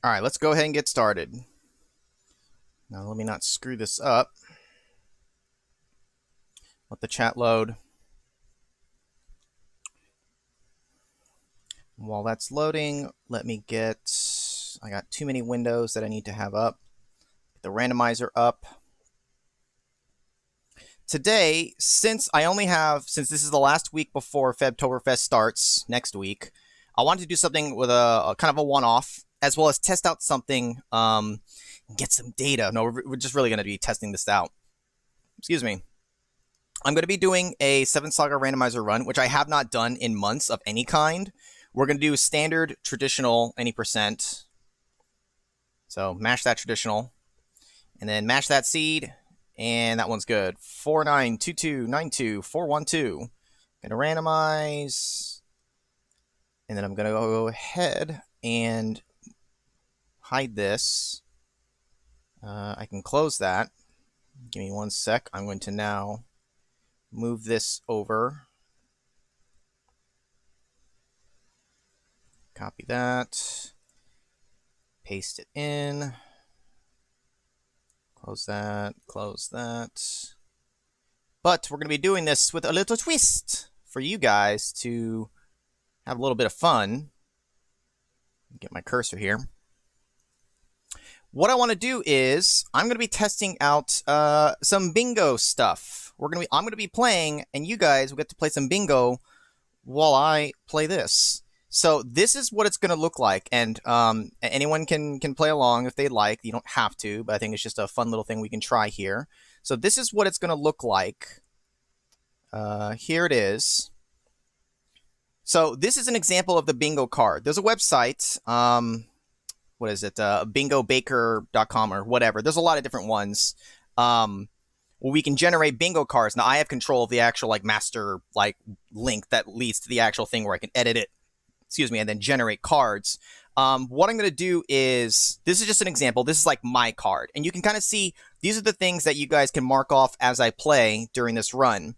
All right, let's go ahead and get started. Now, let me not screw this up. Let the chat load. While that's loading, let me get... I got too many windows that I need to have up. Get the randomizer up. Today, since this is the last week before Febtoberfest starts next week, I wanted to do something with a kind of a one-off, as well as test out something, get some data. No, we're just really going to be testing this out. Excuse me. I'm going to be doing a 7th Saga randomizer run, which I have not done in months of any kind. We're going to do standard, traditional, any percent. So mash that traditional, and then mash that seed, and that one's good. 4922924112. Gonna randomize, and then I'm gonna go ahead and hide this. I can close that. Give me 1 sec. I'm going to now move this over. Copy that. Paste it in. Close that. Close that. But we're going to be doing this with a little twist for you guys to have a little bit of fun. Get my cursor here. What I want to do is I'm going to be testing out some bingo stuff. I'm going to be playing, and you guys will get to play some bingo while I play this. So this is what it's going to look like, and anyone can play along if they'd like. You don't have to, but I think it's just a fun little thing we can try here. So this is what it's going to look like. Here it is. So this is an example of the bingo card. There's a website. What is it? bingobaker.com or whatever. There's a lot of different ones. Where we can generate bingo cards. Now I have control of the actual master link that leads to the actual thing where I can edit it. Excuse me, and then generate cards. What I'm going to do is, this is just an example. This is like my card. And you can kind of see, these are the things that you guys can mark off as I play during this run.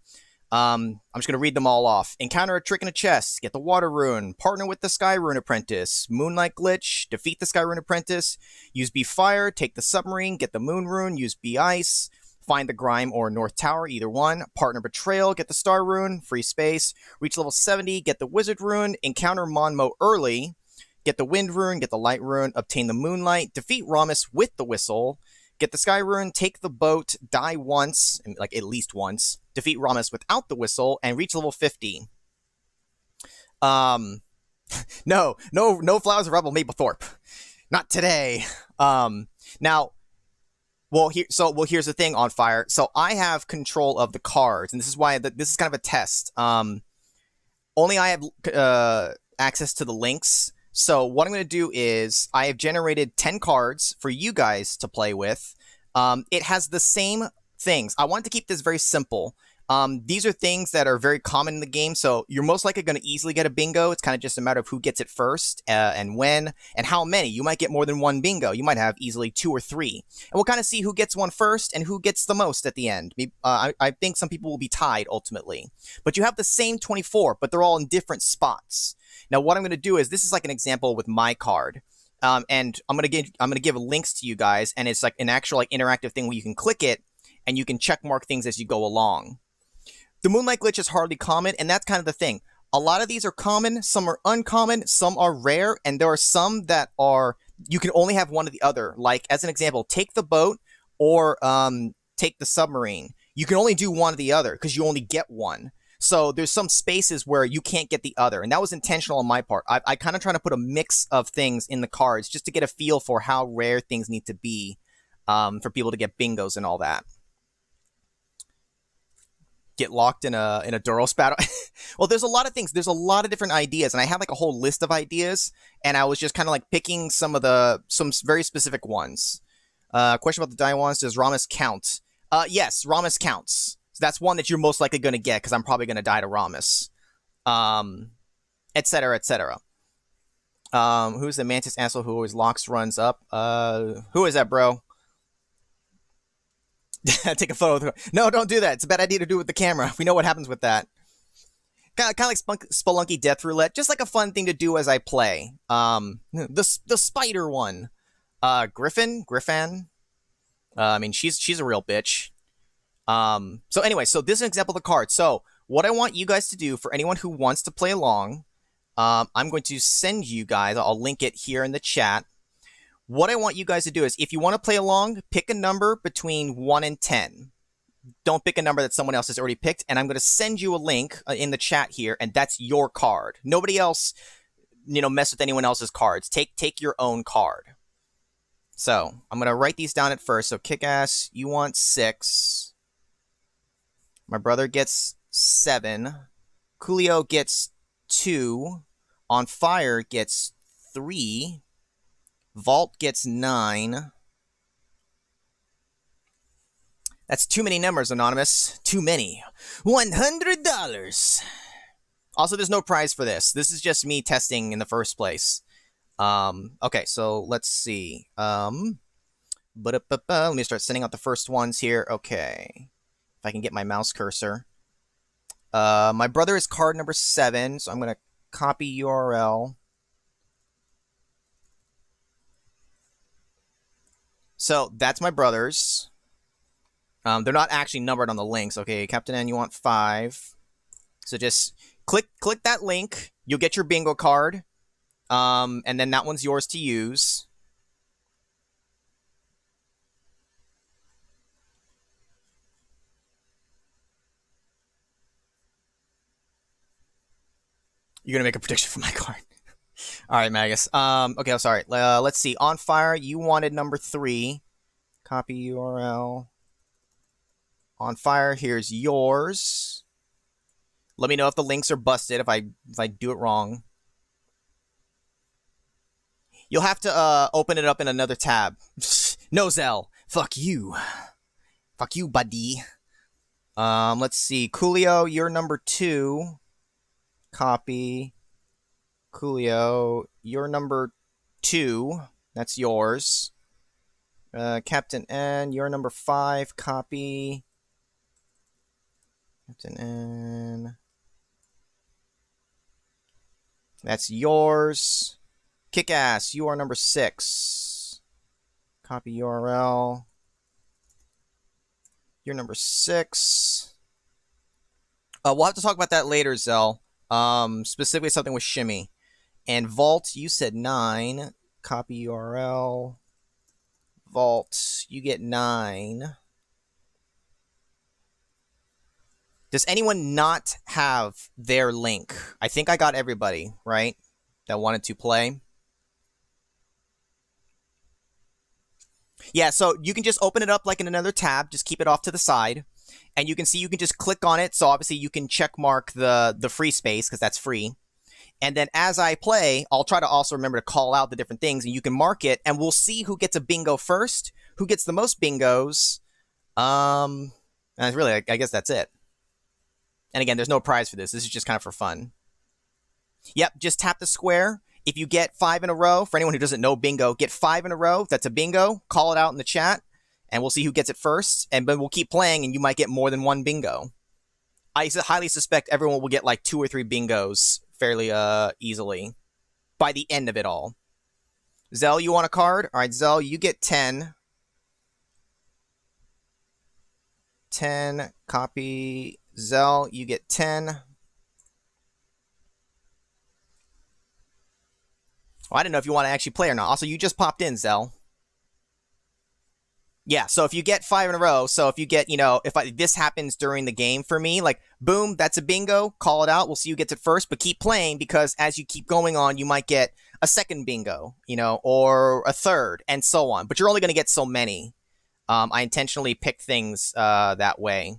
I'm just going to read them all off. Encounter a trick in a chest. Get the water rune. Partner with the sky rune apprentice. Moonlight glitch. Defeat the sky rune apprentice. Use B fire. Take the submarine. Get the moon rune. Use B ice. Find the Grime or North Tower, either one. Partner Betrayal, get the Star Rune, free space. Reach level 70, get the Wizard Rune. Encounter Monmo early, get the Wind Rune, get the Light Rune. Obtain the Moonlight. Defeat Ramus with the Whistle. Get the Sky Rune, take the boat, die once, at least once. Defeat Ramus without the Whistle, and reach level 50. No Flowers of Rebel Maplethorpe. Not today. Now, here's the thing, On Fire. So I have control of the cards, and this is why this is kind of a test. Only I have access to the links. So what I'm going to do is I have generated 10 cards for you guys to play with. It has the same things. I want to keep this very simple. These are things that are very common in the game, so you're most likely going to easily get a bingo. It's kind of just a matter of who gets it first, and when, and how many. You might get more than one bingo. You might have easily 2 or 3. And we'll kind of see who gets one first and who gets the most at the end. I think some people will be tied, ultimately. But you have the same 24, but they're all in different spots. Now, what I'm going to do is, this is like an example with my card. And I'm going to give links to you guys, and it's like an actual interactive thing where you can click it, and you can check mark things as you go along. The Moonlight glitch is hardly common, and that's kind of the thing. A lot of these are common, some are uncommon, some are rare, and there are some that are, you can only have one or the other. Like, as an example, take the boat or take the submarine. You can only do one or the other, because you only get one. So there's some spaces where you can't get the other, and that was intentional on my part. I kind of trying to put a mix of things in the cards, just to get a feel for how rare things need to be for people to get bingos and all that. Get locked in a Duros battle. Well, there's a lot of things. There's a lot of different ideas, and I have like a whole list of ideas, and I was just kind of like picking some very specific ones. Question about the die ones: does Ramus count? Yes, Ramus counts. So that's one that you're most likely going to get, because I'm probably going to die to Ramus, etc., etc. Who's the Mantis asshole who always locks runs up? Who is that, bro? Take a photo. No, don't do that. It's a bad idea to do with the camera. We know what happens with that. Kind of like Spelunky Death Roulette. Just like a fun thing to do as I play. The spider one. Griffin. I mean, she's a real bitch. So anyway, so this is an example of the card. So what I want you guys to do for anyone who wants to play along, I'm going to send you guys, I'll link it here in the chat. What I want you guys to do is, if you want to play along, pick a number between 1 and 10. Don't pick a number that someone else has already picked, and I'm going to send you a link in the chat here, and that's your card. Nobody else, mess with anyone else's cards. Take your own card. So I'm going to write these down at first. So Kick-Ass, you want 6. My brother gets 7. Coolio gets 2. On Fire gets 3. Vault gets 9. That's too many numbers, Anonymous. Too many. $100. Also, there's no prize for this. This is just me testing in the first place. Okay, so let's see. Let me start sending out the first ones here. Okay. If I can get my mouse cursor. My brother is card number 7, so I'm going to copy URL. So that's my brother's. They're not actually numbered on the links. Okay, Captain N, you want 5. So just click that link. You'll get your bingo card. And then that one's yours to use. You're going to make a prediction for my card. All right, Magus. Okay, I'm sorry. Let's see. On Fire, you wanted number 3. Copy URL. On Fire, here's yours. Let me know if the links are busted, if I do it wrong. You'll have to open it up in another tab. No, Zell. Fuck you. Fuck you, buddy. Let's see. Coolio, you're number 2. Copy. Coolio, you're number 2. That's yours. Captain N, you're number 5. Copy. Captain N. That's yours. Kick-Ass, you are number 6. Copy URL. You're number 6. We'll have to talk about that later, Zell. Specifically something with Shimmy. And Vault, you said 9. Copy URL. Vault, you get 9. Does anyone not have their link? I think I got everybody, right? That wanted to play. Yeah, so you can just open it up like in another tab. Just keep it off to the side. And you can see you can just click on it. So obviously you can check mark the free space because that's free. And then as I play, I'll try to also remember to call out the different things. And you can mark it. And we'll see who gets a bingo first. Who gets the most bingos. And really, I guess that's it. And again, there's no prize for this. This is just kind of for fun. Yep, just tap the square. If you get 5 in a row, for anyone who doesn't know bingo, get 5 in a row. That's a bingo. Call it out in the chat. And we'll see who gets it first. And then we'll keep playing, and you might get more than 1 bingo. I highly suspect everyone will get like 2 or 3 bingos fairly easily by the end of it all. Zell, you want a card? All right, Zell, you get 10. 10, copy. Zell, you get 10. Well, I don't know if you want to actually play or not. Also, you just popped in, Zell. Yeah, so if you get 5 in a row, so if you get, if this happens during the game for me, like, boom, that's a bingo, call it out, we'll see who gets it first, but keep playing, because as you keep going on, you might get a second bingo, or a third, and so on. But you're only going to get so many. I intentionally picked things that way.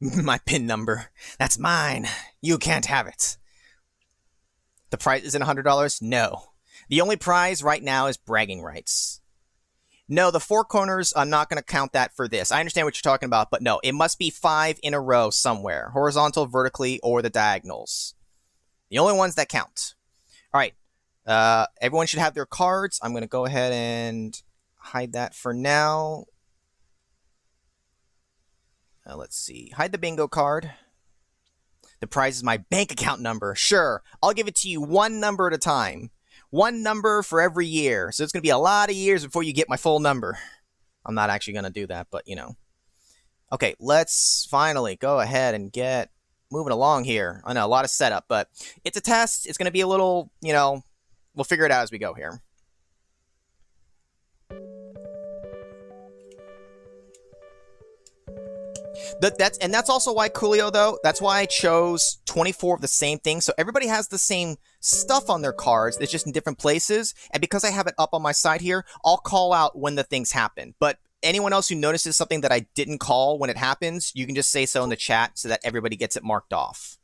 My PIN number. That's mine. You can't have it. The prize isn't $100? No. The only prize right now is bragging rights. No, the 4 corners, I'm not going to count that for this. I understand what you're talking about, but no, it must be 5 in a row somewhere. Horizontal, vertically, or the diagonals. The only ones that count. All right. Everyone should have their cards. I'm going to go ahead and hide that for now. Let's see. Hide the bingo card. The prize is my bank account number. Sure, I'll give it to you 1 number at a time. one number for every year. So it's going to be a lot of years before you get my full number. I'm not actually going to do that, but you know. Okay, let's finally go ahead and get moving along here. I know, a lot of setup, but it's a test. It's going to be a little, you know, we'll figure it out as we go here. That's also why, Coolio, though, that's why I chose 24 of the same thing. So everybody has the same stuff on their cards. It's just in different places. And because I have it up on my side here, I'll call out when the things happen. But anyone else who notices something that I didn't call when it happens, you can just say so in the chat so that everybody gets it marked off.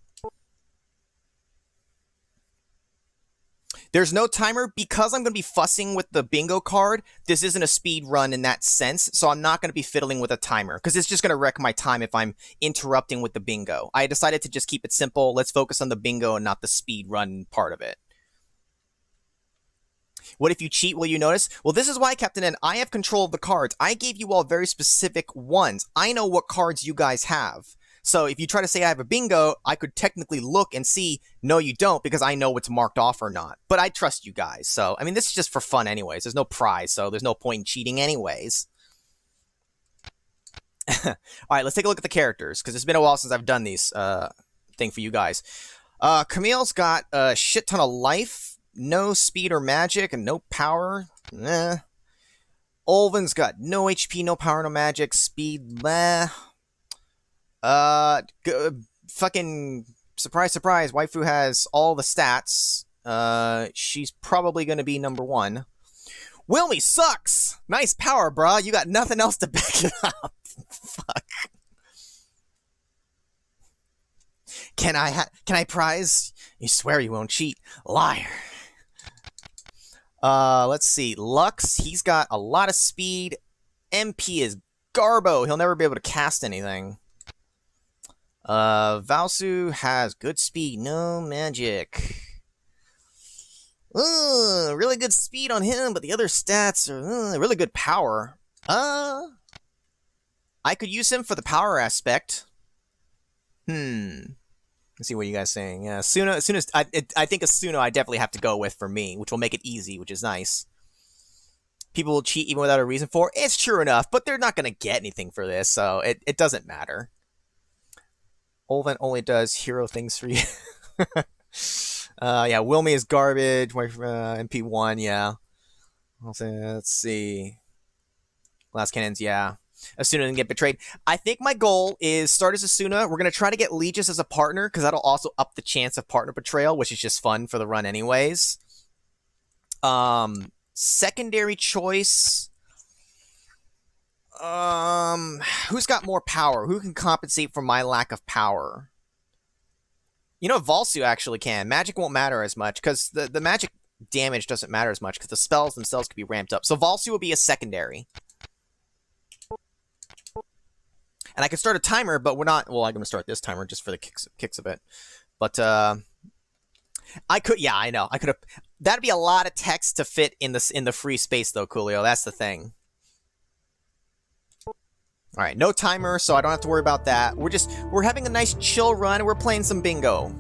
There's no timer because I'm going to be fussing with the bingo card. This isn't a speed run in that sense, so I'm not going to be fiddling with a timer because it's just going to wreck my time if I'm interrupting with the bingo. I decided to just keep it simple. Let's focus on the bingo and not the speed run part of it. What if you cheat? Will you notice? Well, this is why, Captain N, I have control of the cards. I gave you all very specific ones. I know what cards you guys have. So if you try to say I have a bingo, I could technically look and see, no, you don't, because I know what's marked off or not. But I trust you guys. So, I mean, this is just for fun anyways. There's no prize, so there's no point in cheating anyways. All right, let's take a look at the characters, because it's been a while since I've done these thing for you guys. Camille's got a shit ton of life, no speed or magic, and no power. Olven's got no HP, no power, no magic, speed, meh. Fucking surprise, surprise. Waifu has all the stats. She's probably gonna be number 1. Wilmy sucks. Nice power, brah. You got nothing else to back it up. Fuck. Can I prize? You swear you won't cheat, liar. Let's see. Lux, he's got a lot of speed. MP is Garbo. He'll never be able to cast anything. Valsu has good speed, no magic. Really good speed on him, but the other stats are really good power. I could use him for the power aspect. Let's see what you guys saying. Yeah, Esuna, I think Esuna I definitely have to go with for me, which will make it easy, which is nice. People will cheat even without a reason for it. It's true enough, but they're not going to get anything for this, so it doesn't matter. Olven only does hero things for you. Yeah, Wilmy is garbage. MP1, yeah. Let's see. Last cannons, yeah. Esuna didn't get betrayed. I think my goal is start as Esuna. We're going to try to get Legis as a partner, because that'll also up the chance of partner betrayal, which is just fun for the run anyways. Secondary choice... who's got more power? Who can compensate for my lack of power? You know, Valsu actually can. Magic won't matter as much, because the magic damage doesn't matter as much, because the spells themselves can be ramped up. So Valsu will be a secondary. And I can start a timer, but we're not... Well, I'm going to start this timer just for the kicks of it. But, I could... Yeah, I know. I could have... That'd be a lot of text to fit in the free space, though, Coolio. That's the thing. All right, no timer, so I don't have to worry about that. We're having a nice chill run. We're playing some bingo.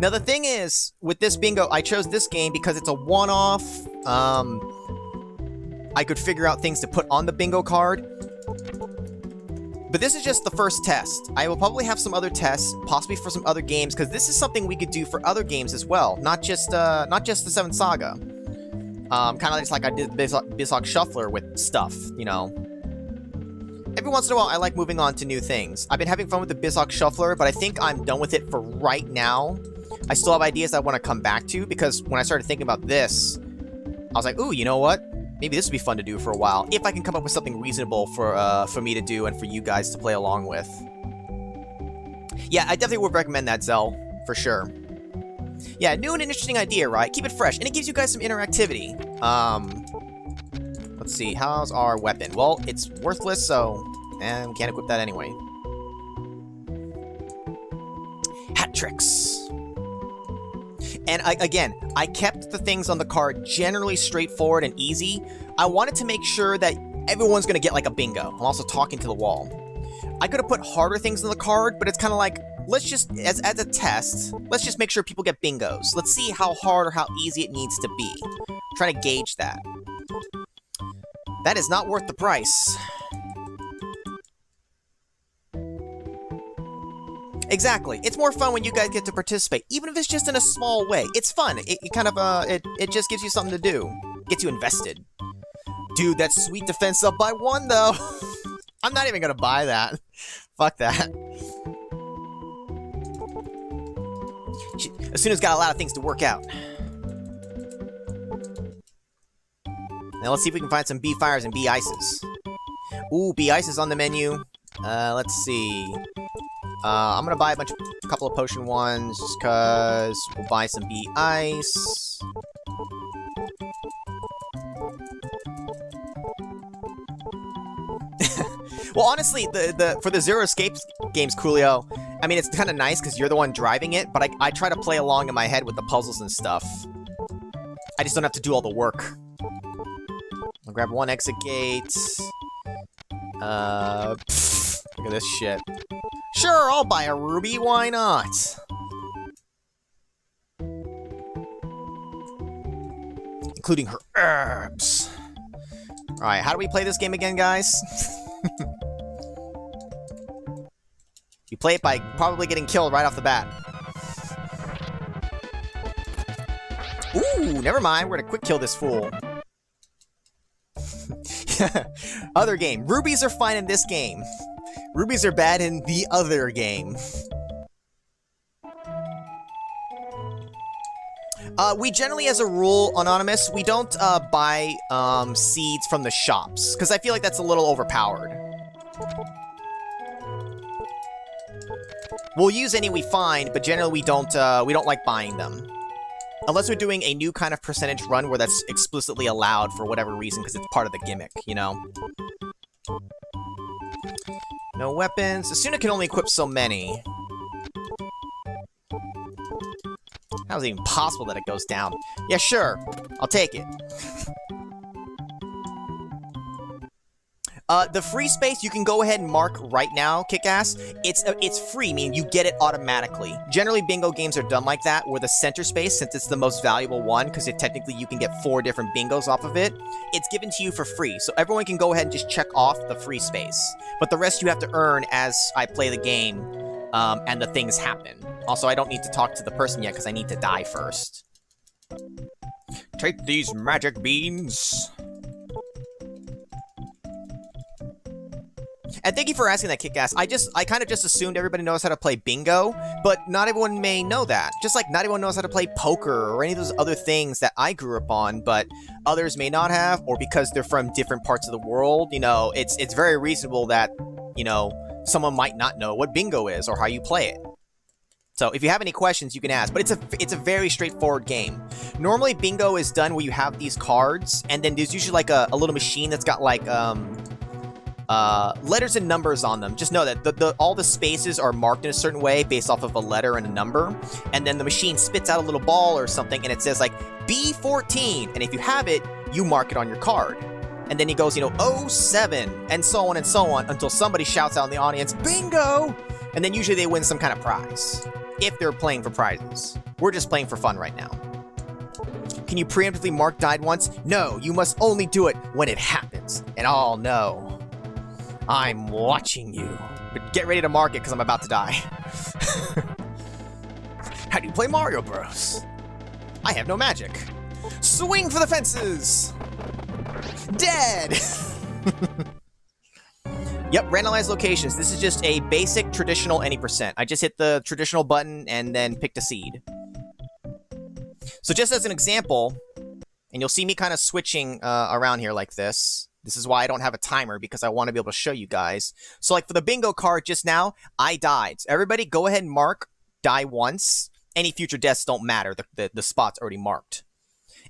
Now, the thing is, with this bingo, I chose this game because it's a one-off. I could figure out things to put on the bingo card. But this is just the first test. I will probably have some other tests, possibly for some other games, because this is something we could do for other games as well, not just the 7th Saga. Kind of just like I did Bisok Shuffler with stuff, you know. Every once in a while, I like moving on to new things. I've been having fun with the Bisok Shuffler, but I think I'm done with it for right now. I still have ideas I want to come back to, because when I started thinking about this, I was like, ooh, you know what? Maybe this would be fun to do for a while, if I can come up with something reasonable for me to do and for you guys to play along with. Yeah, I definitely would recommend that, Zell, for sure. Yeah, new and interesting idea, right? Keep it fresh, and it gives you guys some interactivity. Let's see, how's our weapon? Well, it's worthless, so... we can't equip that anyway. Hat tricks! And again, I kept the things on the card generally straightforward and easy. I wanted to make sure that everyone's going to get like a bingo. I'm also talking to the wall. I could have put harder things on the card, but it's kind of like, let's just, as a test, let's just make sure people get bingos. Let's see how hard or how easy it needs to be. Try to gauge that. That is not worth the price. Exactly. It's more fun when you guys get to participate, even if it's just in a small way. It's fun. It kind of, it just gives you something to do. Gets you invested. Dude, that sweet defense up by 1, though. I'm not even gonna buy that. Fuck that. Esuna's got a lot of things to work out. Now let's see if we can find some B-Fires and B-Ices. Ooh, B-Ice is on the menu. Let's see. I'm gonna buy a couple of potion ones, just cause we'll buy some B-Ice. Well, honestly, for the Zero Escape games, Coolio, I mean, it's kind of nice because you're the one driving it, but I try to play along in my head with the puzzles and stuff. I just don't have to do all the work. I'll grab 1 exit gate. Look at this shit. Sure, I'll buy a ruby, why not? Including her herbs. Alright, how do we play this game again, guys? You play it by probably getting killed right off the bat. Ooh, never mind. We're gonna quick kill this fool. Other game. Rubies are fine in this game. Rubies are bad in the other game. We generally, as a rule, Anonymous, we don't buy seeds from the shops, because I feel like that's a little overpowered. We'll use any we find, but generally we don't like buying them. Unless we're doing a new kind of percentage run where that's explicitly allowed for whatever reason, because it's part of the gimmick, you know? No weapons. Esuna can only equip so many. How is it even possible that it goes down? Yeah, sure. I'll take it. The free space, you can go ahead and mark right now, Kick-Ass. It's free, meaning you get it automatically. Generally, bingo games are done like that, where the center space, since it's the most valuable one, because technically you can get 4 different bingos off of it, it's given to you for free. So everyone can go ahead and just check off the free space. But the rest you have to earn as I play the game, and the things happen. Also, I don't need to talk to the person yet, because I need to die first. Take these magic beans. And thank you for asking that, Kick-Ass. I kind of just assumed everybody knows how to play bingo, but not everyone may know that. Just like not everyone knows how to play poker or any of those other things that I grew up on, but others may not have, or because they're from different parts of the world, you know, it's very reasonable that, you know, someone might not know what bingo is or how you play it. So if you have any questions, you can ask, but it's a very straightforward game. Normally, bingo is done where you have these cards, and then there's usually like a little machine that's got like, letters and numbers on them. Just know that all the spaces are marked in a certain way based off of a letter and a number, and then the machine spits out a little ball or something, and it says like B14, and if you have it, you mark it on your card. And then he goes, you know, 07, and so on until somebody shouts out in the audience, bingo! And then usually they win some kind of prize, if they're playing for prizes. We're just playing for fun right now. Can you preemptively mark died once? No, you must only do it when it happens. And oh no, I'm watching you. But get ready to mark it, because I'm about to die. How do you play Mario Bros? I have no magic. Swing for the fences! Dead! Yep, randomize locations. This is just a basic traditional any %. I just hit the traditional button and then picked a seed. So just as an example, and you'll see me kind of switching around here like this. This is why I don't have a timer, because I want to be able to show you guys. So like for the bingo card just now, I died. So everybody go ahead and mark die once. Any future deaths don't matter. The spot's already marked.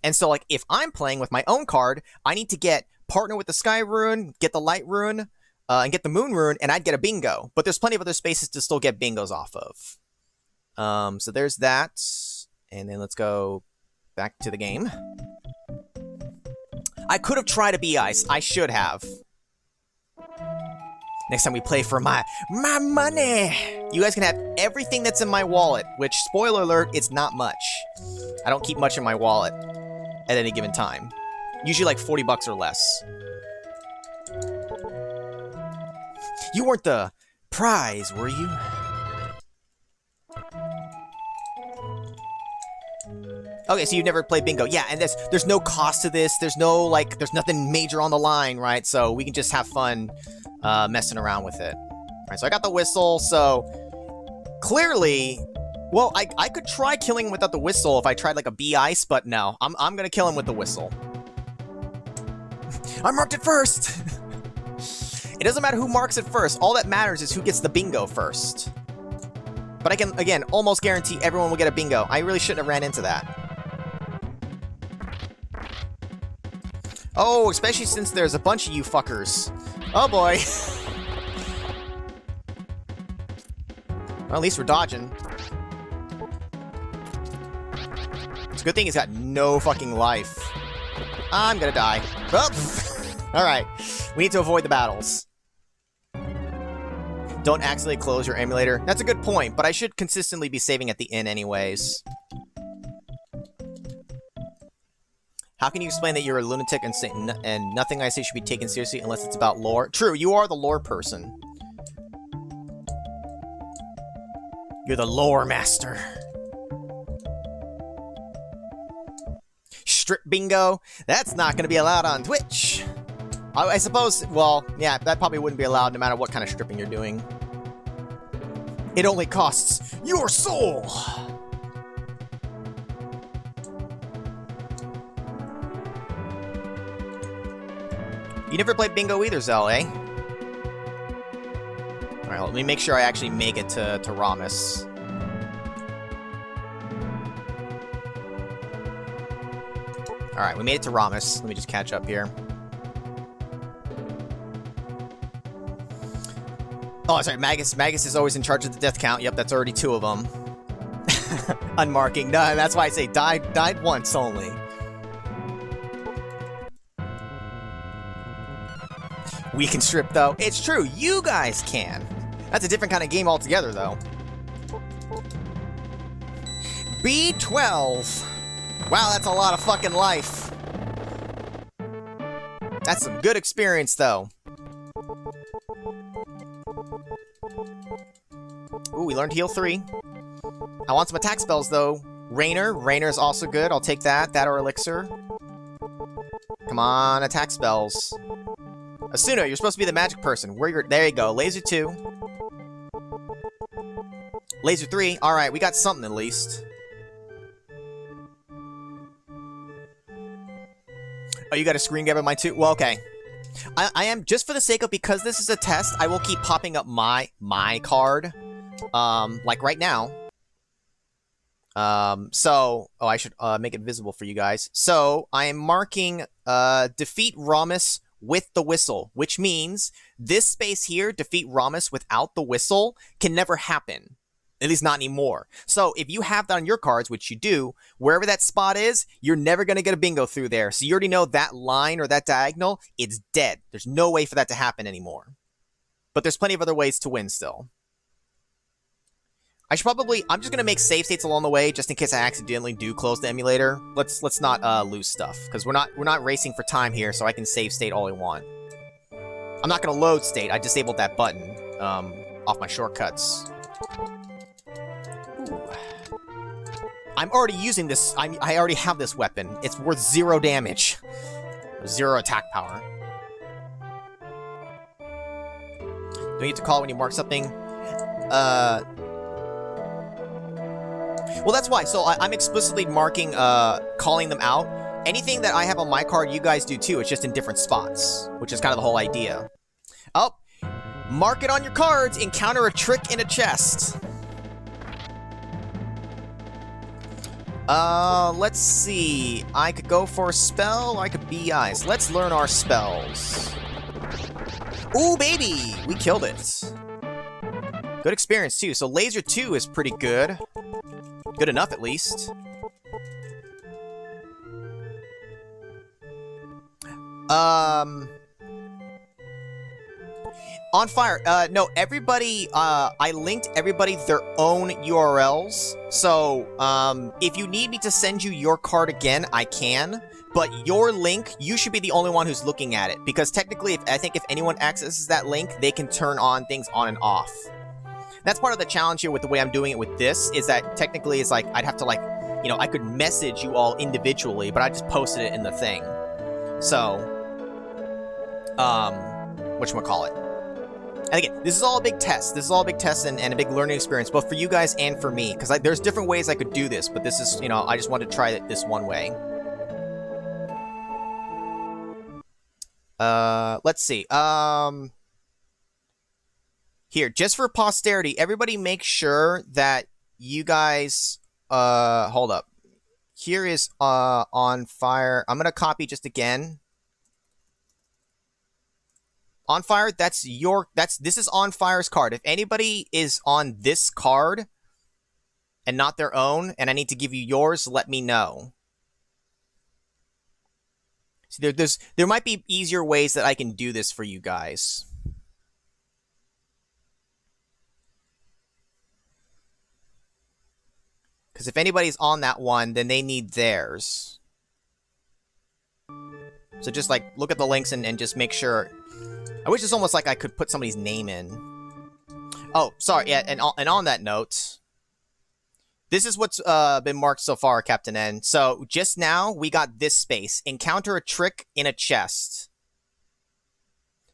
And so like if I'm playing with my own card, I need to get partner with the sky rune, get the light rune, and get the moon rune, and I'd get a bingo. But there's plenty of other spaces to still get bingos off of. So there's that. And then let's go back to the game. I could have tried a B-Ice. I should have. Next time we play for my money. You guys can have everything that's in my wallet, which, spoiler alert, it's not much. I don't keep much in my wallet at any given time. Usually like 40 bucks or less. You weren't the prize, were you? Okay, so you've never played bingo. Yeah, and there's no cost to this. There's no, like, there's nothing major on the line, right? So we can just have fun messing around with it. All right, so I got the whistle, so clearly, well, I could try killing him without the whistle if I tried, like, a B-ice, but no. I'm going to kill him with the whistle. I marked it first! It doesn't matter who marks it first. All that matters is who gets the bingo first. But I can, again, almost guarantee everyone will get a bingo. I really shouldn't have ran into that. Oh, especially since there's a bunch of you fuckers. Oh boy. Well, at least we're dodging. It's a good thing he's got no fucking life. I'm gonna die. Oh. Alright. We need to avoid the battles. Don't accidentally close your emulator. That's a good point, but I should consistently be saving at the end anyways. How can you explain that you're a lunatic and nothing I say should be taken seriously unless it's about lore? True, you are the lore person. You're the lore master. Strip bingo? That's not going to be allowed on Twitch. I suppose, well, yeah, that probably wouldn't be allowed no matter what kind of stripping you're doing. It only costs your soul. You never played bingo either, Zell, eh? Alright, let me make sure I actually make it to Ramus. Alright, we made it to Ramus. Let me just catch up here. Oh, sorry, Magus. Magus is always in charge of the death count. Yep, that's already 2 of them. Unmarking. No, that's why I say died once only. We can strip, though. It's true, you guys can. That's a different kind of game altogether, though. B12. Wow, that's a lot of fucking life. That's some good experience, though. Ooh, we learned heal 3. I want some attack spells, though. Rainer's also good. I'll take that. That or Elixir. Come on, attack spells. Esuna, you're supposed to be the magic person. There you go. Laser 2. Laser 3. Alright, we got something at least. Oh, you got a screen grab of my 2? Well, okay. I am, just for the sake of, because this is a test, I will keep popping up my card. Like right now. Oh, I should, make it visible for you guys. So, I am marking, defeat Ramus with the whistle, which means this space here, defeat Ramus without the whistle, can never happen. At least not anymore. So if you have that on your cards, which you do, wherever that spot is, you're never going to get a bingo through there. So you already know that line or that diagonal, it's dead. There's no way for that to happen anymore. But there's plenty of other ways to win still. I'm just going to make save states along the way, just in case I accidentally do close the emulator. Let's not lose stuff, because we're not racing for time here, so I can save state all I want. I'm not going to load state. I disabled that button off my shortcuts. Ooh. I'm already using this. I already have this weapon. It's worth 0 damage, 0 attack power. Do you need to call when you mark something? Well, that's why. So I'm explicitly marking, calling them out. Anything that I have on my card, you guys do too. It's just in different spots, which is kind of the whole idea. Oh, mark it on your cards. Encounter a trick in a chest. Let's see. I could go for a spell, or I could be eyes. Let's learn our spells. Ooh, baby! We killed it. Good experience, too. So Laser 2 is pretty good. Good enough, at least. On fire. No, everybody, I linked everybody their own URLs. So, if you need me to send you your card again, I can. But your link, you should be the only one who's looking at it. Because technically, I think if anyone accesses that link, they can turn on things on and off. That's part of the challenge here with the way I'm doing it with this, is that technically it's like, I'd have to like, you know, I could message you all individually, but I just posted it in the thing. So, whatchamacallit. And again, this is all a big test. This is all a big test and a big learning experience, both for you guys and for me. Because there's different ways I could do this, but this is, you know, I just wanted to try it this one way. Let's see. Here, just for posterity, everybody make sure that you guys, hold up. Here is, on fire. I'm gonna copy just again. On fire, this is On Fire's card. If anybody is on this card and not their own, and I need to give you yours, let me know. So there might be easier ways that I can do this for you guys. Because if anybody's on that one, then they need theirs. So just like look at the links and just make sure. I wish it's almost like I could put somebody's name in. Oh, sorry. Yeah, and on that note, this is what's been marked so far, Captain N. So just now we got this space: encounter a trick in a chest.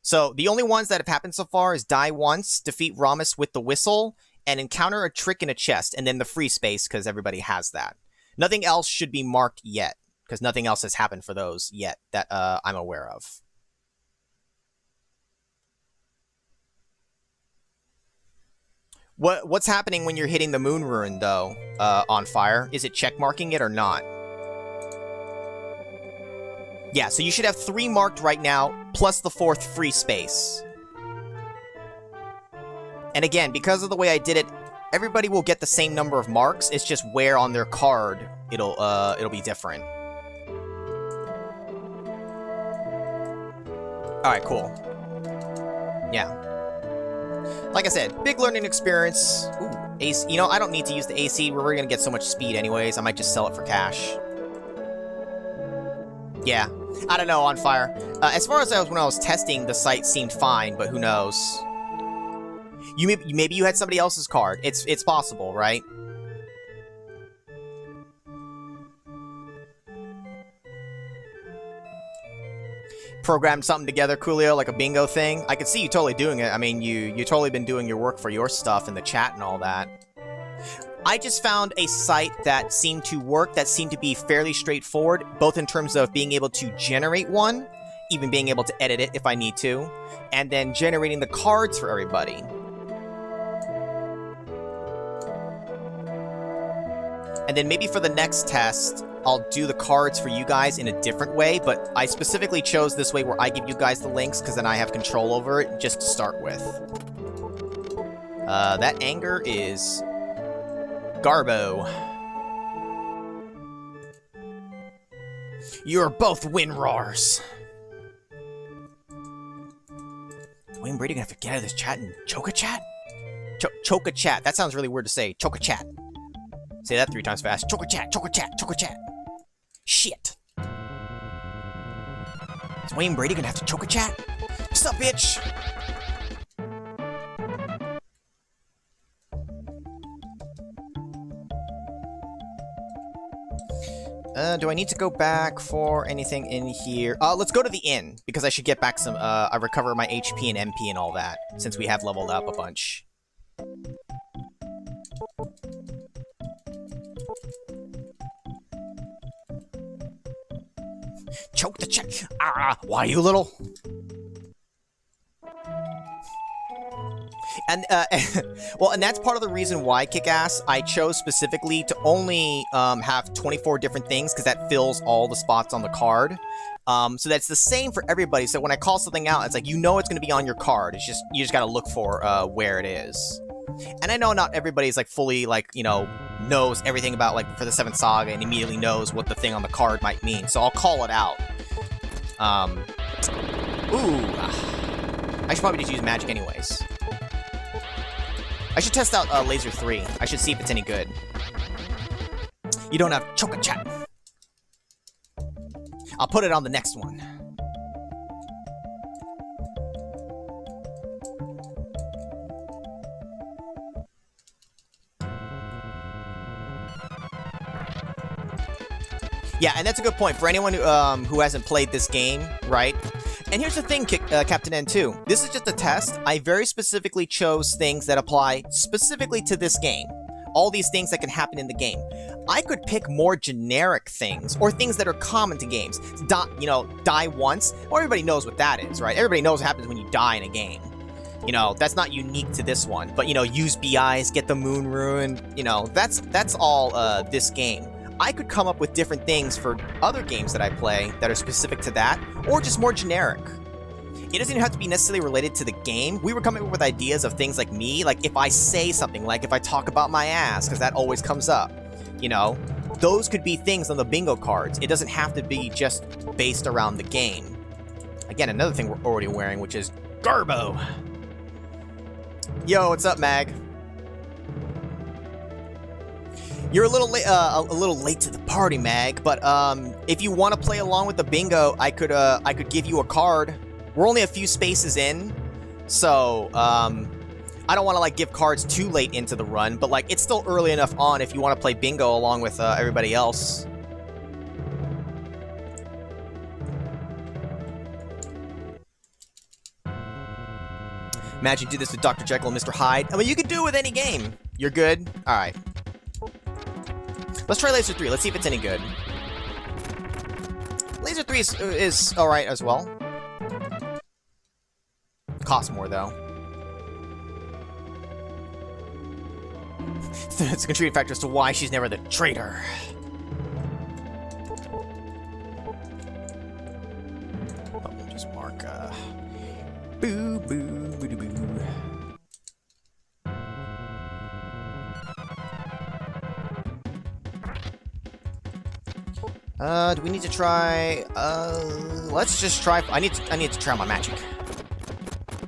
So the only ones that have happened so far is die once, defeat Ramus with the whistle, and encounter a trick in a chest, and then the free space because everybody has that. Nothing else should be marked yet because nothing else has happened for those yet that I'm aware of. What's happening when you're hitting the moon ruin, though, on fire? Is it check marking it or not? Yeah, so you should have 3 marked right now, plus the 4th free space. And again, because of the way I did it, everybody will get the same number of marks. It's just where on their card it'll be different. All right, cool. Yeah. Like I said, big learning experience. Ooh, AC. You know, I don't need to use the AC. We're gonna get so much speed anyways. I might just sell it for cash. Yeah. I don't know, On Fire. As far as when I was testing, the site seemed fine, but who knows? Maybe you had somebody else's card. It's possible, right? Programmed something together, Coolio, like a bingo thing. I could see you totally doing it. I mean, you totally been doing your work for your stuff in the chat and all that. I just found a site that seemed to work, that seemed to be fairly straightforward, both in terms of being able to generate one, even being able to edit it if I need to, and then generating the cards for everybody. And then maybe for the next test, I'll do the cards for you guys in a different way, but I specifically chose this way where I give you guys the links, because then I have control over it, just to start with. That anger is Garbo. You're both WinRARs. Wayne Brady gonna have to get out of this chat and choke a chat? Choke a chat. That sounds really weird to say. Choke a chat. Say that 3 times fast. Choke a chat, choke a chat, choke a chat. Shit. Is Wayne Brady gonna have to choke a chat? What's up, bitch? Do I need to go back for anything in here? Let's go to the inn, because I should get back some, I recover my HP and MP and all that, since we have leveled up a bunch. Choke the check. Ah, why you little? And, well, and that's part of the reason why, Kick-Ass, I chose specifically to only have 24 different things, because that fills all the spots on the card. So that's the same for everybody. So when I call something out, it's like, you know it's going to be on your card. It's just, you just got to look for where it is. And I know not everybody's, like, fully, like, you know, knows everything about, like, for the 7th Saga and immediately knows what the thing on the card might mean. So I'll call it out. Ooh. I I should probably just use magic anyways. I should test out Laser 3. I should see if it's any good. You don't have Choca Chat. I'll put it on the next one. Yeah, and that's a good point for anyone who hasn't played this game, right? And here's the thing, Captain N2. This is just a test. I very specifically chose things that apply specifically to this game. All these things that can happen in the game. I could pick more generic things, or things that are common to games. Die once. Well, everybody knows what that is, right? Everybody knows what happens when you die in a game. You know, that's not unique to this one. But, you know, use BIs, get the moon ruined. You know, that's all this game. I could come up with different things for other games that I play that are specific to that, or just more generic. It doesn't even have to be necessarily related to the game. We were coming up with ideas of things like me, like if I say something, like if I talk about my ass, because that always comes up. You know, those could be things on the bingo cards. It doesn't have to be just based around the game. Again, another thing we're already wearing, which is Garbo. Yo, what's up, Mag? You're a little late to the party, Mag. But if you want to play along with the bingo, I could give you a card. We're only a few spaces in, so I don't want to like give cards too late into the run. But like, it's still early enough on if you want to play bingo along with everybody else. Imagine you did this with Dr. Jekyll and Mr. Hyde. I mean, you could do it with any game. You're good? Alright. Let's try Laser 3. Let's see if it's any good. Laser 3 is alright as well. Costs more, though. It's a contributing factor as to why she's never the traitor. We'll just mark, boo, boo, boo, boo, boo. Do we need to try, let's just try, I need to try my magic.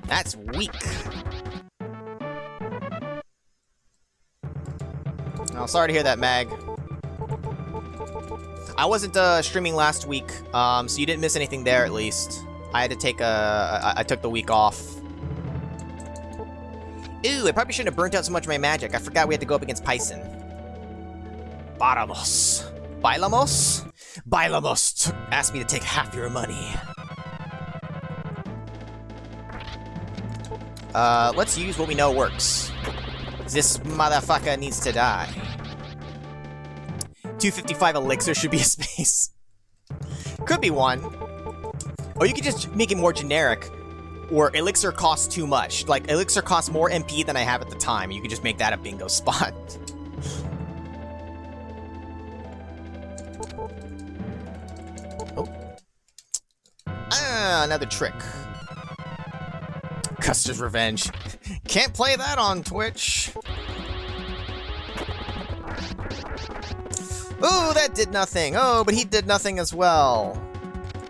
That's weak. Oh, sorry to hear that, Mag. I wasn't, streaming last week, so you didn't miss anything there, at least. I had to take I took the week off. Ooh, I probably shouldn't have burnt out so much of my magic. I forgot we had to go up against Pyson. Bailamos. Bailamos? Bailamos asked me to take half your money. Let's use what we know works. This motherfucker needs to die. 255 elixir should be a space. Could be one. Or you could just make it more generic, or elixir costs too much. Like, elixir costs more MP than I have at the time. You could just make that a bingo spot. Oh. Ah, another trick. Custer's Revenge. Can't play that on Twitch. Ooh, that did nothing. Oh, but he did nothing as well.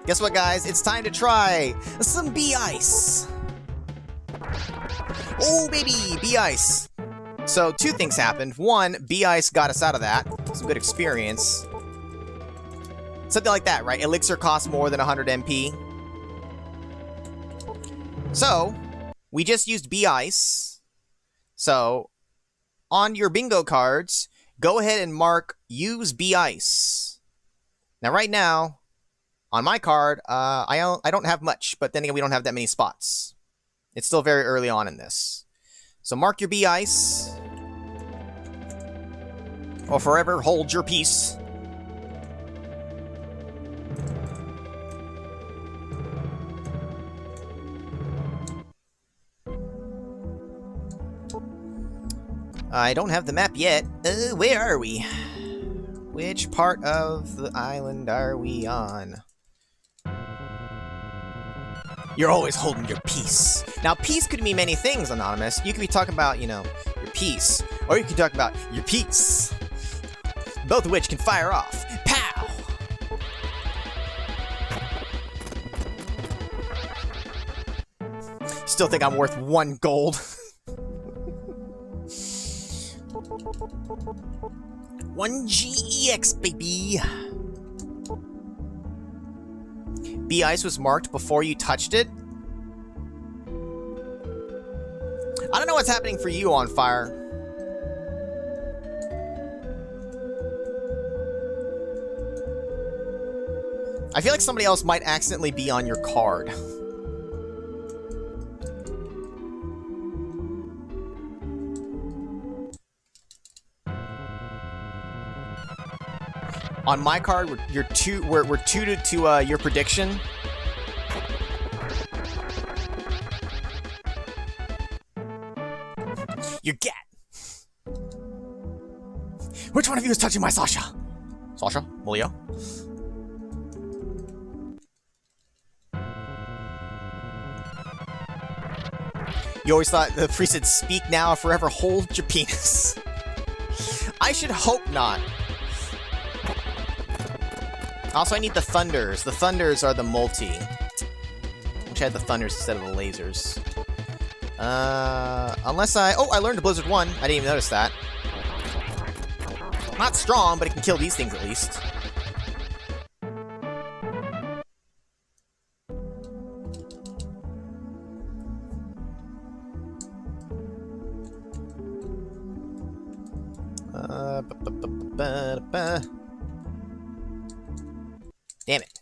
Guess what, guys? It's time to try some B-Ice. Oh, baby, B-Ice. So, two things happened. One, B-Ice got us out of that. Some good experience. Something like that, right? Elixir costs more than 100 MP. So, we just used B-Ice. So, on your bingo cards, go ahead and mark Use B-Ice. Now, right now, on my card, I don't have much, but then again, we don't have that many spots. It's still very early on in this. So mark your B-Ice. Or forever hold your peace. I don't have the map yet. Where are we? Which part of the island are we on? You're always holding your peace. Now, peace could mean many things, Anonymous. You could be talking about, you know, your peace. Or you could talk about your peace. Both of which can fire off. Pow! still think I'm worth 1 gold. 1 GEX, baby. B-Ice was marked before you touched it? I don't know what's happening for you, On Fire. I feel like somebody else might accidentally be on your card. On my card, we're two to your prediction. You get. Which one of you is touching my Sasha? Sasha? Malia? You always thought the priest said, "Speak now or forever hold your penis." I should hope not. Also, I need the thunders. The thunders are the multi. Wish I had the thunders instead of the lasers. Unless I... Oh, I learned a Blizzard 1. I didn't even notice that. Not strong, but it can kill these things at least. Damn it.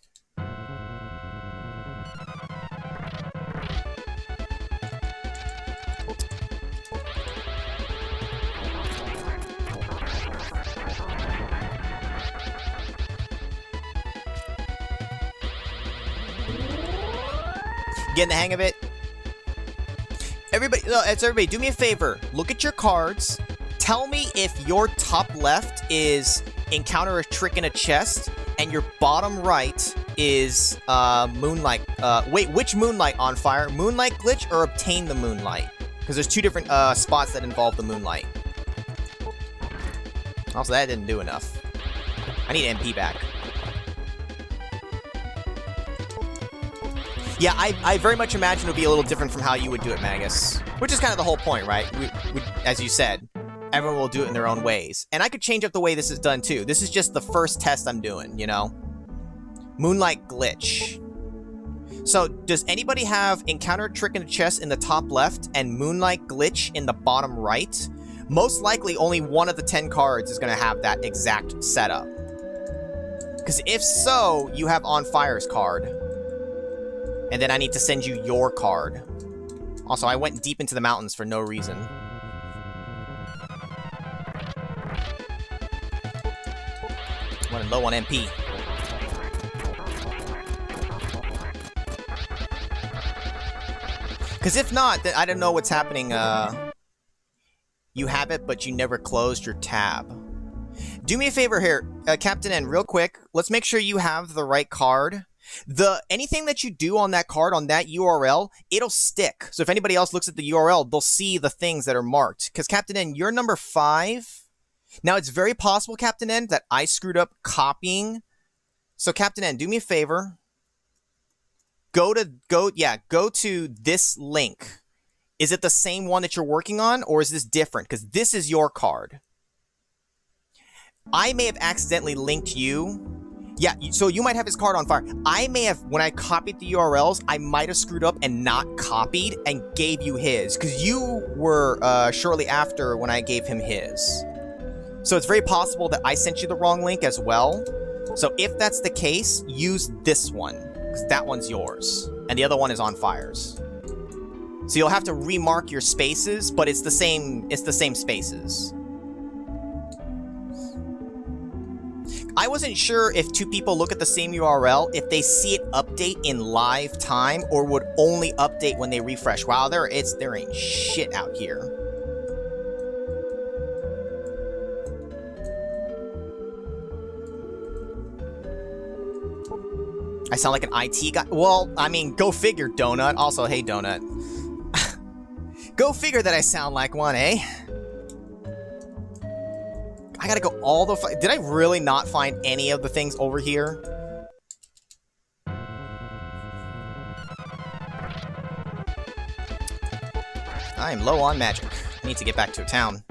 Getting the hang of it? Everybody, no, it's everybody, do me a favor. Look at your cards. Tell me if your top left is encounter a trick in a chest, and your bottom right is moonlight. Wait, which moonlight, On Fire? Moonlight glitch or obtain the moonlight? Because there's 2 different spots that involve the moonlight. Also, that didn't do enough. I need MP back. Yeah, I very much imagine it would be a little different from how you would do it, Magus. Which is kind of the whole point, right? As you said, everyone will do it in their own ways. And I could change up the way this is done, too. This is just the first test I'm doing, you know? Moonlight glitch. So, does anybody have encounter a trick in the chest in the top left and moonlight glitch in the bottom right? Most likely, only one of the 10 cards is going to have that exact setup. Because if so, you have On Fire's card. And then I need to send you your card. Also, I went deep into the mountains for no reason. Running low on MP. Because if not, then I don't know what's happening. You have it, but you never closed your tab. Do me a favor here, Captain N, real quick. Let's make sure you have the right card. Anything that you do on that card, on that URL, it'll stick. So if anybody else looks at the URL, they'll see the things that are marked. Because Captain N, you're number 5. Now, it's very possible, Captain N, that I screwed up copying. So Captain N, do me a favor. Go to this link. Is it the same one that you're working on, or is this different? Because this is your card. I may have accidentally linked you. Yeah, so you might have his card On Fire. I may have, when I copied the URLs, I might have screwed up and not copied and gave you his. Because you were shortly after when I gave him his. So it's very possible that I sent you the wrong link as well. So if that's the case, use this one. Because that one's yours. And the other one is On Fire's. So you'll have to remark your spaces, but it's the same spaces. I wasn't sure if 2 people look at the same URL, if they see it update in live time, or would only update when they refresh. Wow, there ain't shit out here. I sound like an IT guy. Well, I mean, go figure, Donut. Also, hey, Donut. Go figure that I sound like one, eh? I gotta go all the... Did I really not find any of the things over here? I am low on magic. I need to get back to a town.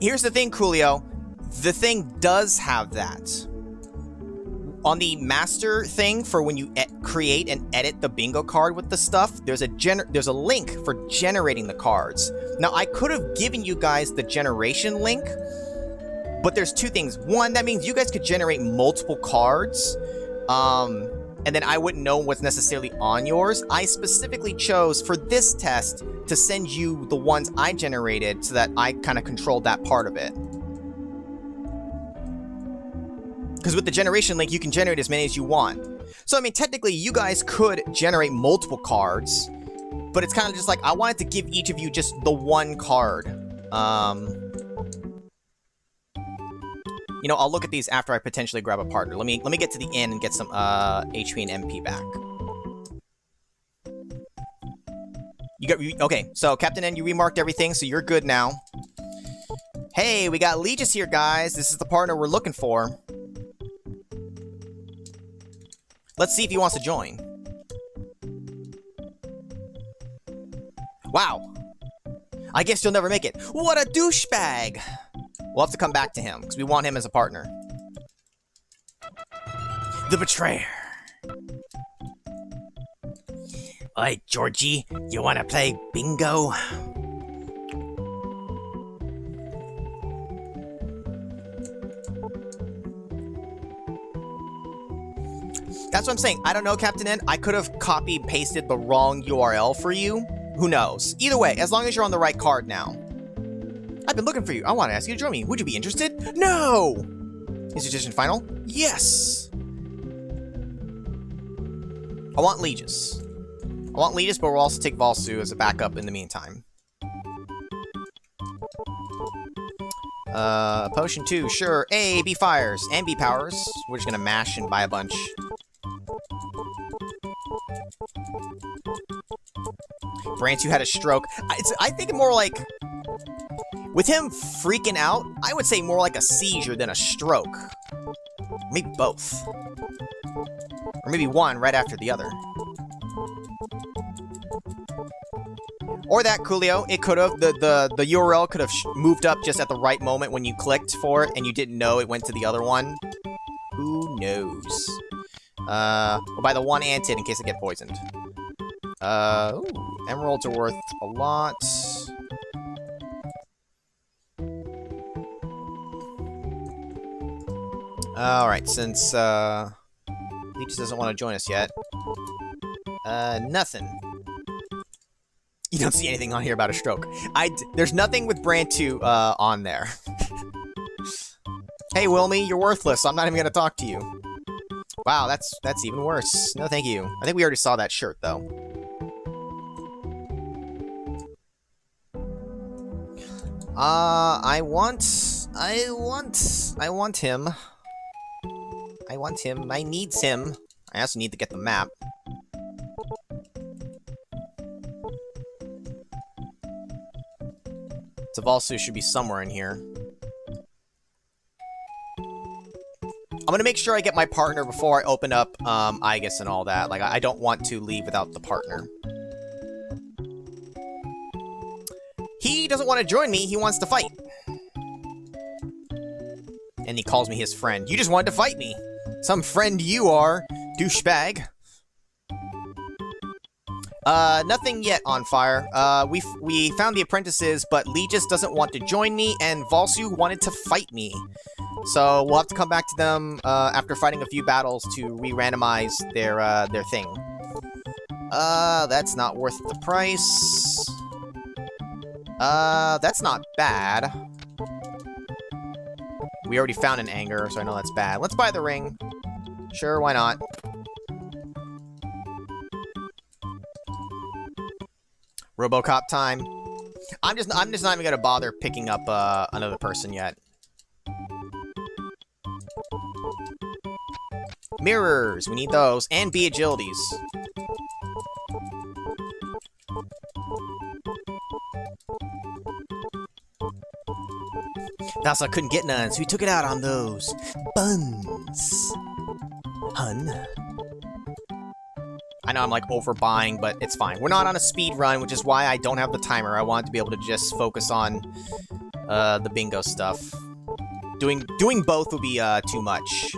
Here's the thing, Coolio. The thing does have that. On the master thing for when you create and edit the bingo card with the stuff, there's a link for generating the cards. Now, I could have given you guys the generation link, but there's two things. One, that means you guys could generate multiple cards, and then I wouldn't know what's necessarily on yours. I specifically chose for this test to send you the ones I generated so that I kind of controlled that part of it. Because with the generation link, you can generate as many as you want. So, I mean, technically, you guys could generate multiple cards, but it's kind of just like, I wanted to give each of you just the one card. You know, I'll look at these after I potentially grab a partner. Let me get to the inn and get some HP and MP back. Okay, so Captain N, you remarked everything, so you're good now. Hey, we got Legis here, guys. This is the partner we're looking for. Let's see if he wants to join. Wow. I guess you'll never make it. What a douchebag! We'll have to come back to him, because we want him as a partner. The Betrayer. Oi, Georgie, you wanna play bingo? That's what I'm saying. I don't know, Captain N. I could have copy-pasted the wrong URL for you. Who knows? Either way, as long as you're on the right card now. I've been looking for you. I want to ask you to join me. Would you be interested? No! Institution final? Yes! I want Legis. I want Legis, but we'll also take Valsu as a backup in the meantime. Potion 2, sure. A, B fires, and B powers. We're just gonna mash and buy a bunch. Brant, you had a stroke. I think more like... With him freaking out, I would say more like a seizure than a stroke. Maybe both. Or maybe one right after the other. Or that, Coolio. It could have. The URL could have moved up just at the right moment when you clicked for it and you didn't know it went to the other one. Who knows? We'll buy the one antid in case I get poisoned. Ooh, emeralds are worth a lot. Alright, since, Leech doesn't want to join us yet. Nothing. You don't see anything on here about a stroke. There's nothing with Brand 2, on there. Hey, Wilmy, you're worthless, so I'm not even gonna talk to you. Wow, that's even worse. No, thank you. I think we already saw that shirt, though. I want him. I want him. I needs him. I also need to get the map. Tavalsu should be somewhere in here. I'm gonna make sure I get my partner before I open up, Igus and all that. Like, I don't want to leave without the partner. He doesn't want to join me, he wants to fight. And he calls me his friend. You just wanted to fight me. Some friend you are, douchebag. Nothing yet on fire. We found the apprentices, but Legis doesn't want to join me, and Valsu wanted to fight me. So we'll have to come back to them, after fighting a few battles to re-randomize their thing. That's not worth the price. That's not bad. We already found an anger, so I know that's bad. Let's buy the ring. Sure, why not? RoboCop time. I'm just not even gonna bother picking up another person yet. Mirrors, we need those, and B agilities. Thassa couldn't get none, so he took it out on those buns. Hun. I know I'm like overbuying, but it's fine. We're not on a speed run, which is why I don't have the timer. I want to be able to just focus on the bingo stuff. Doing both would be too much.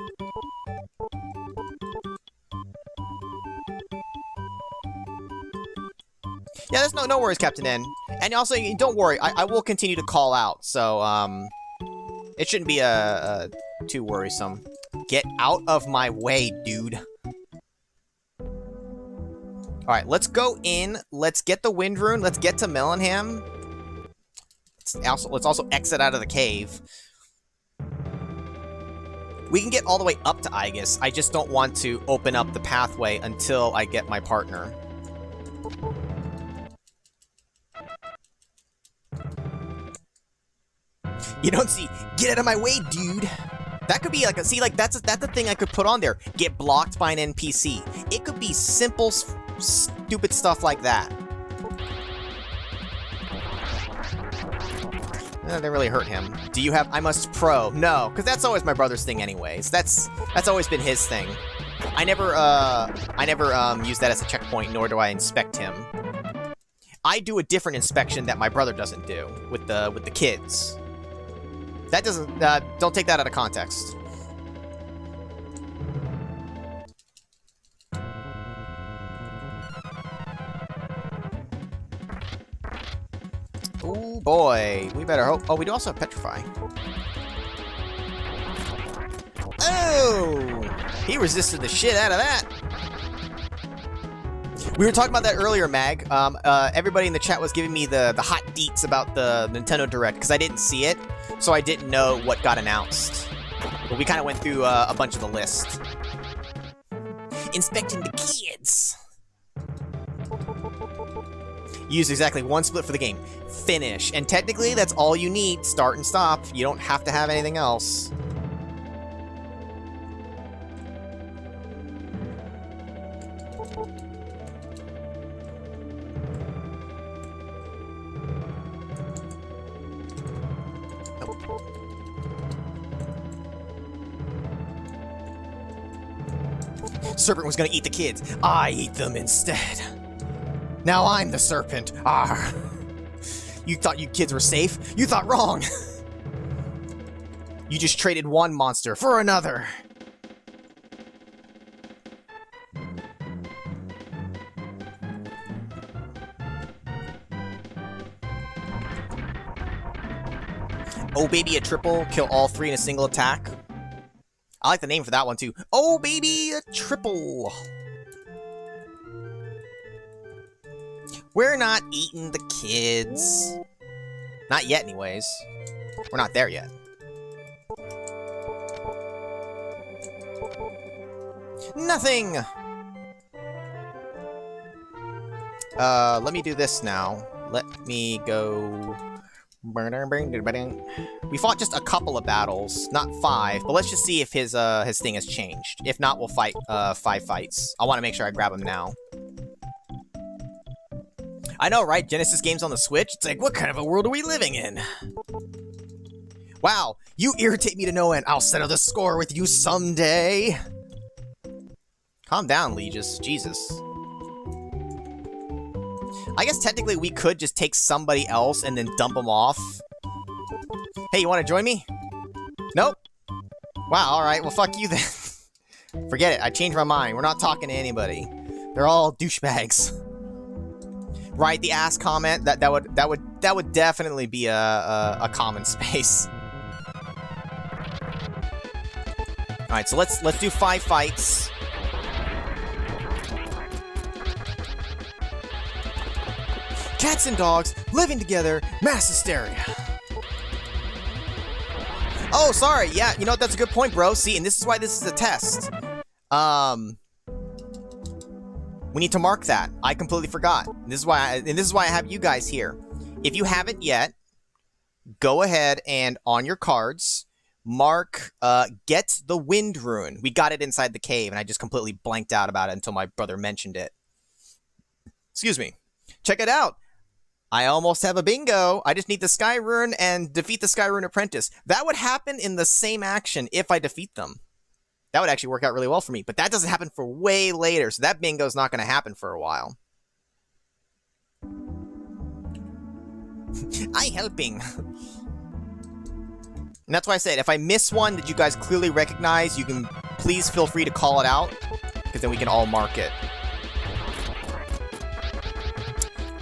Yeah, there's no worries, Captain N. And also, don't worry, I will continue to call out, so it shouldn't be too worrisome. Get out of my way, dude. Alright, let's go in. Let's get the Wind Rune. Let's get to Mellingham. Let's also exit out of the cave. We can get all the way up to Aegis. I just don't want to open up the pathway until I get my partner. You don't see, get out of my way, dude. That could be like see, like that's the thing I could put on there. Get blocked by an NPC. It could be simple, stupid stuff like that. That didn't really hurt him. Do you have I must pro? No, because that's always my brother's thing anyways. That's always been his thing. I never use that as a checkpoint, nor do I inspect him. I do a different inspection that my brother doesn't do with the kids. That doesn't, don't take that out of context. Oh boy, we better hope. Oh, we do also have Petrify. Oh! He resisted the shit out of that. We were talking about that earlier, Mag. Everybody in the chat was giving me the hot deets about the Nintendo Direct, because I didn't see it, so I didn't know what got announced. But we kind of went through a bunch of the list. Inspecting the kids! Use exactly one split for the game. Finish. And technically, that's all you need. Start and stop. You don't have to have anything else. Serpent was gonna eat the kids. I eat them instead. Now I'm the serpent. Arr. You thought you kids were safe? You thought wrong. You just traded one monster for another. Oh baby, a triple. Kill all three in a single attack. I like the name for that one, too. Oh, baby, a triple! We're not eating the kids. Not yet, anyways. We're not there yet. Nothing! Let me do this now. Let me go... We fought just a couple of battles, not 5, but let's just see if his thing has changed. If not, we'll fight 5 fights. I want to make sure I grab him now. I know, right? Genesis games on the Switch? It's like, what kind of a world are we living in? Wow, you irritate me to no end. I'll settle the score with you someday. Calm down, Legis. Jesus. I guess technically we could just take somebody else and then dump them off. Hey, you want to join me? Nope. Wow, alright, well fuck you then. Forget it, I changed my mind. We're not talking to anybody. They're all douchebags. Right, the ass comment, that would definitely be a common space. Alright, so let's do 5 fights. Cats and dogs living together, mass hysteria. Oh, sorry. Yeah, you know what? That's a good point, bro. See, and this is why this is a test. We need to mark that. I completely forgot. This is why I have you guys here. If you haven't yet, go ahead and on your cards mark get the Wind Rune. We got it inside the cave, and I just completely blanked out about it until my brother mentioned it. Excuse me. Check it out. I almost have a bingo. I just need the Sky Rune and defeat the Sky Rune Apprentice. That would happen in the same action if I defeat them. That would actually work out really well for me. But that doesn't happen for way later, so that bingo's not going to happen for a while. I helping. And that's why I said, if I miss one that you guys clearly recognize, you can please feel free to call it out, because then we can all mark it.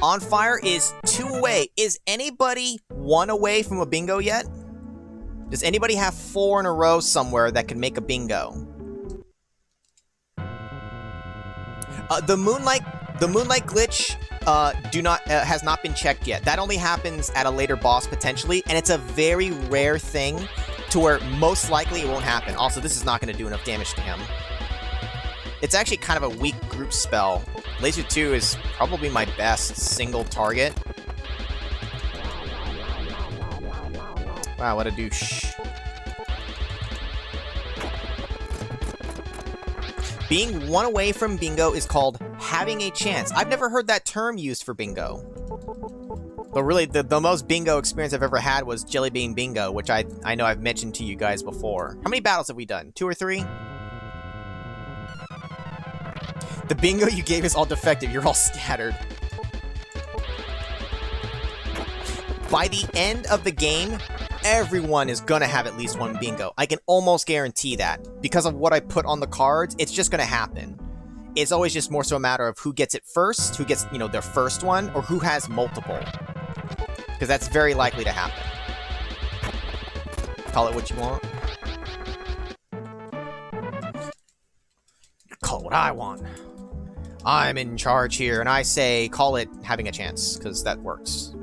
On Fire is 2 away. Is anybody 1 away from a bingo yet? Does anybody have 4 in a row somewhere that can make a bingo? The Moonlight glitch has not been checked yet. That only happens at a later boss potentially, and it's a very rare thing to where most likely it won't happen. Also, this is not going to do enough damage to him. It's actually kind of a weak group spell. Laser 2 is probably my best single target. Wow, what a douche. Being 1 away from bingo is called having a chance. I've never heard that term used for bingo. But really, the most bingo experience I've ever had was Jelly Bean Bingo, which I know I've mentioned to you guys before. How many battles have we done? 2 or 3? The bingo you gave is all defective. You're all scattered. By the end of the game, everyone is gonna have at least 1 bingo. I can almost guarantee that. Because of what I put on the cards, it's just gonna happen. It's always just more so a matter of who gets it first, who gets, you know, their first one, or who has multiple. Because that's very likely to happen. Call it what you want. Call it what I want. I'm in charge here, and I say call it having a chance, because that works.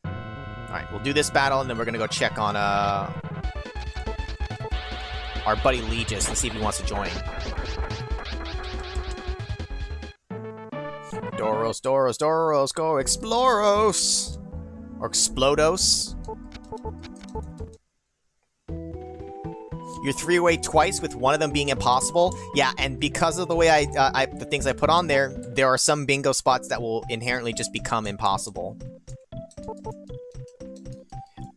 Alright, we'll do this battle, and then we're going to go check on our buddy Legis and see if he wants to join. Doros, Doros, Doros, go Exploros! Or Explodos. You're 3 away twice with one of them being impossible. Yeah, and because of the way the things I put on there, there are some bingo spots that will inherently just become impossible.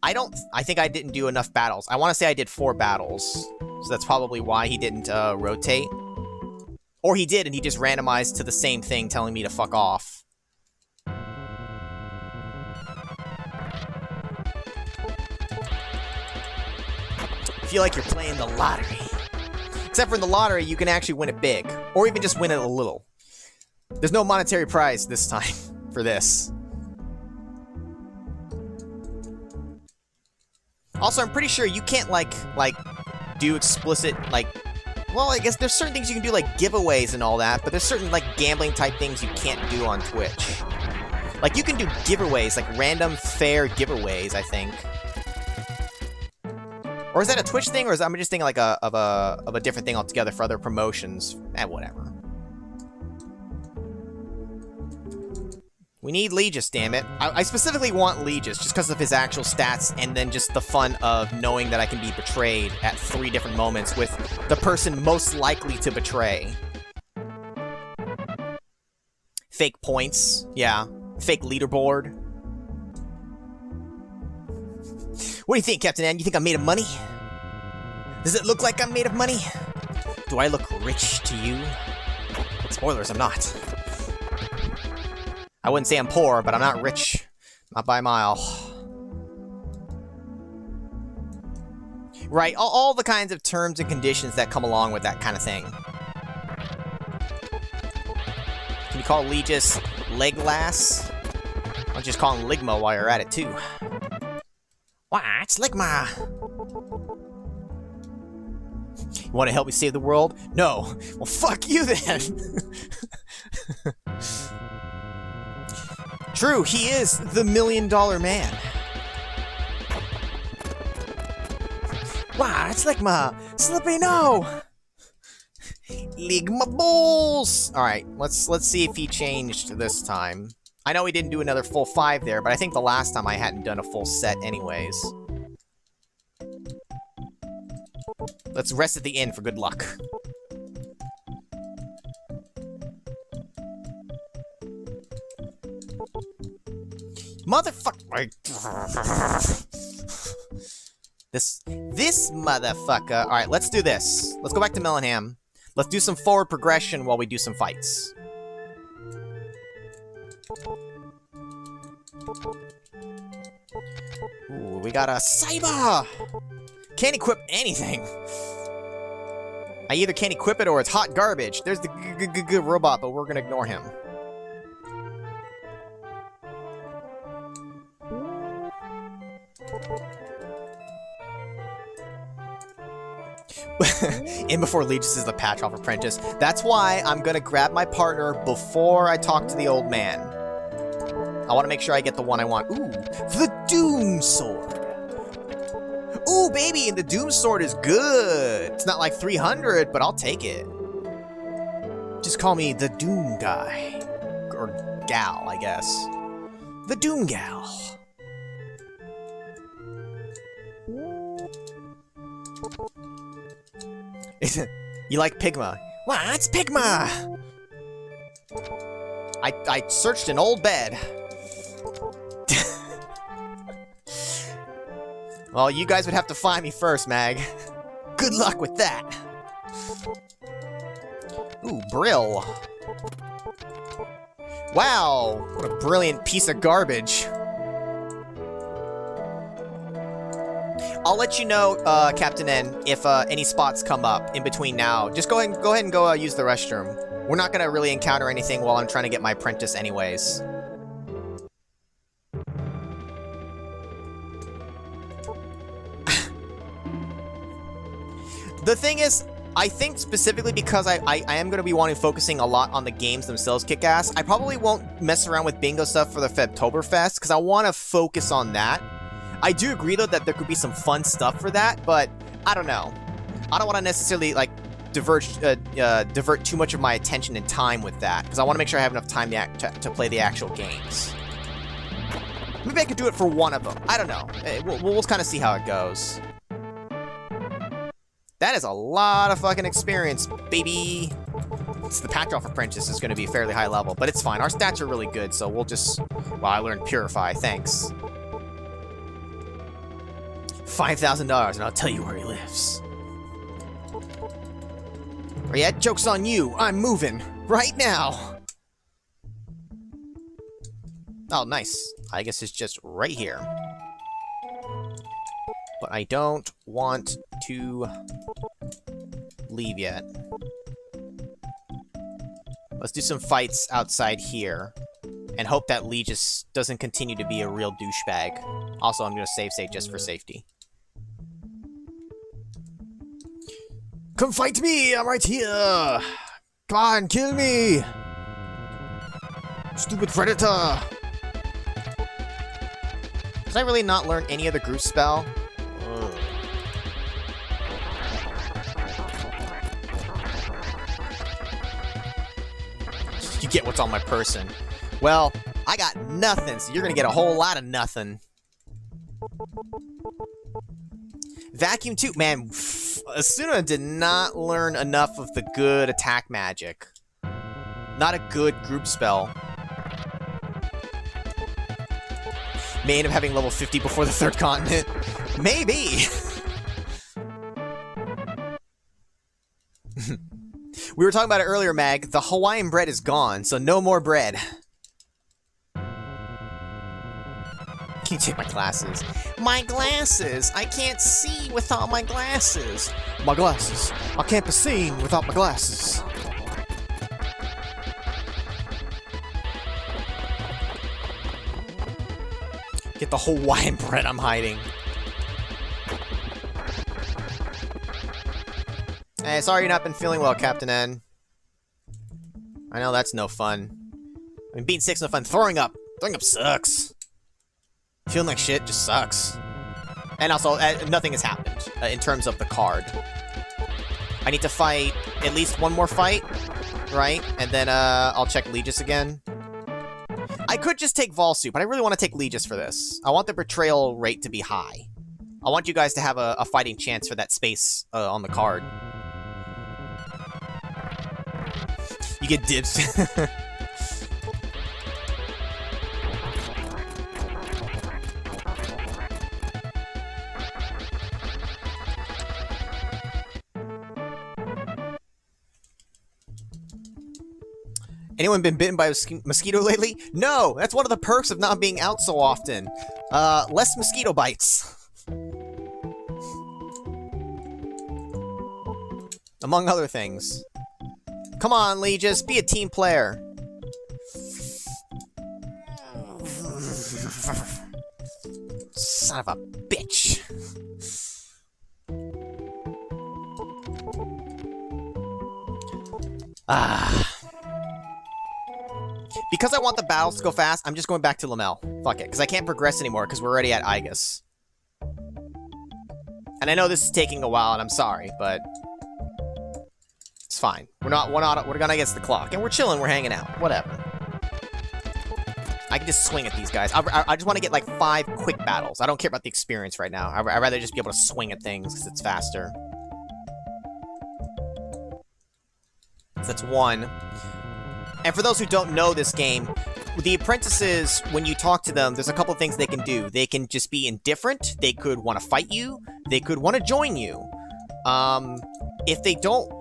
I think I didn't do enough battles. I want to say I did 4 battles. So that's probably why he didn't rotate. Or he did, and he just randomized to the same thing, telling me to fuck off. Feel like you're playing the lottery. Except for in the lottery, you can actually win it big. Or even just win it a little. There's no monetary prize this time for this. Also, I'm pretty sure you can't, like, do explicit, like... Well, I guess there's certain things you can do, like giveaways and all that, but there's certain, like, gambling-type things you can't do on Twitch. Like, you can do giveaways, like random, fair giveaways, I think. Or is that a Twitch thing, or is I'm just thinking like of a different thing altogether for other promotions? Whatever. We need Legis, damn it. I specifically want Legis just because of his actual stats, and then just the fun of knowing that I can be betrayed at 3 different moments with the person most likely to betray. Fake points, yeah. Fake leaderboard. What do you think, Captain N? You think I'm made of money? Does it look like I'm made of money? Do I look rich to you? Spoilers, I'm not. I wouldn't say I'm poor, but I'm not rich. Not by a mile. Right, all the kinds of terms and conditions that come along with that kind of thing. Can you call Legis Leglass? Why don't you just call him Ligma while you're at it, too? What's Ligma? You want to help me save the world? No. Well, fuck you then! True, he is the $1 million man. Wow, it's Ligma! Slippy, no! Ligma Bulls! Alright, let's see if he changed this time. I know he didn't do another full 5 there, but I think the last time I hadn't done a full set anyways. Let's rest at the inn for good luck. Motherfucker! This this motherfucker. All right, let's do this. Let's go back to Mellingham. Let's do some forward progression while we do some fights. Ooh, we got a Cyber! Can't equip anything. I either can't equip it or it's hot garbage. There's the robot, but we're gonna ignore him. In before Legis is the patch off apprentice. That's why I'm gonna grab my partner before I talk to the old man. I want to make sure I get the one I want. Ooh, the Doom Sword. Ooh, baby, and the Doom Sword is good. It's not like 300, but I'll take it. Just call me the Doom Guy. Or Gal, I guess. The Doom Gal. You like Pigma? What's Pigma? I searched an old bed. Well, you guys would have to find me first, Mag. Good luck with that. Ooh, Brill. Wow, what a brilliant piece of garbage. I'll let you know, Captain N, if any spots come up in between now. Just go ahead and go use the restroom. We're not gonna really encounter anything while I'm trying to get my apprentice anyways. The thing is, I think specifically because I am going to be focusing a lot on the games themselves kick ass, I probably won't mess around with bingo stuff for the Febtoberfest, because I want to focus on that. I do agree, though, that there could be some fun stuff for that, but I don't know. I don't want to necessarily, like, divert too much of my attention and time with that, because I want to make sure I have enough time to play the actual games. Maybe I could do it for one of them. I don't know. We'll kind of see how it goes. That is a lot of fucking experience, baby. It's the patch off apprentice is going to be fairly high level, but it's fine. Our stats are really good, so we'll just... Well, I learned Purify, thanks. $5,000, and I'll tell you where he lives. Or yeah, joke's on you. I'm moving. Right now. Oh, nice. I guess it's just right here. But I don't want to leave yet. Let's do some fights outside here. And hope that Lee just doesn't continue to be a real douchebag. Also, I'm going to save state just for safety. Come fight me! I'm right here! Come on, kill me! Stupid predator! Did I really not learn any other group spell? Ugh. You get what's on my person. Well, I got nothing, so you're gonna get a whole lot of nothing. Vacuum 2, man, Esuna did not learn enough of the good attack magic. Not a good group spell. May end up having level 50 before the third continent. Maybe! We were talking about it earlier, Mag. The Hawaiian bread is gone, so no more bread. Can you take my glasses? My glasses! I can't see without my glasses! My glasses! I can't be seen without my glasses! Get the Hawaiian bread I'm hiding. Hey, sorry you've not been feeling well, Captain N. I know that's no fun. I mean, being sick's no fun. Throwing up! Throwing up sucks! Feeling like shit just sucks. And also, nothing has happened in terms of the card. I need to fight at least one more fight, right? And then I'll check Legis again. I could just take Volsu, but I really want to take Legis for this. I want the betrayal rate to be high. I want you guys to have a fighting chance for that space on the card. You get dibs. Anyone been bitten by a mosquito lately? No! That's one of the perks of not being out so often. Less mosquito bites. Among other things. Come on, Lee, just be a team player. Son of a bitch. Because I want the battles to go fast, I'm just going back to Lamel. Fuck it, because I can't progress anymore because we're already at Igus. And I know this is taking a while, and I'm sorry, but it's fine. We're gonna against the clock, and we're chilling, we're hanging out, whatever. I can just swing at these guys. I just want to get like 5 quick battles. I don't care about the experience right now. I'd rather just be able to swing at things because it's faster. So that's 1. And for those who don't know this game, the apprentices, when you talk to them, there's a couple things they can do. They can just be indifferent. They could want to fight you. They could want to join you. If they don't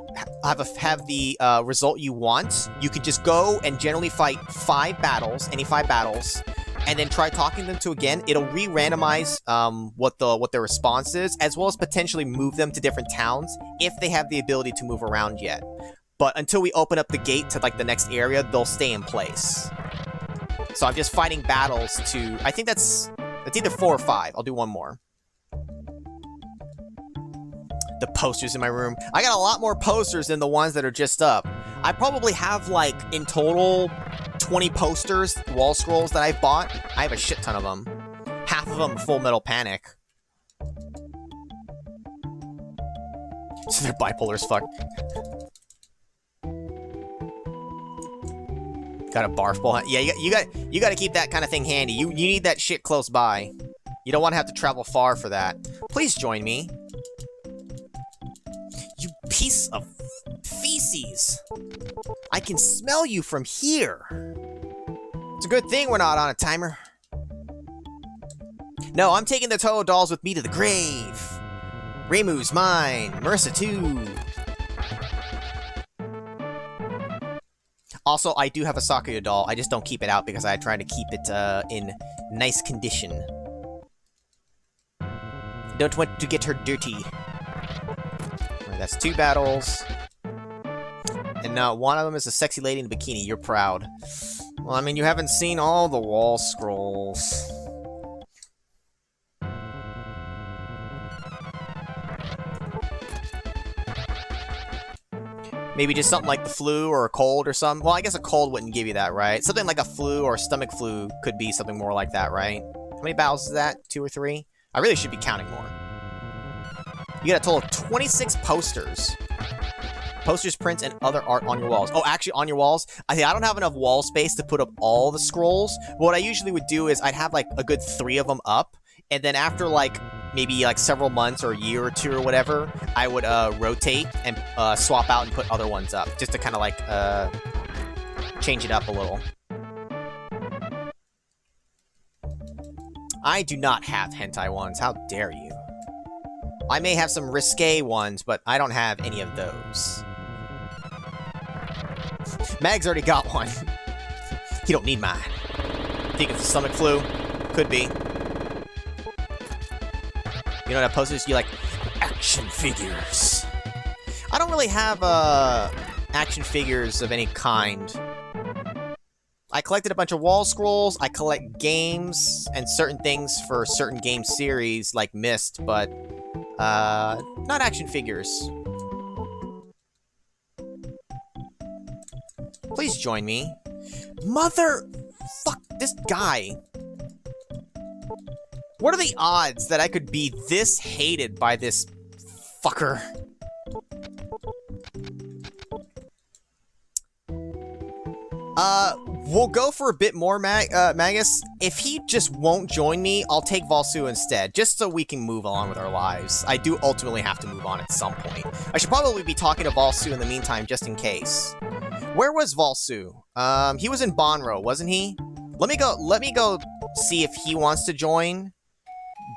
have the result you want, you could just go and generally fight 5 battles, any 5 battles, and then try talking them to again. It'll re-randomize what their response is, as well as potentially move them to different towns if they have the ability to move around yet. But until we open up the gate to like the next area, they'll stay in place. So I'm just fighting battles to, I think it's either 4 or 5. I'll do 1 more. The posters in my room. I got a lot more posters than the ones that are just up. I probably have like, in total, 20 posters, wall scrolls that I've bought. I have a shit ton of them. Half of them Full Metal Panic. So they're bipolar as fuck. Got a barf ball. Yeah, you got to keep that kind of thing handy. You need that shit close by. You don't want to have to travel far for that. Please join me. You piece of feces. I can smell you from here. It's a good thing we're not on a timer. No, I'm taking the Toho dolls with me to the grave. Reimu's mine. Marissa too. Also, I do have a Sakuya doll. I just don't keep it out because I try to keep it in nice condition. Don't want to get her dirty. Right, that's 2 battles. And one of them is a sexy lady in a bikini. You're proud. Well, I mean, you haven't seen all the wall scrolls. Maybe just something like the flu or a cold or something. Well, I guess a cold wouldn't give you that, right? Something like a flu or a stomach flu could be something more like that, right? How many battles is that? 2 or 3? I really should be counting more. You get a total of 26 posters. Posters, prints, and other art on your walls. Oh, actually, on your walls? I don't have enough wall space to put up all the scrolls. What I usually would do is I'd have, like, a good 3 of them up. And then after, like, maybe, like, several months or a year or 2 or whatever, I would rotate and swap out and put other ones up. Just to kind of, like, change it up a little. I do not have hentai ones. How dare you? I may have some risque ones, but I don't have any of those. Mag's already got one. He don't need mine. Think it's the stomach flu? Could be. You know what posters? You like action figures. I don't really have action figures of any kind. I collected a bunch of wall scrolls. I collect games and certain things for certain game series like Myst, but not action figures. Please join me. Fuck this guy. What are the odds that I could be this hated by this fucker? We'll go for a bit more, Magus. If he just won't join me, I'll take Valsu instead, just so we can move on with our lives. I do ultimately have to move on at some point. I should probably be talking to Valsu in the meantime, just in case. Where was Valsu? He was in Bonro, wasn't he? Let me go see if he wants to join,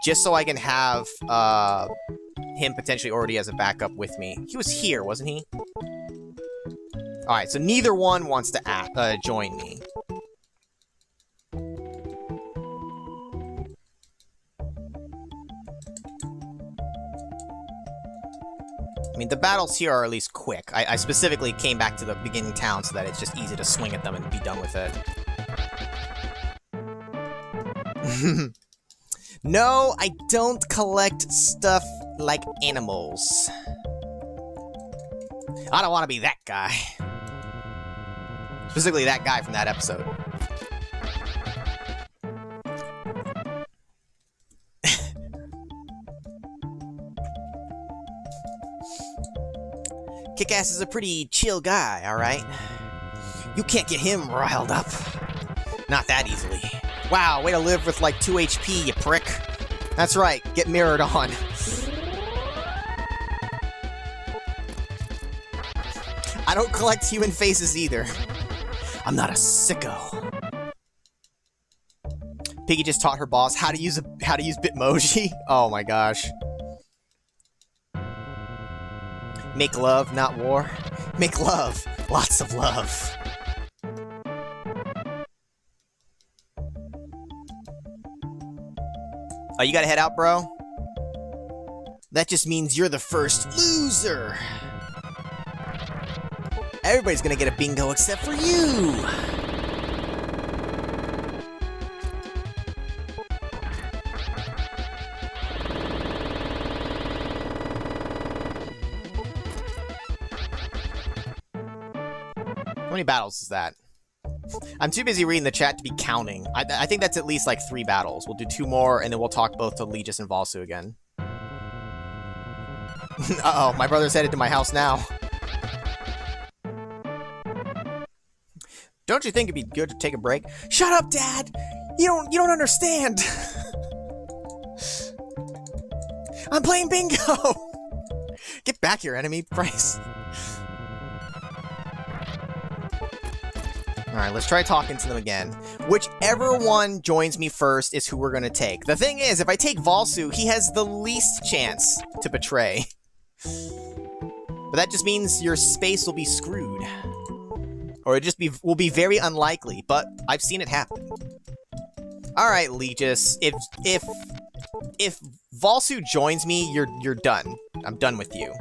just so I can have, him potentially already as a backup with me. He was here, wasn't he? Alright, so neither one wants to join me. I mean, the battles here are at least quick. I specifically came back to the beginning town so that it's just easy to swing at them and be done with it. No, I don't collect stuff like animals. I don't want to be that guy. Specifically that guy from that episode. Kick-Ass is a pretty chill guy, alright? You can't get him riled up. Not that easily. Wow, way to live with like 2 HP, you prick. That's right, get mirrored on. I don't collect human faces either. I'm not a sicko. Piggy just taught her boss how to use Bitmoji. Oh my gosh. Make love, not war. Make love, lots of love. Oh, you gotta head out, bro? That just means you're the first loser. Everybody's gonna get a bingo except for you. How many battles is that? I'm too busy reading the chat to be counting. I think that's at least like 3 battles. We'll do 2 more, and then we'll talk both to Legis and Valsu again. Uh-oh, my brother's headed to my house now. Don't you think it'd be good to take a break? Shut up, Dad! You don't understand! I'm playing bingo! Get back here, enemy. Christ. Alright, let's try talking to them again. Whichever one joins me first is who we're gonna take. The thing is, if I take Valsu, he has the least chance to betray. But that just means your space will be screwed. Or it will be very unlikely, but I've seen it happen. Alright, Legis. If Valsu joins me, you're done. I'm done with you.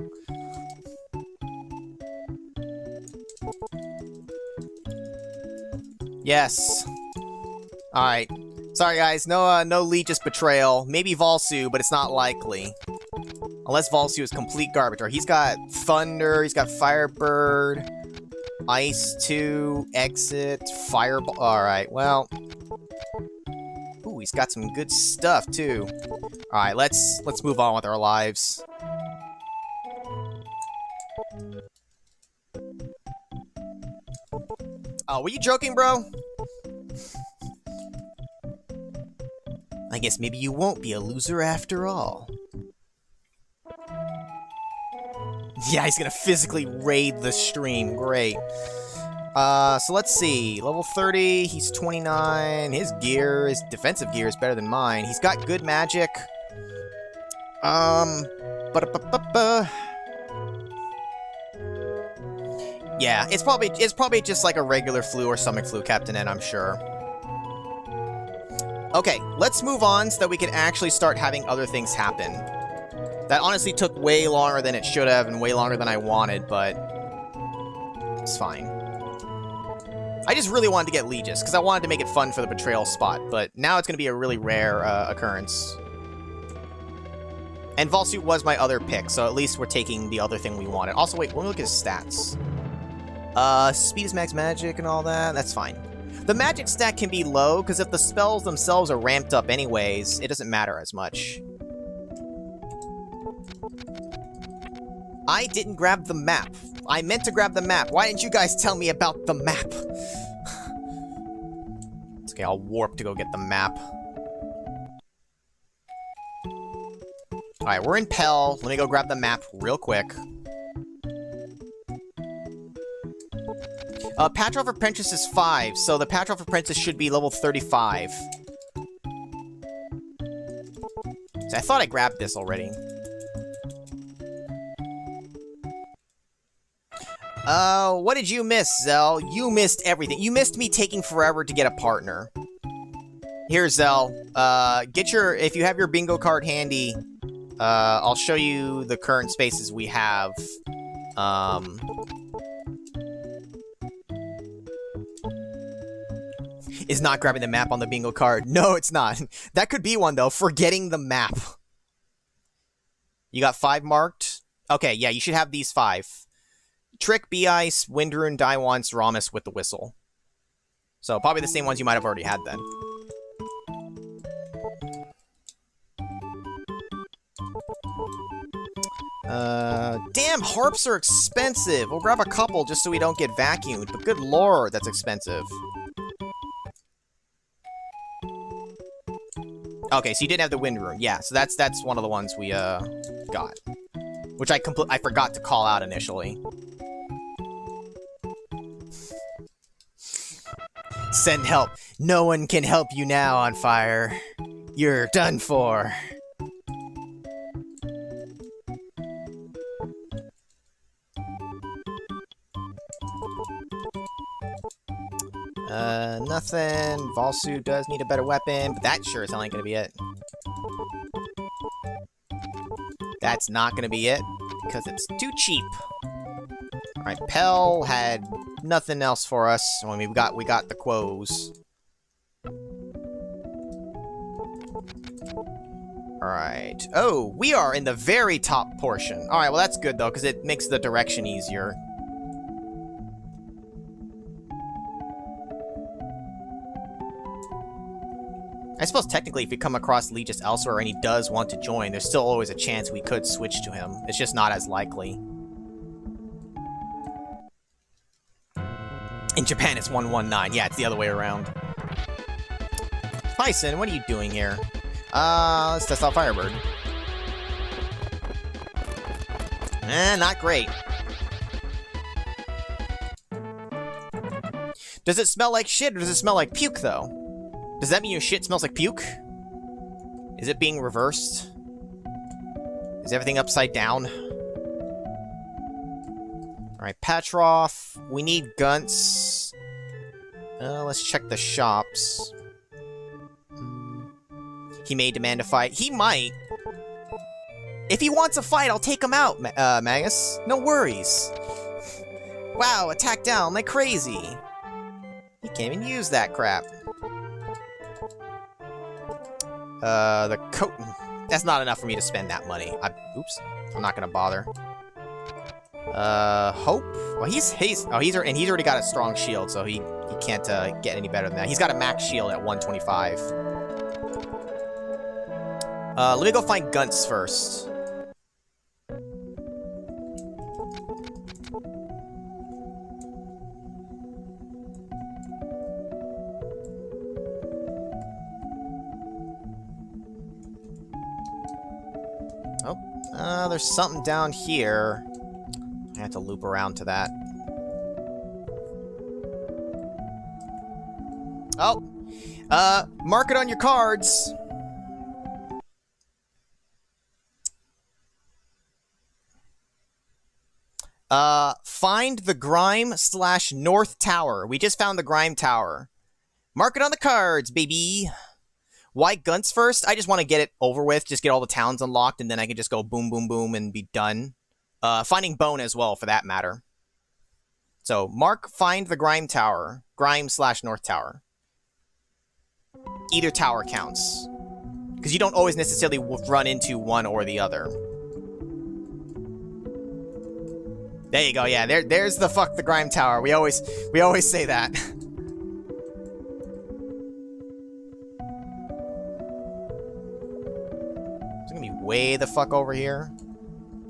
Yes. Alright. Sorry, guys. No Legis betrayal. Maybe Valsu, but it's not likely. Unless Valsu is complete garbage. Or he's got Thunder, he's got Firebird, Ice 2, Exit, Fireball. Alright, well. Ooh, he's got some good stuff, too. Alright, let's move on with our lives. Oh, were you joking, bro? I guess maybe you won't be a loser after all. Yeah, he's gonna physically raid the stream. Great. So let's see. Level 30, he's 29. His defensive gear is better than mine. He's got good magic. Yeah, it's probably just like a regular flu or stomach flu, Captain N, I'm sure. Okay, let's move on so that we can actually start having other things happen. That honestly took way longer than it should have and way longer than I wanted, but it's fine. I just really wanted to get Legis, because I wanted to make it fun for the betrayal spot, but now it's going to be a really rare occurrence. And Valsu was my other pick, so at least we're taking the other thing we wanted. Also, wait, let me look at his stats. Speed is max magic and all that, that's fine. The magic stat can be low, because if the spells themselves are ramped up anyways, it doesn't matter as much. I didn't grab the map. I meant to grab the map. Why didn't you guys tell me about the map? It's okay, I'll warp to go get the map. Alright, we're in Pell. Let me go grab the map real quick. Patroff Apprentice is 5, so the Patroff Apprentice should be level 35. So I thought I grabbed this already. What did you miss, Zell? You missed everything. You missed me taking forever to get a partner. Here, Zell. If you have your bingo card handy, I'll show you the current spaces we have. Is not grabbing the map on the bingo card. No, it's not. That could be one, though. Forgetting the map. You got 5 marked? Okay, yeah, you should have these 5. Trick, B-Ice, Windrune, Daiwans, Ramus with the whistle. So probably the same ones you might have already had then. Damn, harps are expensive. We'll grab a couple just so we don't get vacuumed, but good lord, that's expensive. Okay, so you didn't have the Windrune. Yeah, so that's one of the ones we, got. Which I forgot to call out initially. Send help. No one can help you now, On Fire. You're done for. Nothing. Valsu does need a better weapon, but that sure is only gonna be it. That's not gonna be it, because it's too cheap. Alright, Pell had nothing else for us. When we got the quos. Alright. Oh, we are in the very top portion. Alright, well that's good though, because it makes the direction easier. I suppose technically if we come across Legis elsewhere and he does want to join, there's still always a chance we could switch to him. It's just not as likely. In Japan, it's 119. Yeah, it's the other way around. Bison, what are you doing here? Let's test out Firebird. Not great. Does it smell like shit, or does it smell like puke, though? Does that mean your shit smells like puke? Is it being reversed? Is everything upside down? Alright, Patroff. We need Gunts. Let's check the shops. He may demand a fight. He might. If he wants a fight, I'll take him out, Magus. No worries. Wow, attack down like crazy. He can't even use that crap. The coat. That's not enough for me to spend that money. Oops. I'm not gonna bother. Hope? Well, he's already got a strong shield, so he can't, get any better than that. He's got a max shield at 125. Let me go find Gunts first. Oh, there's something down here. I have to loop around to that. Oh! Mark it on your cards! Find the Grime/North Tower. We just found the Grime Tower. Mark it on the cards, baby! Why Gunts first? I just want to get it over with, just get all the towns unlocked, and then I can just go boom, boom, boom, and be done. Finding Bone as well, for that matter. So, find the Grime Tower. Grime/North Tower. Either tower counts. Because you don't always necessarily run into one or the other. There you go, yeah, there's the fuck the Grime Tower. We always say that. It's gonna be way the fuck over here.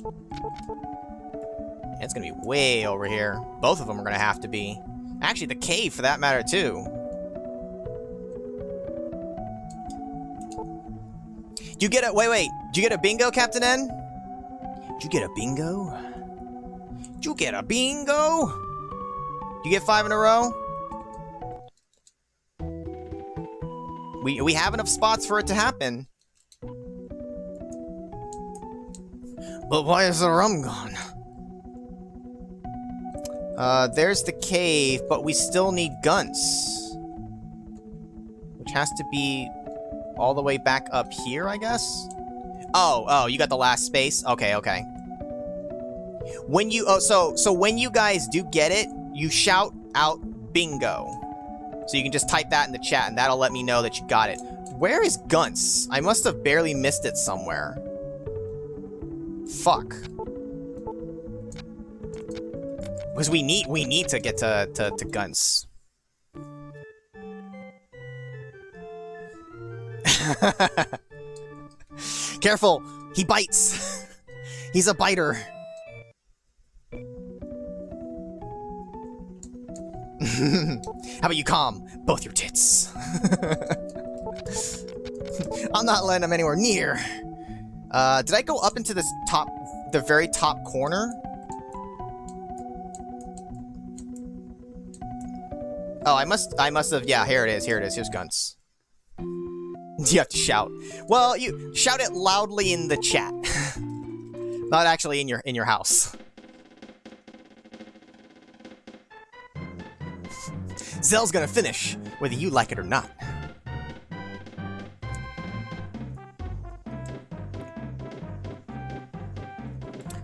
Yeah, it's gonna be way over here. Both of them are gonna have to be. Actually, the cave for that matter, too. Did you get a- wait. Did you get a bingo, Captain N? Did you get a bingo? Did you get a bingo? Did you get 5 in a row? We have enough spots for it to happen. But why is the rum gone? There's the cave, but we still need Gunts. Which has to be all the way back up here, I guess? Oh, you got the last space? Okay. When you, so when you guys do get it, you shout out bingo. So you can just type that in the chat, and that'll let me know that you got it. Where is Gunts? I must have barely missed it somewhere. Fuck. Because we need to get to Gunts. Careful! He bites! He's a biter. How about you calm both your tits? I'm not letting him anywhere near. Did I go up into this the very top corner? Oh, I must have, yeah, here it is, here's Gunts. You have to shout. Well, you shout it loudly in the chat. Not actually in your house. Zell's gonna finish, whether you like it or not.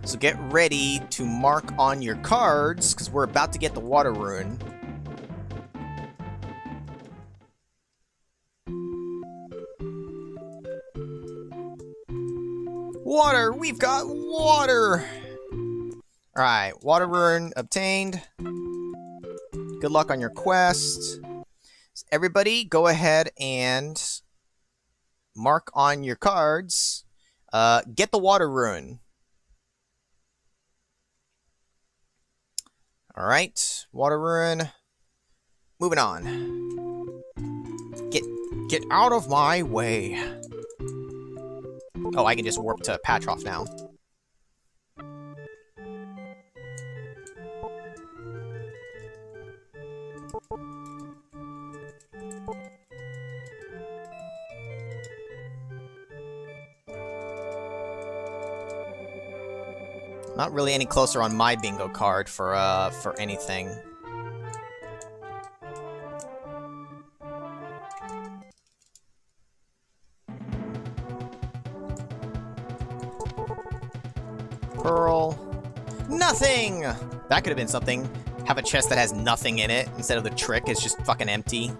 So get ready to mark on your cards, because we're about to get the water rune. Water! We've got water! Alright, water rune obtained. Good luck on your quest. So everybody, go ahead and mark on your cards. Get the water rune. Alright, water rune. Moving on. Get out of my way. Oh, I can just warp to Patroff now. Not really any closer on my bingo card for anything. Pearl. Nothing! That could have been something. Have a chest that has nothing in it instead of the trick is just fucking empty.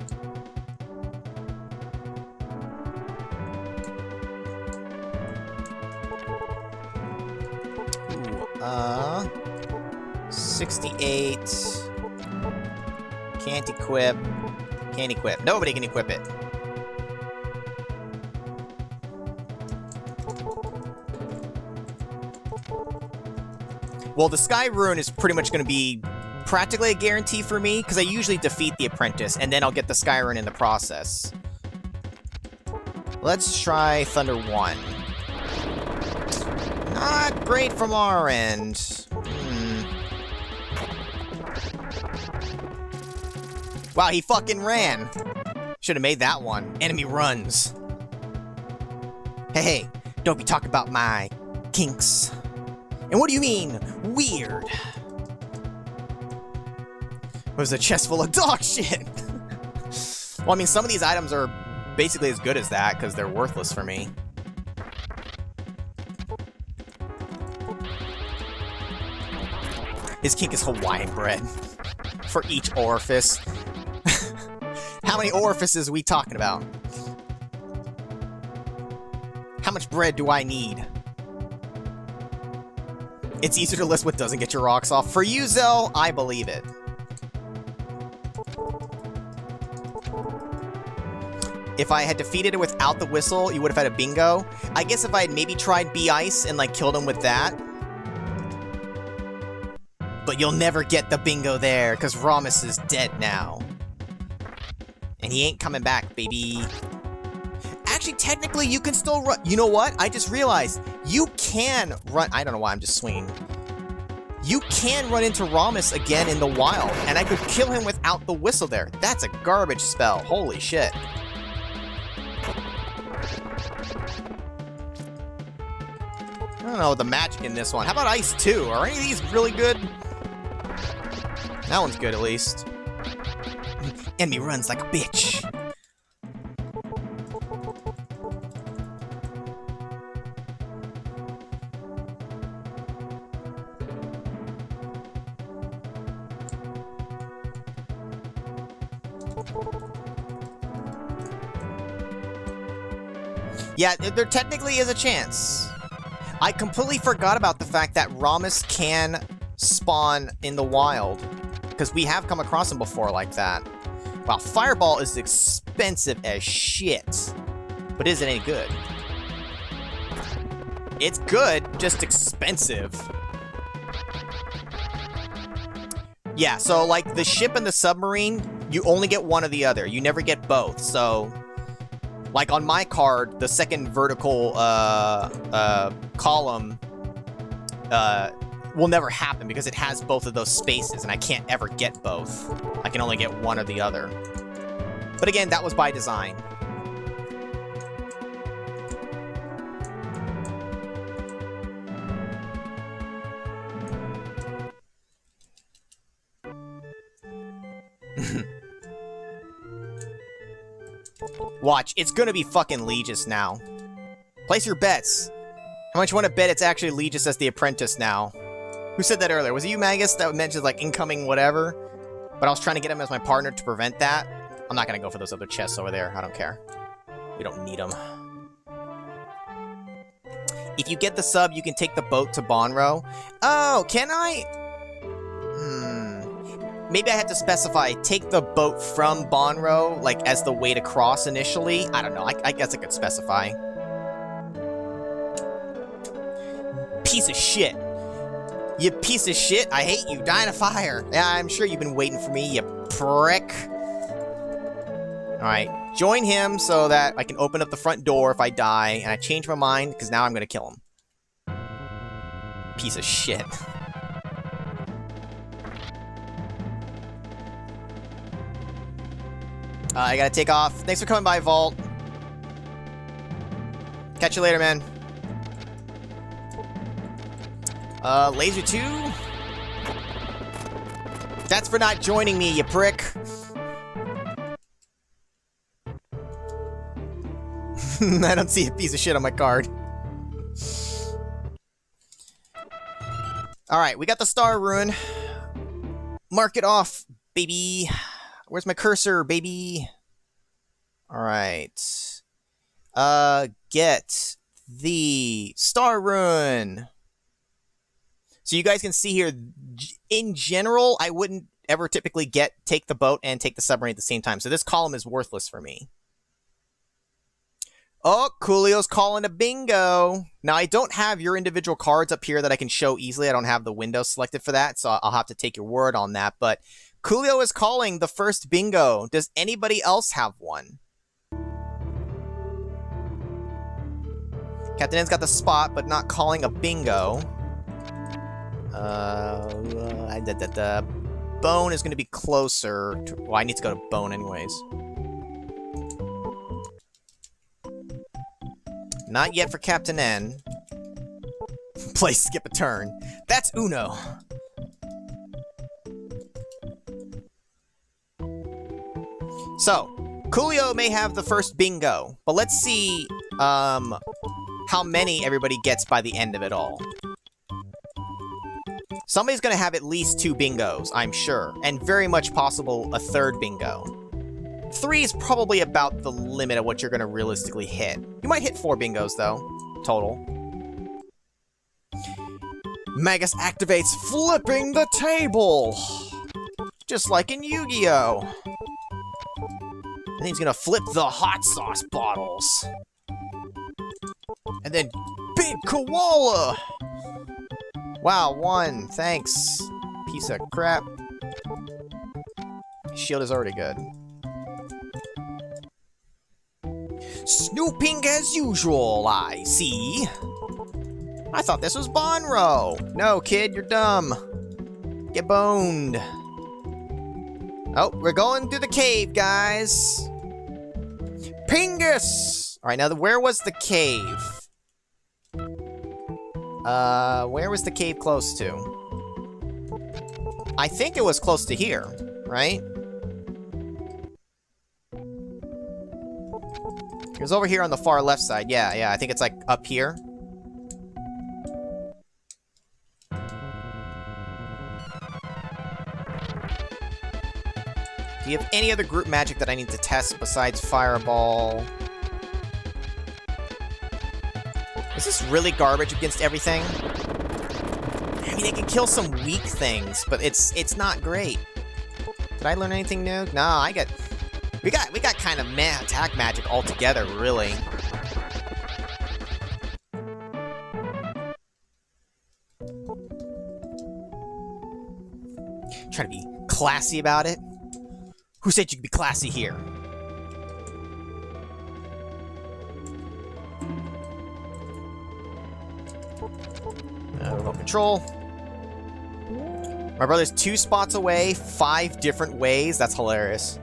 Ooh, 68. Can't equip. Can't equip. Nobody can equip it. Well, the Sky Rune is pretty much going to be practically a guarantee for me, because I usually defeat the Apprentice, and then I'll get the Sky Rune in the process. Let's try Thunder 1. Not great from our end. Wow, he fucking ran! Should have made that one. Enemy runs. Hey, don't be talking about my kinks. And what do you mean, weird? It was a chest full of dog shit! Well, I mean, some of these items are basically as good as that, because they're worthless for me. His kink is Hawaiian bread. For each orifice. How many orifices are we talking about? How much bread do I need? It's easier to list what doesn't get your rocks off. For you, Zell, I believe it. If I had defeated it without the whistle, you would have had a bingo. I guess if I had maybe tried B-Ice and, like, killed him with that. But you'll never get the bingo there, because Ramus is dead now. And he ain't coming back, baby. Actually, technically, you can still run. You know what? I just realized. You can run. I don't know why I'm just swinging. You can run into Ramus again in the wild. And I could kill him without the whistle there. That's a garbage spell. Holy shit. I don't know the magic in this one. How about Ice 2? Are any of these really good? That one's good, at least. Enemy runs like a bitch. Yeah, there technically is a chance. I completely forgot about the fact that Ramus can spawn in the wild, because we have come across him before like that. Wow, Fireball is expensive as shit. But is it any good? It's good, just expensive. Yeah, so like the ship and the submarine, you only get one or the other. You never get both, so... Like on my card, the second vertical column will never happen because it has both of those spaces, and I can't ever get both. I can only get one or the other. But again, that was by design. Watch, it's gonna be fucking Legis now. Place your bets. How much you want to bet it's actually Legis as the apprentice now? Who said that earlier? Was it you, Magus, that mentioned, like, incoming whatever? But I was trying to get him as my partner to prevent that. I'm not gonna go for those other chests over there. I don't care. We don't need them. If you get the sub, you can take the boat to Bonro. Oh, can I? Maybe I had to specify, take the boat from Bonro, like, as the way to cross initially. I don't know. I guess I could specify. Piece of shit. You piece of shit. I hate you. Die in a fire. Yeah, I'm sure you've been waiting for me, you prick. Alright. Join him so that I can open up the front door if I die. And I change my mind, because now I'm going to kill him. Piece of shit. I gotta take off. Thanks for coming by, Vault. Catch you later, man. Laser 2? That's for not joining me, you prick. I don't see a piece of shit on my card. Alright, we got the Star Ruin. Mark it off, baby. Where's my cursor, baby? Alright. Get the Star Rune. So you guys can see here, in general, I wouldn't ever typically take the boat and take the submarine at the same time. So this column is worthless for me. Oh, Coolio's calling a bingo. Now, I don't have your individual cards up here that I can show easily. I don't have the window selected for that, so I'll have to take your word on that. But Coolio is calling the first bingo. Does anybody else have one? Captain N's got the spot, but not calling a bingo. Bone is going to be closer to... Well, I need to go to Bone anyways. Not yet for Captain N. Play skip a turn. That's Uno. So, Coolio may have the first bingo, but let's see how many everybody gets by the end of it all. Somebody's going to have at least 2 bingos, I'm sure, and very much possible a third bingo. 3 is probably about the limit of what you're going to realistically hit. You might hit 4 bingos, though, total. Magus activates flipping the table! Just like in Yu-Gi-Oh! And he's gonna flip the hot sauce bottles. And then Big Koala! Wow, 1. Thanks. Piece of crap. Shield is already good. Snooping as usual, I see. I thought this was Bonro. No, kid, you're dumb. Get boned. Oh, we're going through the cave, guys. Pingus! Alright, now where was the cave? Where was the cave close to? I think it was close to here, right? It was over here on the far left side. Yeah, I think it's like up here. Do you have any other group magic that I need to test besides Fireball? Is this really garbage against everything? I mean, it can kill some weak things, but it's not great. Did I learn anything new? No, we got kind of meh attack magic altogether, really. Try to be classy about it. Who said you could be classy here? Remote control. My brother's 2 spots away, 5 different ways. That's hilarious.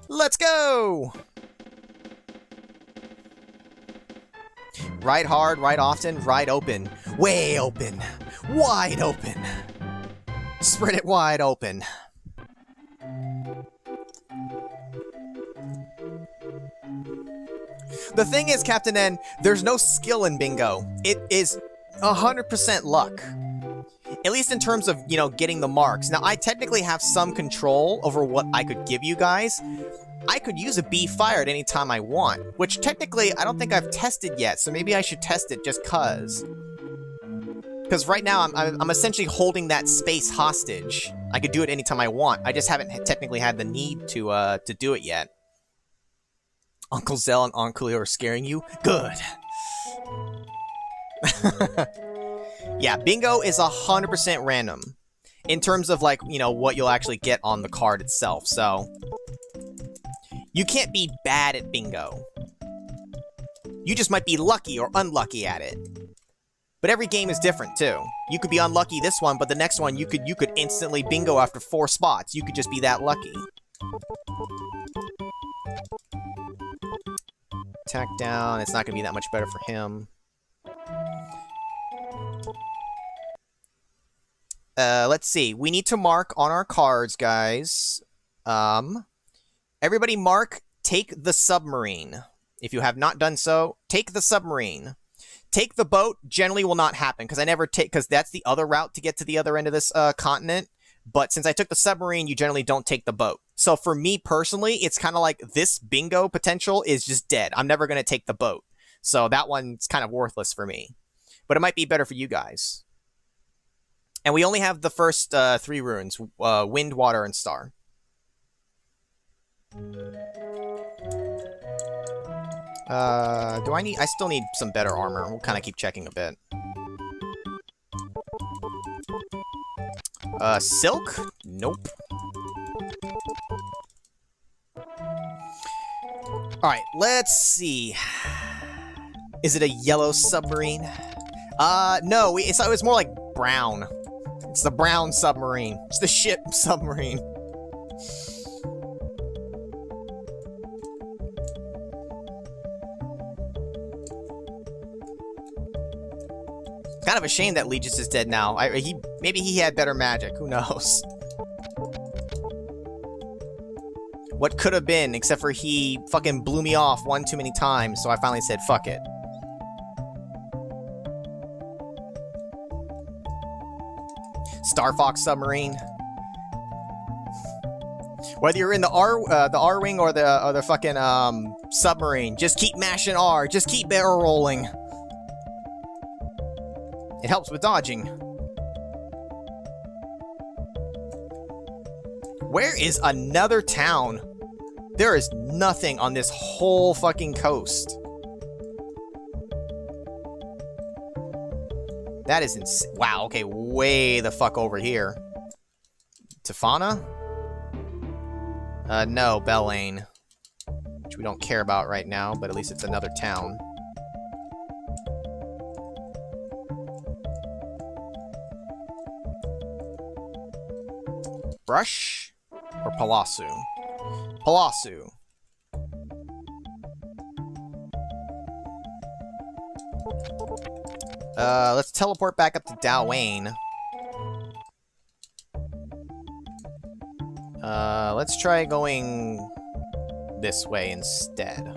Let's go! Ride hard, ride often, ride open. Way open. Wide open. Spread it wide open. The thing is, Captain N, there's no skill in bingo. It is 100% luck. At least in terms of, you know, getting the marks. Now, I technically have some control over what I could give you guys. I could use a bee fire at any time I want, which technically I don't think I've tested yet, so maybe I should test it just cuz. Because right now I'm essentially holding that space hostage. I could do it anytime I want. I just haven't technically had the need to do it yet. Uncle Zell and Uncle Leo are scaring you? Good. Yeah, bingo is 100% random. In terms of, like, you know, what you'll actually get on the card itself, so... You can't be bad at bingo. You just might be lucky or unlucky at it. But every game is different, too. You could be unlucky this one, but the next one, you could instantly bingo after 4 spots. You could just be that lucky. Attack down. It's not going to be that much better for him. Let's see. We need to mark on our cards, guys. Everybody mark, take the submarine. If you have not done so, take the submarine. Take the boat generally will not happen, because I never take, because that's the other route to get to the other end of this continent. But since I took the submarine, you generally don't take the boat. So for me personally, it's kind of like this bingo potential is just dead. I'm never going to take the boat. So that one's kind of worthless for me. But it might be better for you guys. And we only have the first 3 runes, Wind, Water, and Star. I still need some better armor. We'll kind of keep checking a bit. Silk? Nope. Alright, let's see. Is it a yellow submarine? No, it was more like brown. It's the brown submarine. It's the ship submarine. Kind of a shame that Legis is dead now. Maybe he had better magic. Who knows? What could have been, except for he fucking blew me off one too many times, so I finally said, fuck it. Star Fox submarine. Whether you're in the R-wing or the fucking submarine, just keep mashing R. Just keep barrel rolling. It helps with dodging. Where is another town? There is nothing on this whole fucking coast. That is insane. Wow, okay, way the fuck over here. Tefana? No, Bellane. Which we don't care about right now, but at least it's another town. Brush? Or Palasu? Palasu. Let's teleport back up to Dalwain. Let's try going this way instead.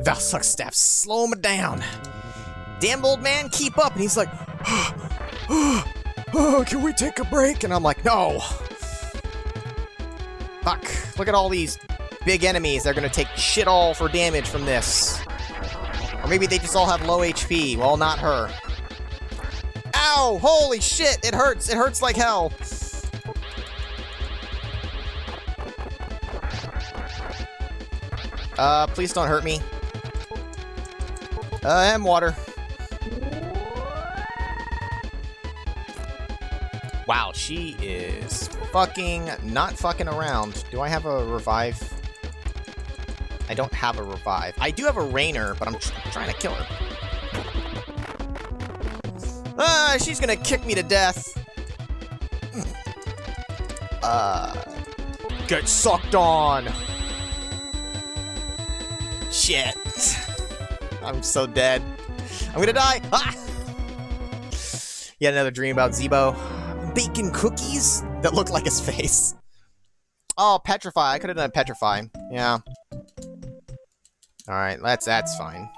Valsuck staff, slow him down. Damn old man, keep up. And he's like, oh, can we take a break? And I'm like, no. Fuck, look at all these big enemies. They're gonna take shit all for damage from this. Or maybe they just all have low HP. Well, not her. Ow, holy shit, it hurts like hell. Please don't hurt me. And water. Wow, she is not fucking around. Do I have a revive? I don't have a revive. I do have a rainer, but I'm trying to kill her. She's gonna kick me to death. Get sucked on. Shit. I'm so dead. I'm gonna die. Ah! Yet another dream about Zebo. Bacon cookies that look like his face. Oh, petrify. I could have done petrify. Yeah. Alright, that's fine.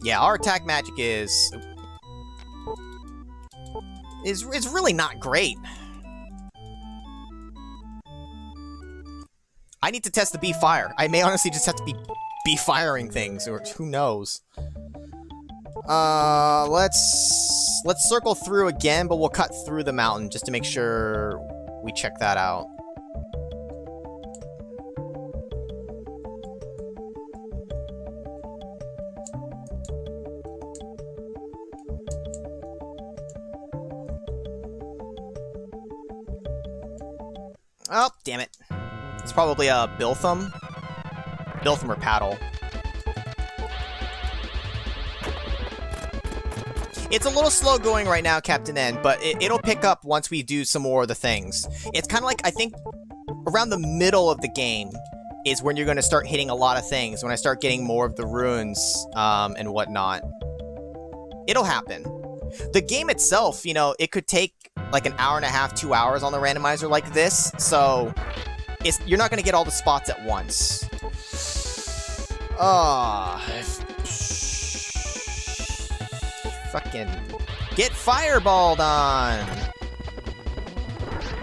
Yeah, our attack magic is really not great. I need to test the bee fire. I may honestly just have to be firing things, or who knows. Let's circle through again, but we'll cut through the mountain just to make sure we check that out. Oh, damn it. It's probably a Biltham. Biltham or Paddle. It's a little slow going right now, Captain N, but it'll pick up once we do some more of the things. It's kind of like, I think, around the middle of the game is when you're going to start hitting a lot of things, when I start getting more of the runes and whatnot. It'll happen. The game itself, you know, it could take like an hour and a half, 2 hours on the randomizer like this, so you're not going to get all the spots at once. Fucking get fireballed on!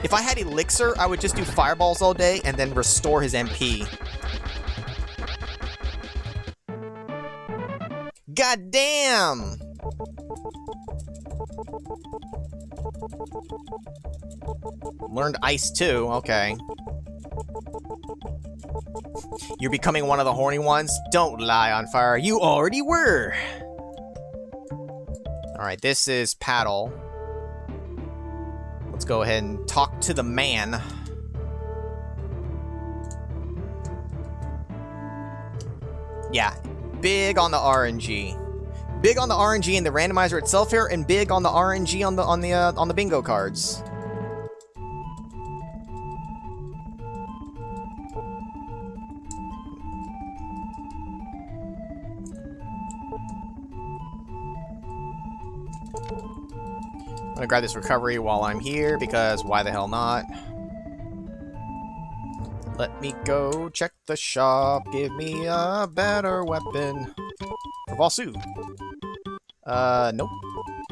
If I had Elixir, I would just do fireballs all day and then restore his MP. God damn! Learned ice too, okay. You're becoming one of the horny ones? Don't lie on fire, you already were! Alright, this is Paddle. Let's go ahead and talk to the man. Yeah, big on the RNG. Big on the RNG in the randomizer itself here, and big on the RNG on the bingo cards. I'm gonna grab this recovery while I'm here, because why the hell not? Let me go check the shop. Give me a better weapon. For Valsu. Nope.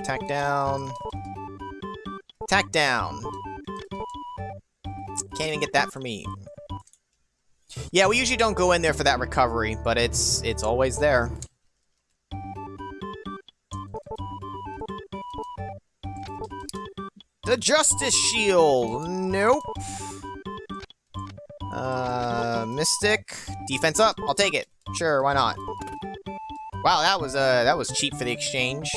Tack down. Tack down. Can't even get that for me. Yeah, we usually don't go in there for that recovery, but it's always there. The Justice Shield! Nope. Mystic. Defense up. I'll take it. Sure, why not? Wow, that was cheap for the exchange.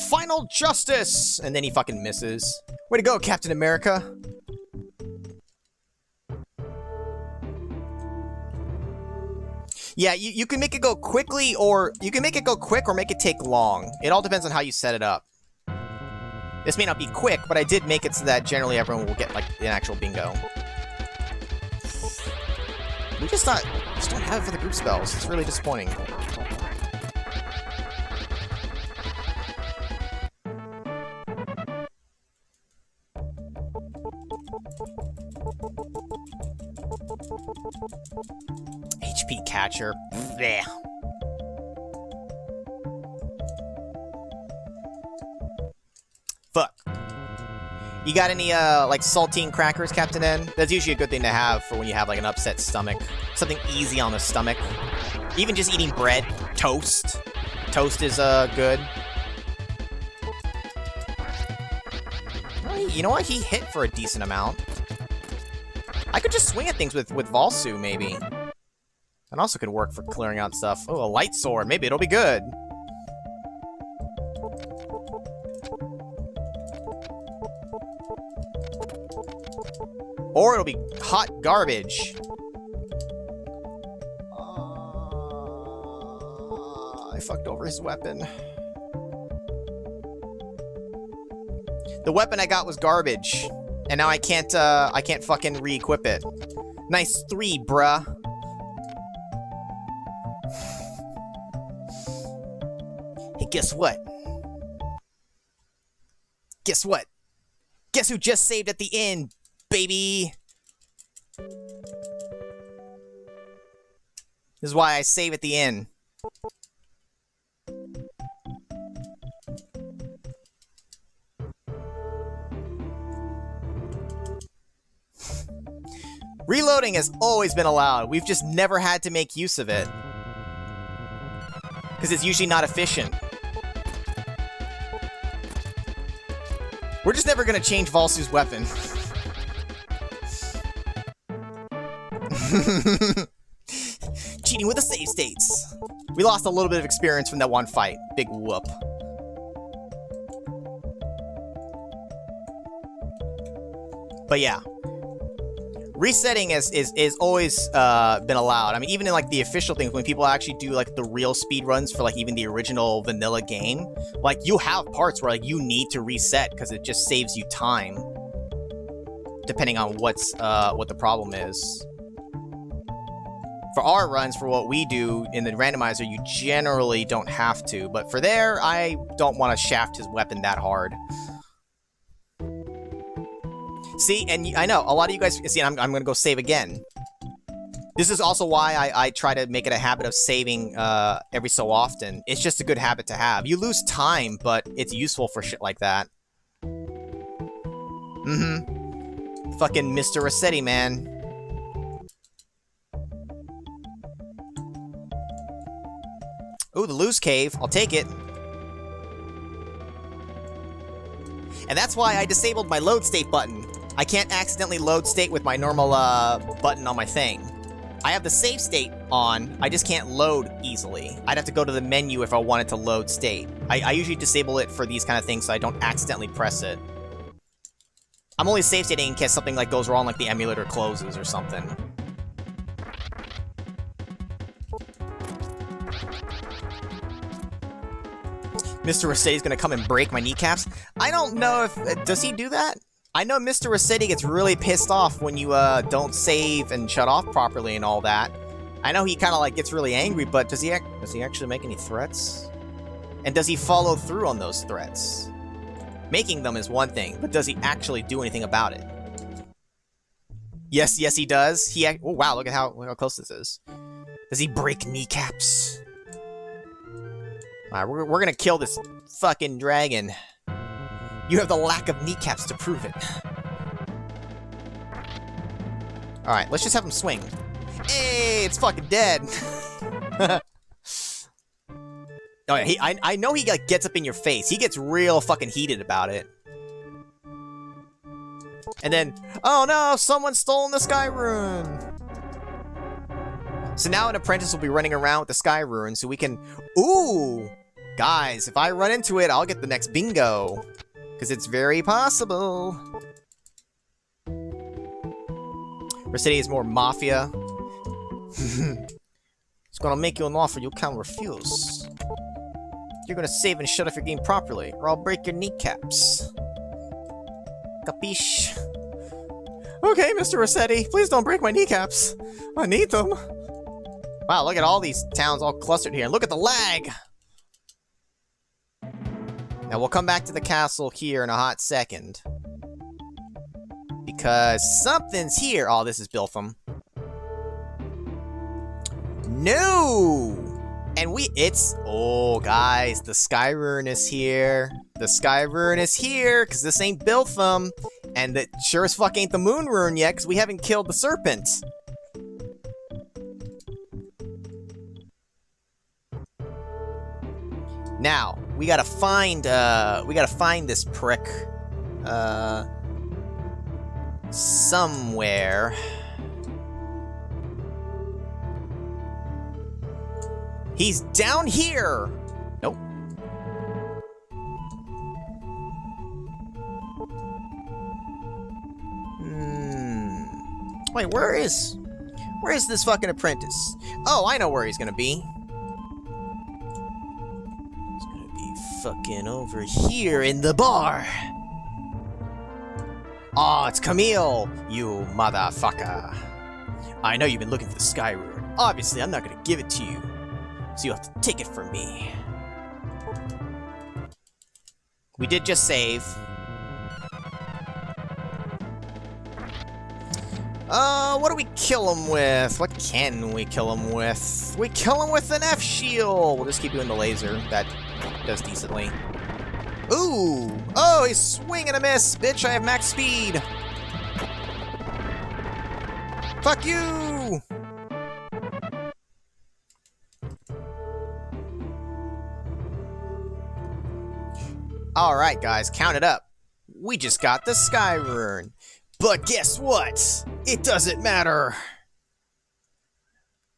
Final Justice! And then he fucking misses. Way to go, Captain America! Yeah, you can make it go quickly, or you can make it go quick or make it take long. It all depends on how you set it up. This may not be quick, but I did make it so that generally everyone will get, like, an actual bingo. We just don't have it for the group spells. It's really disappointing. HP catcher. Blech. Fuck. You got any, like, saltine crackers, Captain N? That's usually a good thing to have for when you have, like, an upset stomach. Something easy on the stomach. Even just eating bread. Toast. Toast is, good. You know what? He hit for a decent amount. I could just swing at things with Valsu, maybe. That also could work for clearing out stuff. Oh, a light sword. Maybe it'll be good. Or it'll be hot garbage. I fucked over his weapon. The weapon I got was garbage. And now I can't fucking re-equip it. Nice 3, bruh. Hey, guess what? Guess what? Guess who just saved at the end, baby? This is why I save at the end. Reloading has always been allowed. We've just never had to make use of it. Because it's usually not efficient. We're just never going to change Valsu's weapon. Cheating with the save states. We lost a little bit of experience from that one fight. Big whoop. But yeah. Resetting is always been allowed. I mean, even in, like, the official things, when people actually do, like, the real speed runs for, like, even the original vanilla game, like, you have parts where, like, you need to reset because it just saves you time, depending on what the problem is. For our runs, for what we do in the randomizer, you generally don't have to, but for there, I don't want to shaft his weapon that hard. See, and I know, a lot of you guys, see, I'm going to go save again. This is also why I try to make it a habit of saving every so often. It's just a good habit to have. You lose time, but it's useful for shit like that. Fucking Mr. Rossetti, man. Ooh, the loose cave. I'll take it. And that's why I disabled my load state button. I can't accidentally load state with my normal button on my thing. I have the save state on, I just can't load easily. I'd have to go to the menu if I wanted to load state. I usually disable it for these kind of things so I don't accidentally press it. I'm only save stating in case something like goes wrong, like the emulator closes or something. Mr. Rossetti's gonna come and break my kneecaps? I don't know if... does he do that? I know Mr. Rossetti gets really pissed off when you don't save and shut off properly and all that. I know he kind of like gets really angry, but does he actually make any threats? And does he follow through on those threats? Making them is one thing, but does he actually do anything about it? Yes, he does. Oh wow, look at how close this is. Does he break kneecaps? Alright, we're gonna kill this fucking dragon. You have the lack of kneecaps to prove it. Alright, let's just have him swing. Hey, it's fucking dead. Oh yeah, I know he like gets up in your face. He gets real fucking heated about it. And then, oh no, someone's stolen the Sky Rune. So now an apprentice will be running around with the Sky Rune, so we can... Ooh! Guys, if I run into it, I'll get the next bingo. Because it's very possible. Rossetti is more mafia. It's gonna make you an offer you can't refuse. You're gonna save and shut off your game properly, or I'll break your kneecaps. Capiche? Okay, Mr. Rossetti, please don't break my kneecaps. I need them. Wow, look at all these towns all clustered here. Look at the lag! Now, we'll come back to the castle here in a hot second. Because something's here. Oh, this is Biltham. No! And oh, guys, the Sky Rune is here. The Sky Rune is here, because this ain't Biltham. And that sure as fuck ain't the Moon Rune yet, because we haven't killed the serpent. Now, we gotta find this prick, somewhere. He's down here! Nope. Wait, where is this fucking apprentice? Oh, I know where he's gonna be. He's gonna be fucking over here in the bar. Oh, it's Camille, you motherfucker. I know you've been looking for the Sky Rune. Obviously, I'm not gonna give it to you. So you have to take it from me. We did just save. What do we kill him with? What can we kill him with? We kill him with an F shield. We'll just keep doing the laser. That does decently. Ooh! Oh, he's swing and a miss! Bitch, I have max speed! Fuck you! Alright, guys, count it up. We just got the Sky Rune. But guess what? It doesn't matter.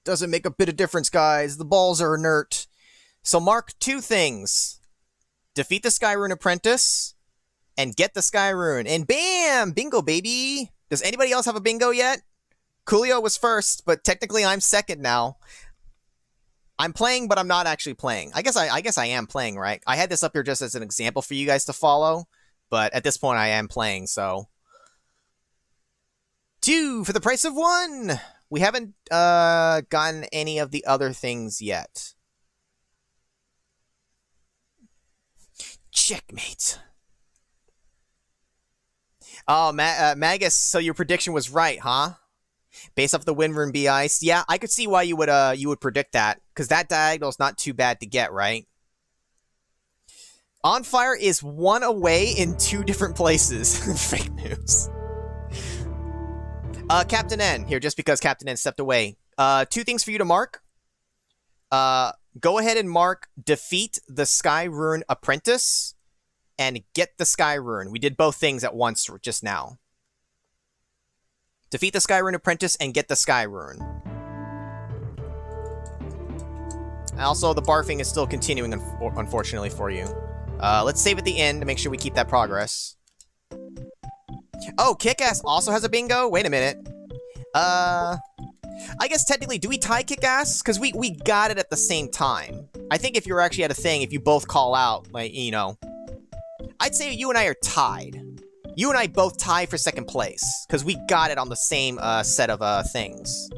Doesn't make a bit of difference, guys. The balls are inert. So mark two things. Defeat the Sky Rune Apprentice, and get the Sky Rune. And bam! Bingo, baby! Does anybody else have a bingo yet? Coolio was first, but technically I'm second now. I'm playing, but I'm not actually playing. I guess I am playing, right? I had this up here just as an example for you guys to follow, but at this point I am playing, so... 2 for the price of 1! We haven't gotten any of the other things yet. Checkmate. Oh, Magus, so your prediction was right, huh? Based off the Wind Rune Be Ice. Yeah, I could see why you would predict that, because that diagonal's not too bad to get, right? On Fire is 1 away in 2 different places. Fake news. Captain N, here, just because Captain N stepped away. 2 things for you to mark. Go ahead and mark defeat the Sky Rune Apprentice and get the Sky Rune. We did both things at once just now. Defeat the Sky Rune Apprentice and get the Sky Rune. Also, the barfing is still continuing, unfortunately, for you. Let's save at the end to make sure we keep that progress. Oh, Kick-Ass also has a bingo? Wait a minute. I guess technically, do we tie Kick-Ass? Because we got it at the same time. I think if you're actually at a thing, if you both call out, like, you know... I'd say you and I are tied. You and I both tie for second place. Because we got it on the same set of things.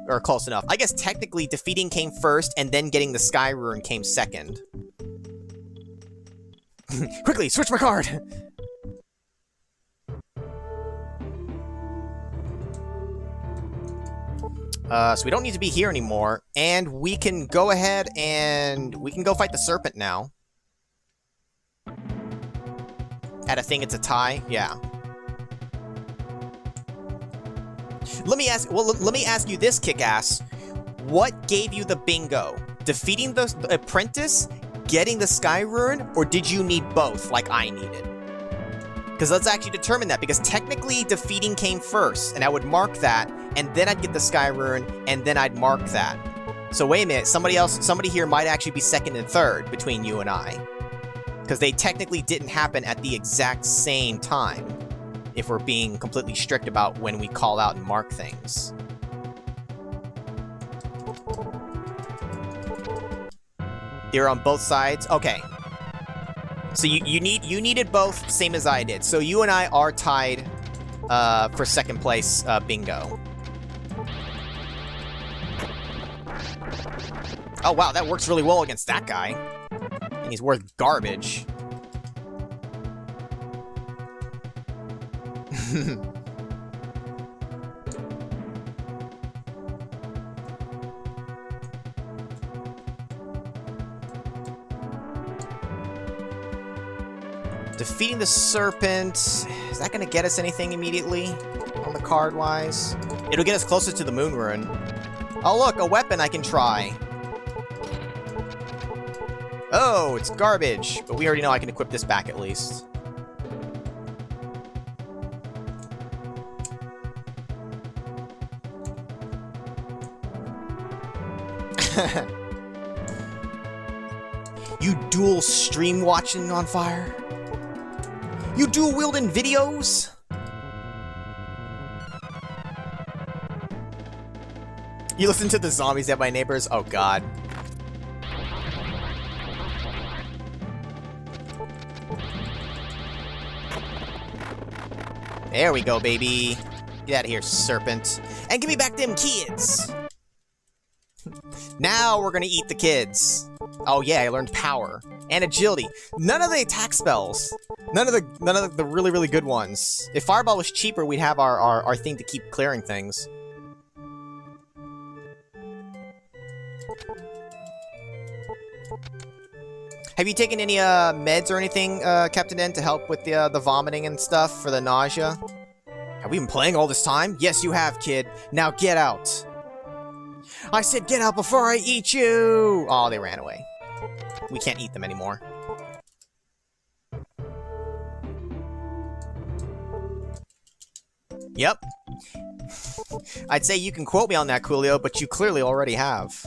Or close enough. I guess technically defeating came first, and then getting the Sky Rune came second. Quickly, switch my card! So we don't need to be here anymore, and we can go ahead and we can go fight the Serpent now. At a thing, it's a tie? Yeah. Let me ask you this, Kick-Ass. What gave you the bingo? Defeating the Apprentice, getting the Sky Rune, or did you need both, like I needed? Because let's actually determine that, because technically defeating came first, and I would mark that, and then I'd get the Sky Rune, and then I'd mark that. So wait a minute, somebody here might actually be second and third between you and I. Because they technically didn't happen at the exact same time, if we're being completely strict about when we call out and mark things. They're on both sides? Okay. So you needed both, same as I did. So you and I are tied for second place bingo. Oh wow, that works really well against that guy. And he's worth garbage. Defeating the serpent. Is that going to get us anything immediately on the card-wise? It'll get us closer to the moon rune. Oh, look, a weapon I can try. Oh, it's garbage. But we already know I can equip this back at least. You dual stream watching on fire? You dual wielding videos? You listen to the zombies at my neighbors? Oh god. There we go, baby. Get out of here, serpent. And give me back them kids! Now we're gonna eat the kids. Oh yeah, I learned power. And agility. None of the attack spells. None of the really, really good ones. If Fireball was cheaper, we'd have our thing to keep clearing things. Have you taken any meds or anything, Captain N, to help with the vomiting and stuff for the nausea? Have we been playing all this time? Yes, you have, kid. Now get out. I said get out before I eat you! Oh, they ran away. We can't eat them anymore. Yep. I'd say you can quote me on that, Coolio, but you clearly already have.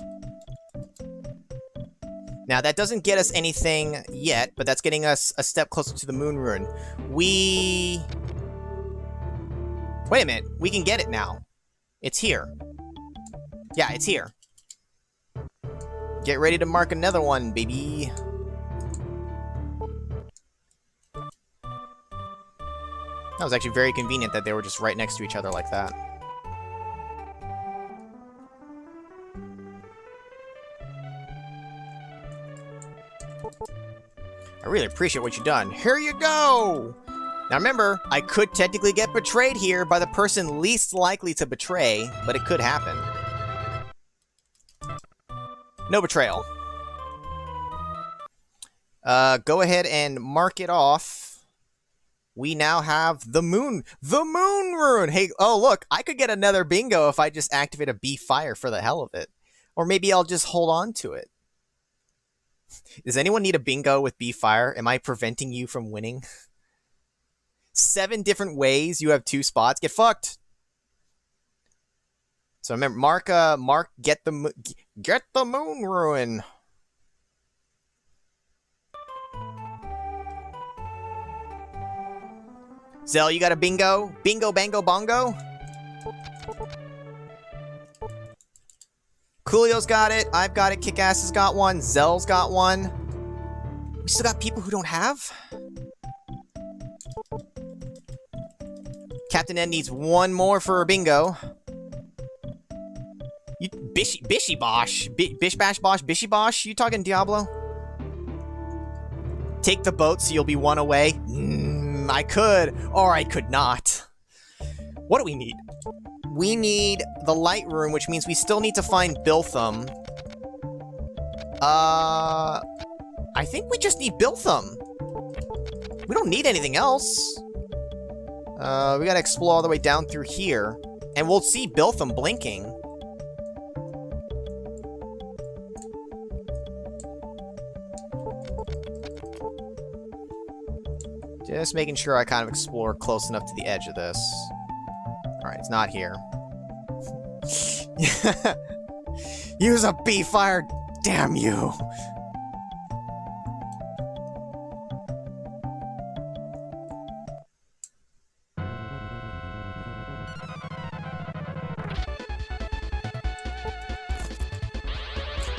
Now, that doesn't get us anything yet, but that's getting us a step closer to the moon rune. Wait a minute. We can get it now. It's here. Yeah, it's here. Get ready to mark another one, baby. That was actually very convenient that they were just right next to each other like that. I really appreciate what you've done. Here you go! Now remember, I could technically get betrayed here by the person least likely to betray, but it could happen. No betrayal. Go ahead and mark it off. We now have the moon rune! Hey, oh look, I could get another bingo if I just activate a bee fire for the hell of it. Or maybe I'll just hold on to it. Does anyone need a bingo with bee fire? Am I preventing you from winning? 7 different ways you have 2 spots. Get fucked! So remember, mark, get the moon rune. Zell, you got a bingo? Bingo, bango, bongo? Coolio's got it. I've got it. Kickass has got one. Zell's got one. We still got people who don't have? Captain N needs one more for a bingo. You bishy bosh. Bish bash bosh bishy bosh? You talking Diablo? Take the boat so you'll be one away. I could, or I could not. What do we need? We need the light room, which means we still need to find Biltham. I think we just need Biltham. We don't need anything else. We gotta explore all the way down through here. And we'll see Biltham blinking. Just making sure I kind of explore close enough to the edge of this. Alright, it's not here. Use a bee fire, damn you!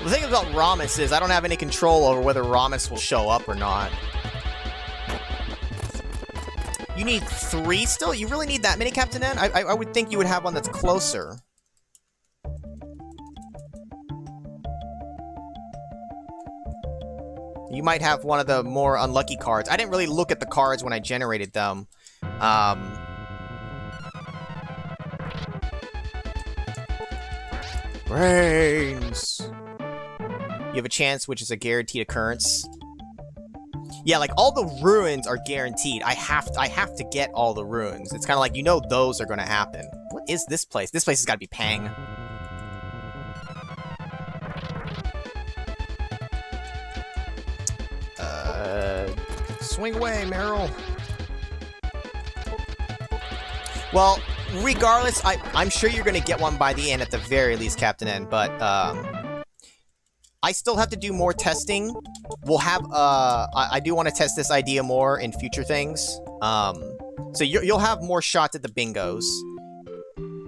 The thing about Ramus is I don't have any control over whether Ramus will show up or not. You need 3 still? You really need that many, Captain N? I would think you would have one that's closer. You might have one of the more unlucky cards. I didn't really look at the cards when I generated them. Brains! You have a chance, which is a guaranteed occurrence. Yeah, like, all the ruins are guaranteed. I have to get all the ruins. It's kind of like, you know those are going to happen. What is this place? This place has got to be Pang. Swing away, Meryl. Well, regardless, I'm sure you're going to get one by the end at the very least, Captain N, but, I still have to do more testing. We'll have, I do want to test this idea more in future things. So you'll have more shots at the bingos.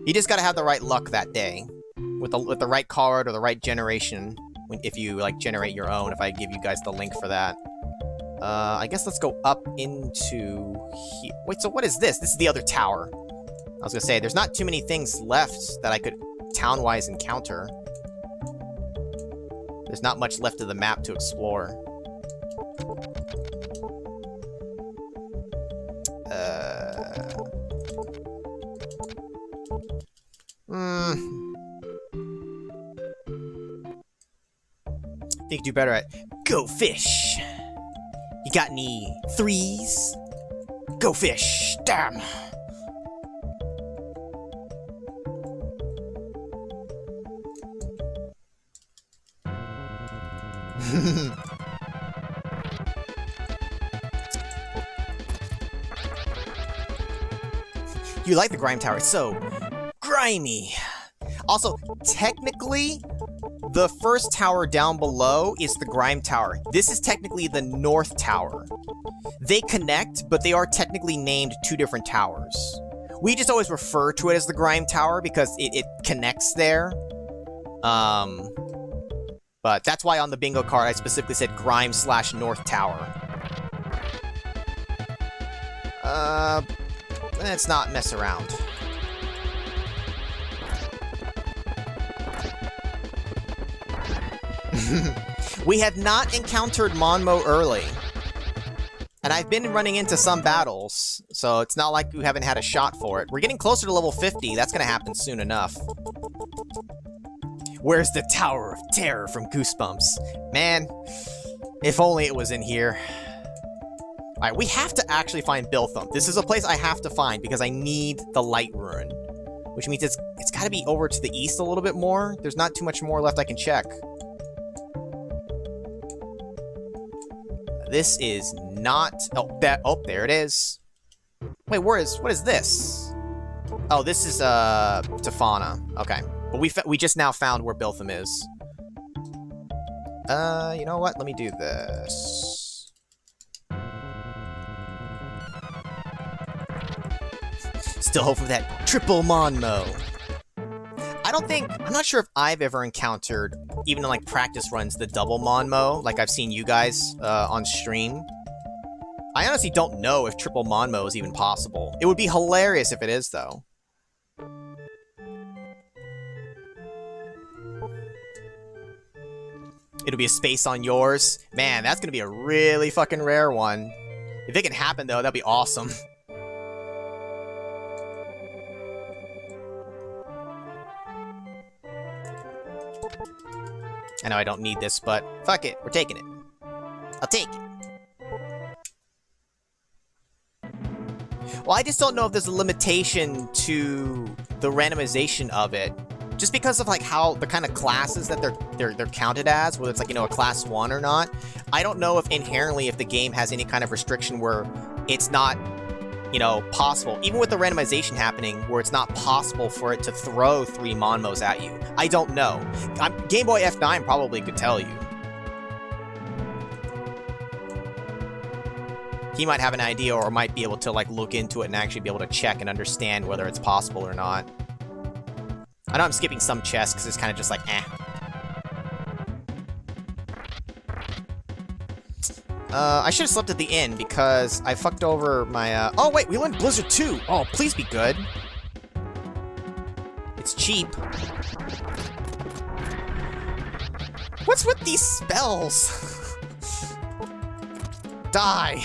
You just gotta have the right luck that day. With the right card or the right generation. If you, like, generate your own, if I give you guys the link for that. I guess let's go up into here. Wait, so what is this? This is the other tower. I was gonna say, there's not too many things left that I could town-wise encounter. There's not much left of the map to explore. Think you do better at Go Fish. You got any 3s? Go Fish. Damn. You like the Grime Tower. It's so grimy. Also, technically, the first tower down below is the Grime Tower. This is technically the North Tower. They connect, but they are technically named 2 different towers. We just always refer to it as the Grime Tower because it connects there. But that's why on the bingo card I specifically said Grime/North Tower. Let's not mess around. We have not encountered Monmo early. And I've been running into some battles, so it's not like we haven't had a shot for it. We're getting closer to level 50, that's gonna happen soon enough. Where's the Tower of Terror from Goosebumps? Man, if only it was in here. Alright, we have to actually find Biltham. This is a place I have to find because I need the Light Rune. Which means it's gotta be over to the east a little bit more. There's not too much more left I can check. This is not... Oh, there it is. Wait, what is this? Oh, this is, Tefana. Okay. But we just now found where Biltham is. You know what? Let me do this. Still hope for that triple Monmo. I'm not sure if I've ever encountered, even in like practice runs, the double Monmo, like I've seen you guys on stream. I honestly don't know if triple Monmo is even possible. It would be hilarious if it is, though. It'll be a space on yours. Man, that's gonna be a really fucking rare one. If it can happen, though, that'd be awesome. I know I don't need this, but fuck it, we're taking it. I'll take it. Well, I just don't know if there's a limitation to the randomization of it. Just because of like how the kind of classes that they're counted as, whether it's like, you know, a class 1 or not. I don't know if inherently if the game has any kind of restriction where it's not, you know, possible. Even with the randomization happening, where it's not possible for it to throw 3 Monmos at you. I don't know. Game Boy F9 probably could tell you. He might have an idea or might be able to like look into it and actually be able to check and understand whether it's possible or not. I know I'm skipping some chests because it's kind of just like, eh. I should have slept at the inn because I fucked over my, Oh, wait, we learned Blizzard 2! Oh, please be good. It's cheap. What's with these spells? Die.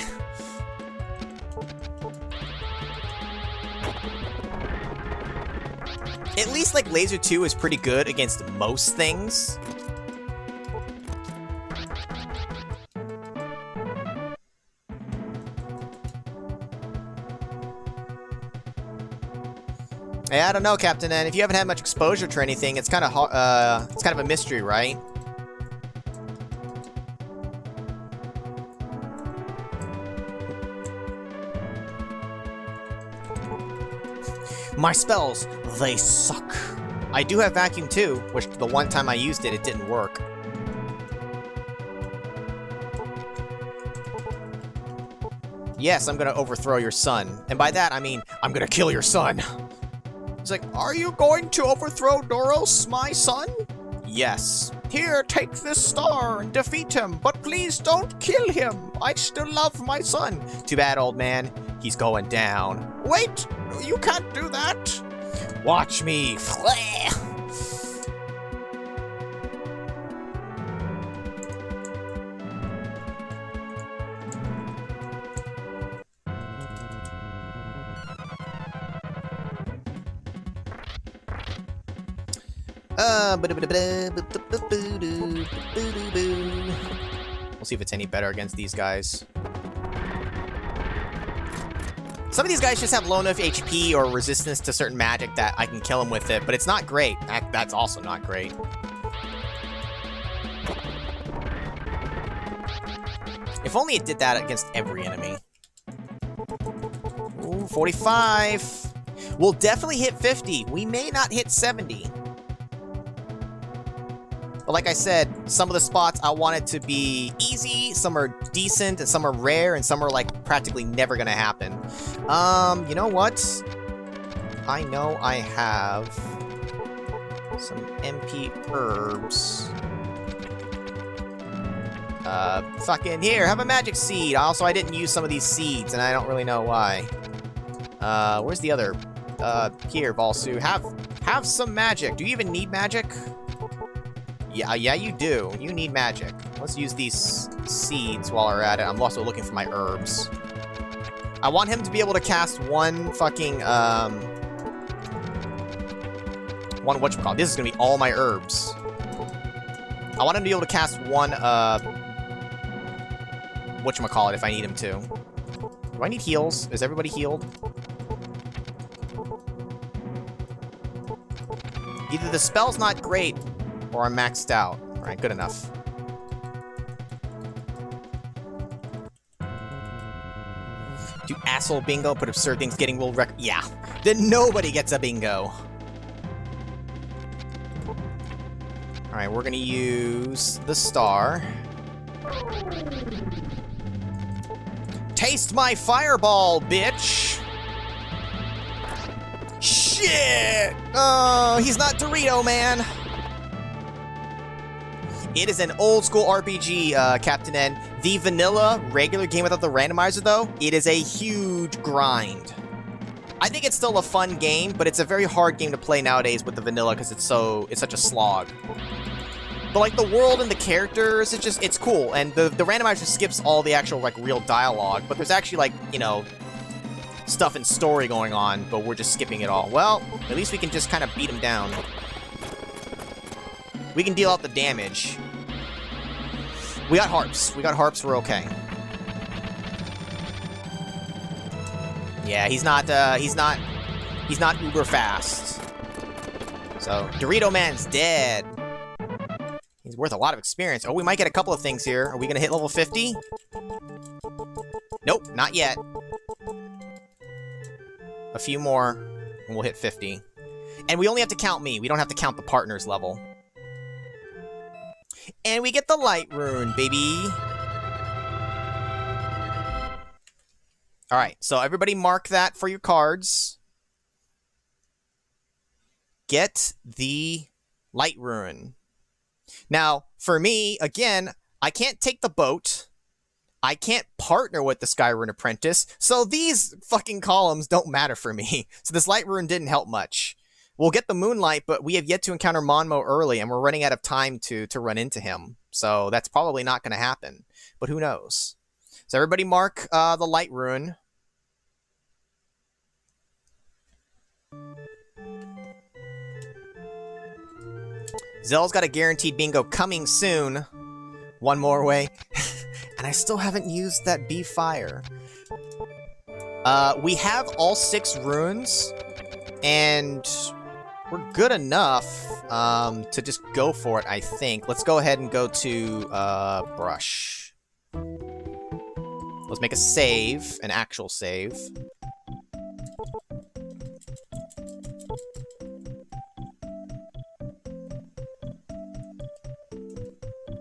At least, like, Laser 2 is pretty good against most things. Hey, I don't know, Captain N. If you haven't had much exposure to anything, it's kind of a mystery, right? My spells, they suck. I do have Vacuum too, which the one time I used it, it didn't work. Yes, I'm gonna overthrow your son. And by that, I mean, I'm gonna kill your son. He's like, are you going to overthrow Doros, my son? Yes. Here, take this star and defeat him, but please don't kill him. I still love my son. Too bad, old man. He's going down. Wait! You can't do that! Watch me! We'll see if it's any better against these guys. Some of these guys just have low enough HP or resistance to certain magic that I can kill them with it, but it's not great. That's also not great. If only it did that against every enemy. Ooh, 45. We'll definitely hit 50. We may not hit 70. But like I said, some of the spots I want it to be easy, some are decent, and some are rare, and some are like practically never gonna happen. You know what? I know I have some MP herbs. Fucking here, have a magic seed. Also, I didn't use some of these seeds, and I don't really know why. Where's the other? Here, Valsu, have some magic. Do you even need magic? Yeah, you do. You need magic. Let's use these seeds while we're at it. I'm also looking for my herbs. I want him to be able to cast one fucking, one whatchamacallit. This is gonna be all my herbs. I want him to be able to cast one, whatchamacallit if I need him to. Do I need heals? Is everybody healed? Either the spell's not great, or I'm maxed out. Alright, good enough. Do asshole bingo, put absurd things getting world record. Yeah. Then nobody gets a bingo. Alright, we're gonna use the star. Taste my fireball, bitch! Shit! Oh, he's not Dorito, man. It is an old school RPG, Captain N. The vanilla regular game without the randomizer, though, it is a huge grind. I think it's still a fun game, but it's a very hard game to play nowadays with the vanilla because it's such a slog. But like the world and the characters, it's cool, and the randomizer skips all the actual like real dialogue, but there's actually like, you know, stuff and story going on, but we're just skipping it all. Well, at least we can just kind of beat him down. We can deal out the damage. We got harps. We got harps, we're okay. Yeah, he's not uber fast. So, Dorito Man's dead. He's worth a lot of experience. Oh, we might get a couple of things here. Are we gonna hit level 50? Nope, not yet. A few more, and we'll hit 50. And we only have to count me. We don't have to count the partner's level. And we get the light rune, baby. Alright, so everybody mark that for your cards. Get the light rune. Now, for me, again, I can't take the boat. I can't partner with the Skyrune Apprentice, so these fucking columns don't matter for me. So this Light Rune didn't help much. We'll get the Moonlight, but we have yet to encounter Monmo early, and we're running out of time to run into him. So that's probably not going to happen, but who knows? So everybody mark the Light Rune. Zell's got a guaranteed bingo coming soon. One more way. And I still haven't used that Bee Fire. We have all 6 runes, and we're good enough to just go for it, I think. Let's go ahead and go to Brush. Let's make a save, an actual save.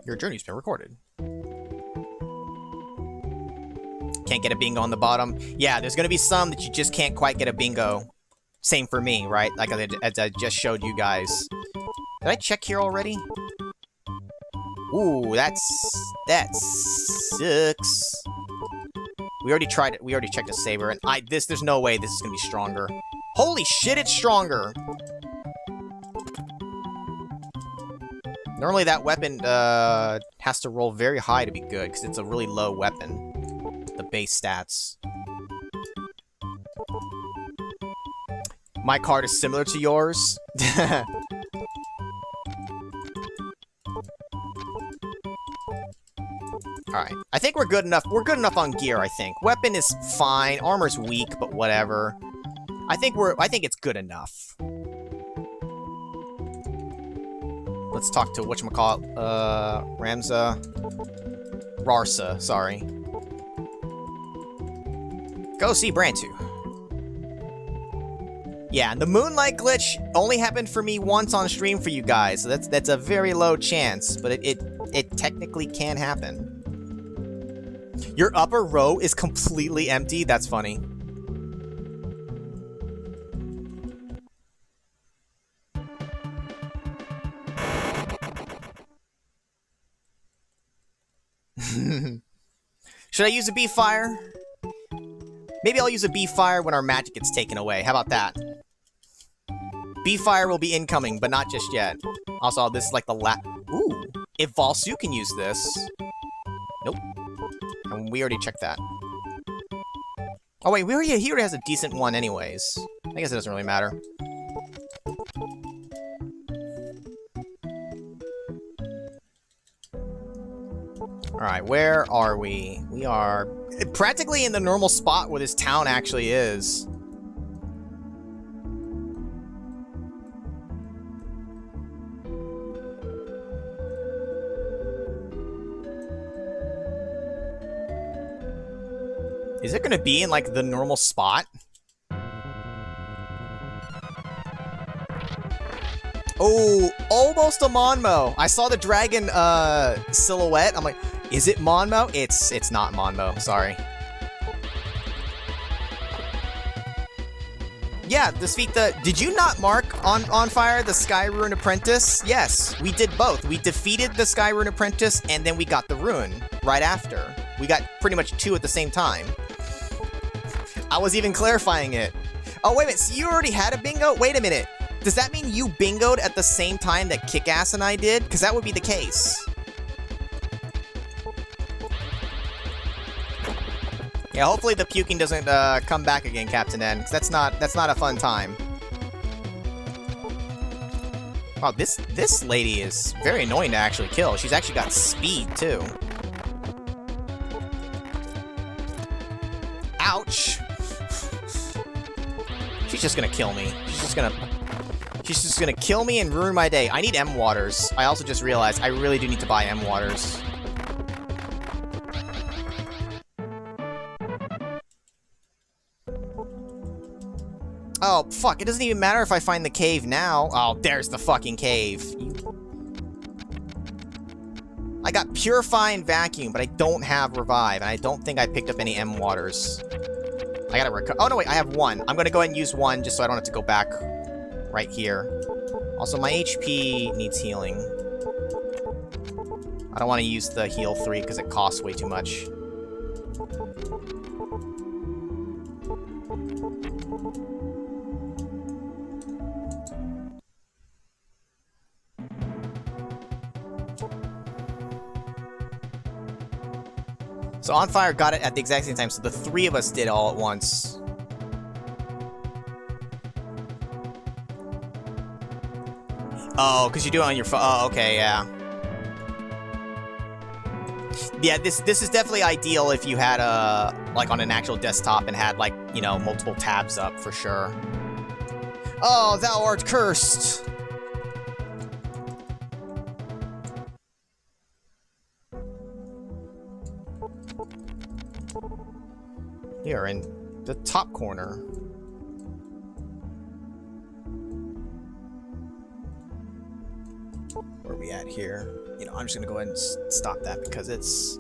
Your journey's been recorded. Can't get a bingo on the bottom. Yeah, there's gonna be some that you just can't quite get a bingo. Same for me, right? Like as I just showed you guys. Did I check here already? Ooh, that sucks. We already tried it. We already checked a saber, and there's no way this is gonna be stronger. Holy shit, it's stronger! Normally that weapon has to roll very high to be good, because it's a really low weapon. The base stats. My card is similar to yours. Alright. I think we're good enough. We're good enough on gear, I think. Weapon is fine. Armor's weak, but whatever. I think it's good enough. Let's talk to whatchamacallit, Rarsa, sorry. Go see Brantu. Yeah, and the Moonlight glitch only happened for me once on stream for you guys, so that's a very low chance, but it technically can happen. Your upper row is completely empty? That's funny. Should I use a Bee Fire? Maybe I'll use a Bee Fire when our magic gets taken away. How about that? Bee Fire will be incoming, but not just yet. Also, this is like the Ooh! If Valsu can use this... Nope. And we already checked that. Oh wait, he already has a decent one anyways. I guess it doesn't really matter. Alright, where are we? We are practically in the normal spot where this town actually is. Is it gonna be in, like, the normal spot? Oh, almost a Monmo. I saw the dragon, silhouette. I'm like, is it Monmo? It's not Monmo, sorry. Yeah, did you not mark on fire the Skyrune Apprentice? Yes, we did both. We defeated the Skyrune Apprentice, and then we got the rune right after. We got pretty much 2 at the same time. I was even clarifying it. Oh, wait a minute, so you already had a bingo? Wait a minute. Does that mean you bingoed at the same time that Kickass and I did? Because that would be the case. Yeah, hopefully the puking doesn't come back again, Captain N, because that's not a fun time. Wow, this lady is very annoying to actually kill. She's actually got speed too. Ouch! She's just gonna kill me. She's just gonna kill me and ruin my day. I need M waters. I also just realized I really do need to buy M waters. Oh, fuck. It doesn't even matter if I find the cave now. Oh, there's the fucking cave. I got Purify and Vacuum, but I don't have Revive, and I don't think I picked up any M waters. I gotta oh, no, wait. I have 1. I'm gonna go ahead and use 1 just so I don't have to go back right here. Also, my HP needs healing. I don't want to use the heal 3 because it costs way too much. So On Fire got it at the exact same time, so the three of us did all at once. Oh, because you do it on your phone. Oh, okay, yeah. Yeah, this is definitely ideal if you had like on an actual desktop and had like, you know, multiple tabs up for sure. Oh, thou art cursed! Here in the top corner. Where are we at here? You know, I'm just gonna go ahead and stop that because it's...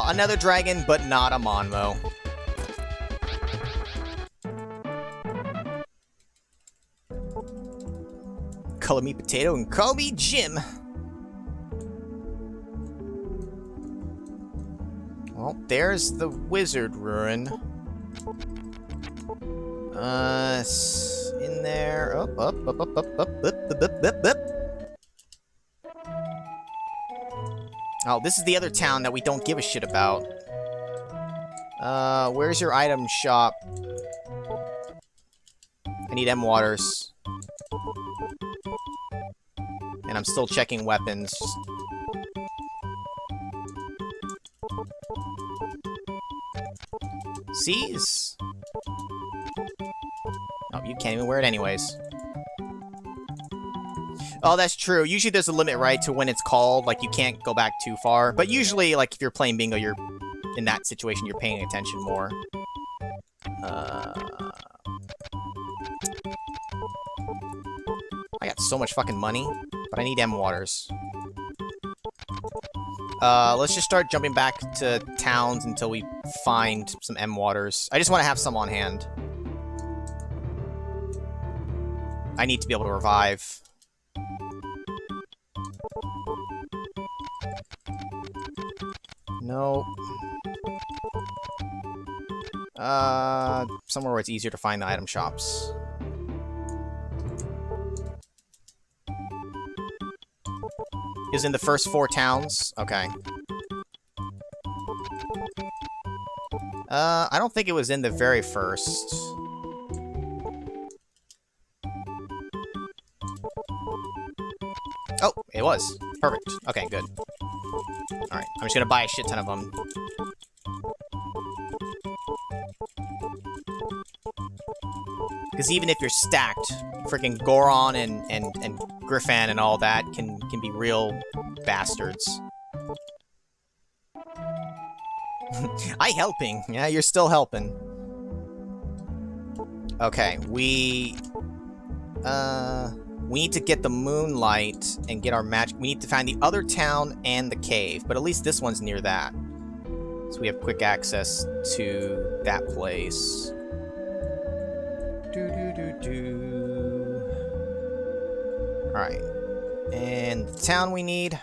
another dragon, but not a Monmo. Color me Potato and call me Jim. Well, there's the wizard ruin. In there. Up. Oh, this is the other town that we don't give a shit about. Where's your item shop? I need M waters. And I'm still checking weapons. Seize? Oh, you can't even wear it anyways. Oh, that's true. Usually there's a limit, right, to when it's called. Like, you can't go back too far. But usually, like, if you're playing bingo, you're... in that situation, you're paying attention more. I got so much fucking money, but I need M waters. Let's just start jumping back to towns until we find some M waters. I just want to have some on hand. I need to be able to revive. Nope. Somewhere where it's easier to find the item shops. Is in the first 4 towns? Okay. I don't think it was in the very first. Oh, it was. Perfect. Okay, good. Alright, I'm just gonna buy a shit ton of them. Because even if you're stacked, freaking Goron and Griffin and all that can be real bastards. I helping. Yeah, you're still helping. Okay, we need to get the moonlight and get our magic. We need to find the other town and the cave, but at least this one's near that. So we have quick access to that place. Alright. And the town we need.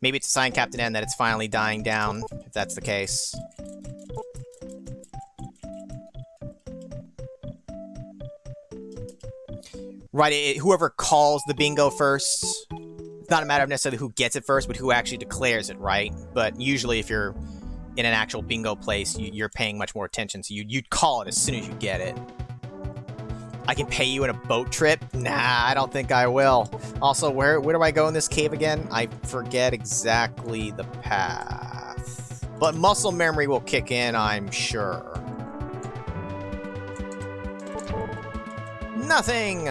Maybe it's a sign, Captain N, that it's finally dying down, if that's the case. Right, whoever calls the bingo first. It's not a matter of necessarily who gets it first, but who actually declares it, right? But usually if you're in an actual bingo place, you're paying much more attention, so you'd call it as soon as you get it. I can pay you in a boat trip? Nah, I don't think I will. Also, where do I go in this cave again? I forget exactly the path. But muscle memory will kick in, I'm sure. Nothing!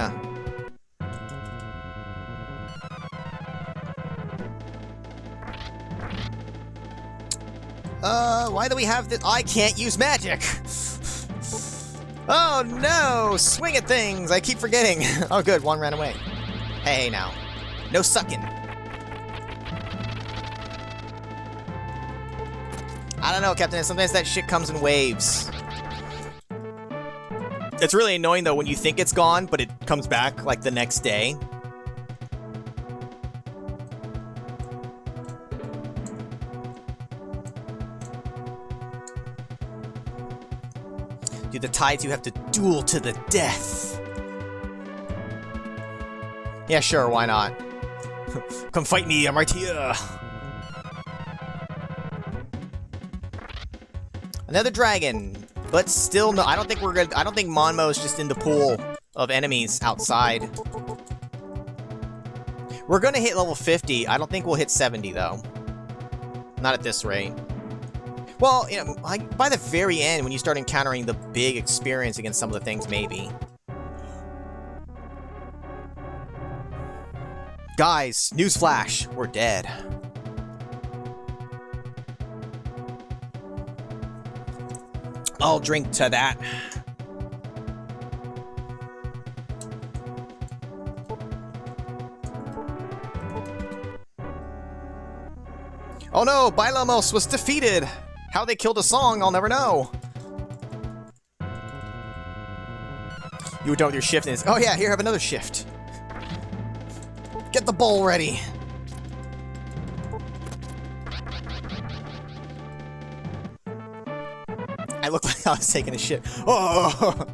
Why do we have this? I can't use magic! Oh no! Swing at things! I keep forgetting! Oh good, one ran away. Hey now. No sucking. I don't know, Captain. Sometimes that shit comes in waves. It's really annoying, though, when you think it's gone, but it comes back, like, the next day. Dude, the tides, you have to duel to the death. Yeah, sure, why not? Come fight me, I'm right here. Another dragon, but still no. I don't think we're good. I don't think Monmo's just in the pool of enemies outside. We're gonna hit level 50. I don't think we'll hit 70 though. Not at this rate. Well, you know, like by the very end, when you start encountering the big experience against some of the things, maybe. Guys, newsflash, we're dead. I'll drink to that. Oh no, Bailamos was defeated! How they killed a song, I'll never know. You were done with your shift and it's, oh yeah, here, have another shift. Get the bowl ready. I looked like I was taking a shit. Oh!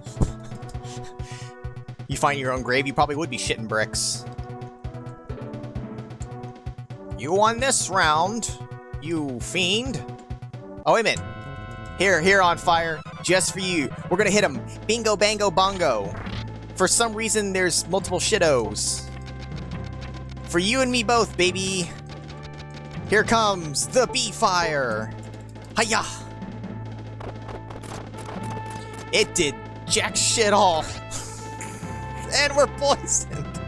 You find your own grave, you probably would be shitting bricks. You won this round, you fiend. Oh, wait a minute. Here, on fire, just for you. We're gonna hit him. Bingo, bango, bongo. For some reason, there's multiple shittos. For you and me both, baby. Here comes the bee fire. Hiya! It did jack shit all. And we're poisoned.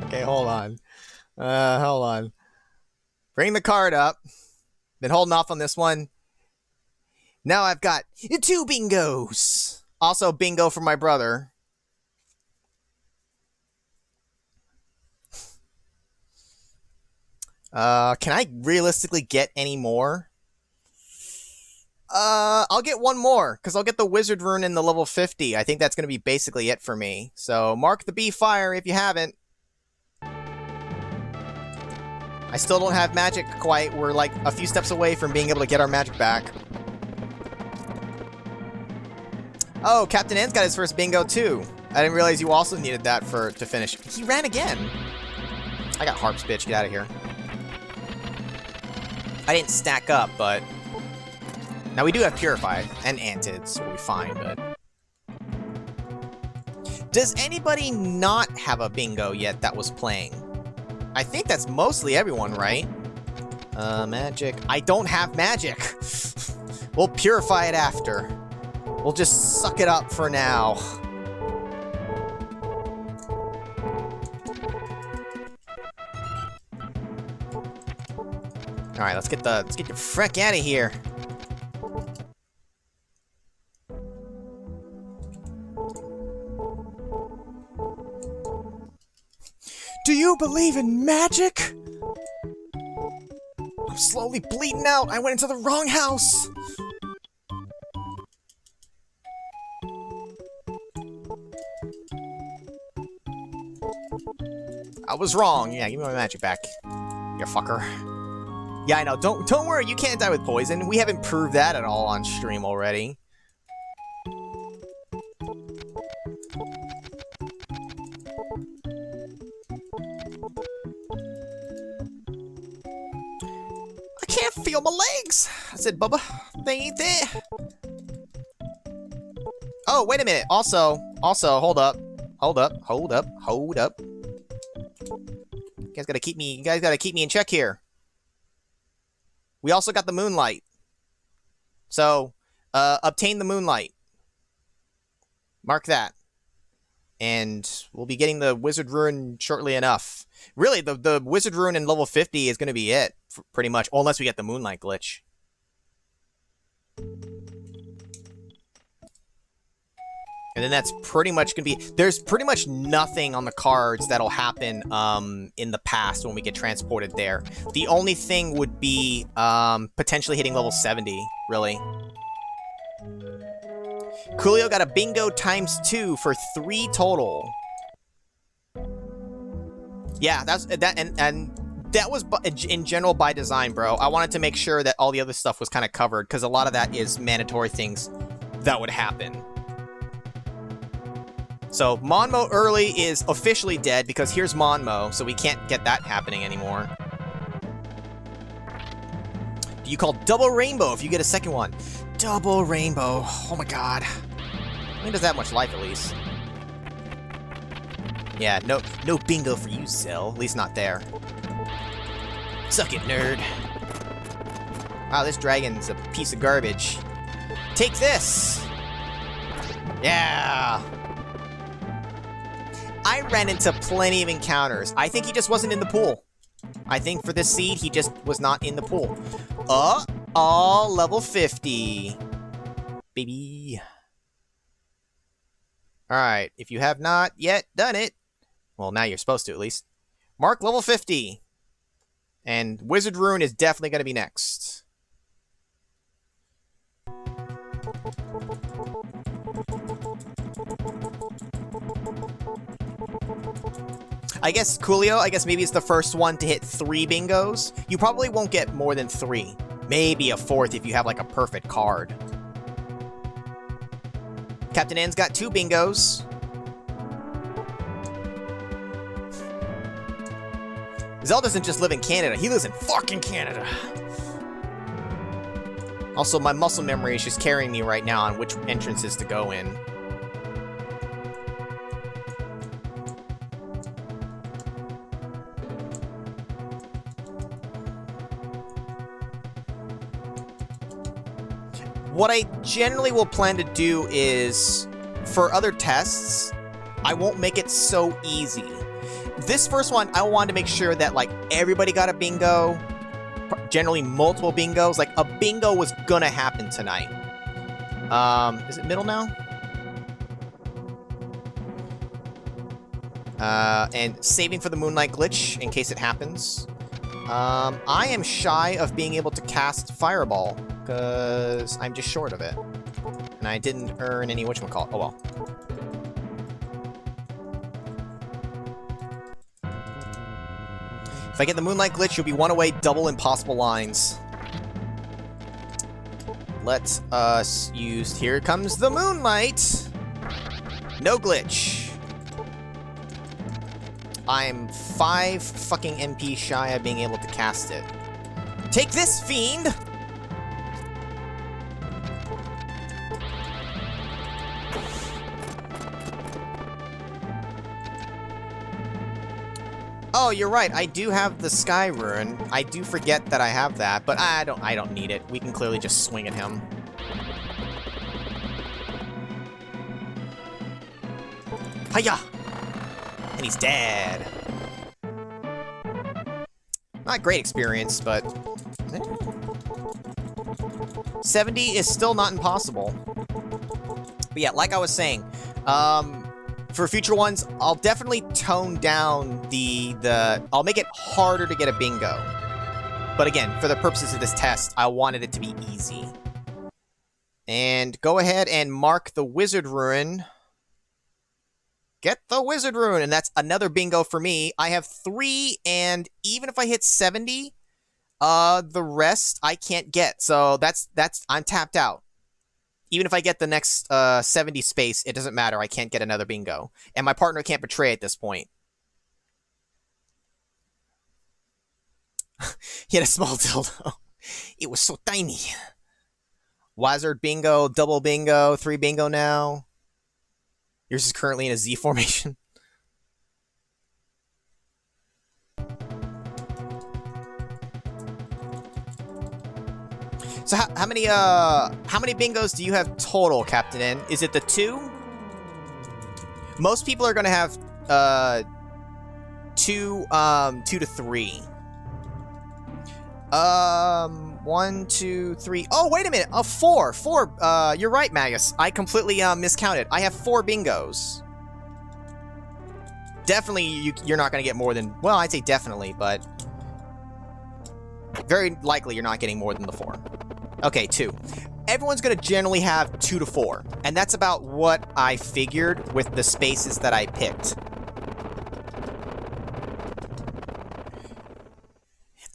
Okay, hold on. Hold on. Bring the card up. Been holding off on this one. Now I've got 2 bingos. Also bingo for my brother. Can I realistically get any more? I'll get one more, because I'll get the Wizard Rune in the level 50. I think that's going to be basically it for me. So, mark the bee fire if you haven't. I still don't have magic quite. We're like a few steps away from being able to get our magic back. Oh, Captain N's got his first bingo too. I didn't realize you also needed that to finish. He ran again. I got harps, bitch. Get out of here. I didn't stack up, but... Now we do have Purify and Antid, so we'll be fine, but... Does anybody not have a bingo yet that was playing? I think that's mostly everyone, right? Magic. I don't have magic. We'll purify it after. We'll just suck it up for now. All right, let's get your frick out of here. Do you believe in magic? I'm slowly bleeding out. I went into the wrong house. I was wrong. Yeah, give me my magic back, you fucker. Yeah, I know. Don't worry. You can't die with poison. We haven't proved that at all on stream already. I can't feel my legs. I said, Bubba, they ain't there. Oh, wait a minute. Also, hold up. You guys gotta keep me in check here. We also got the moonlight. So, obtain the moonlight. Mark that. And we'll be getting the Wizard Rune shortly enough. Really, the Wizard Rune in level 50 is going to be it, pretty much. Unless we get the moonlight glitch. And then that's pretty much going to be... There's pretty much nothing on the cards that'll happen in the past when we get transported there. The only thing would be potentially hitting level 70, really. Coolio got a bingo ×2 for 3 total. Yeah, that's that, and that was in general by design, bro. I wanted to make sure that all the other stuff was kind of covered, because a lot of that is mandatory things that would happen. So Monmo early is officially dead, because here's Monmo, so we can't get that happening anymore. You call double rainbow if you get a second one. Double rainbow. Oh my god. I mean, does that much life at least. Yeah, no bingo for you, Zell. At least not there. Suck it, nerd. Wow, this dragon's a piece of garbage. Take this! Yeah! I ran into plenty of encounters. I think he just wasn't in the pool. I think for this seed, he just was not in the pool. Oh, level 50. Baby. Alright, if you have not yet done it, well, now you're supposed to, at least. Mark level 50. And Wizard Rune is definitely going to be next. I guess Coolio, I guess maybe it's the first one to hit 3 bingos. You probably won't get more than 3. Maybe a 4th if you have, like, a perfect card. Captain N's got 2 bingos. Zell doesn't just live in Canada, he lives in fucking Canada. Also, my muscle memory is just carrying me right now on which entrances to go in. What I generally will plan to do is, for other tests, I won't make it so easy. This first one, I wanted to make sure that, like, everybody got a bingo. Generally multiple bingos. Like, a bingo was gonna happen tonight. Is it middle now? And saving for the Moonlight Glitch, in case it happens. I am shy of being able to cast Fireball, because I'm just short of it. And I didn't earn any whatchamacallit. Oh well. If I get the Moonlight Glitch, you'll be 1 away, double impossible lines. Let us use... Here comes the Moonlight! No glitch. I'm 5 fucking MP shy of being able to cast it. Take this, fiend! Oh, you're right. I do have the Sky Rune. I do forget that I have that, but I don't need it. We can clearly just swing at him. Hiya! And he's dead. Not great experience, but 70 is still not impossible. But yeah, like I was saying, for future ones, I'll definitely tone down I'll make it harder to get a bingo. But again, for the purposes of this test, I wanted it to be easy. And go ahead and mark the Wizard Rune. Get the Wizard Rune, and that's another bingo for me. I have 3, and even if I hit 70, the rest I can't get. So I'm tapped out. Even if I get the next 70 space, it doesn't matter. I can't get another bingo. And my partner can't betray at this point. He had a small dildo. It was so tiny. Wizard bingo, double bingo, 3 bingo now. Yours is currently in a Z formation. So how many bingos do you have total, Captain N? Is it the 2? Most people are gonna have 2 to 3. 1, 2, 3. Oh, wait a minute. 4. 4. You're right, Magus. I completely miscounted. I have 4 bingos. Definitely, you're not gonna get more than. Well, I'd say definitely, but very likely you're not getting more than the 4. Okay, 2. everyone's going to generally have 2 to 4. And that's about what I figured with the spaces that I picked.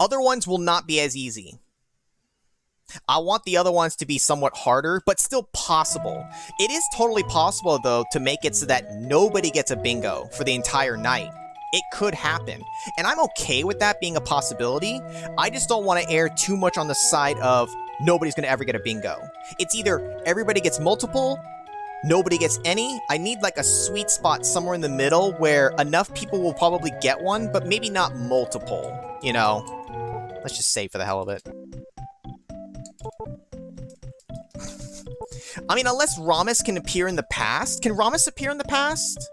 Other ones will not be as easy. I want the other ones to be somewhat harder, but still possible. It is totally possible, though, to make it so that nobody gets a bingo for the entire night. It could happen. And I'm okay with that being a possibility. I just don't want to err too much on the side of nobody's going to ever get a bingo. It's either everybody gets multiple, nobody gets any. I need like a sweet spot somewhere in the middle where enough people will probably get one, but maybe not multiple, you know? Let's just say for the hell of it. I mean, unless Ramus can appear in the past. Can Ramus appear in the past?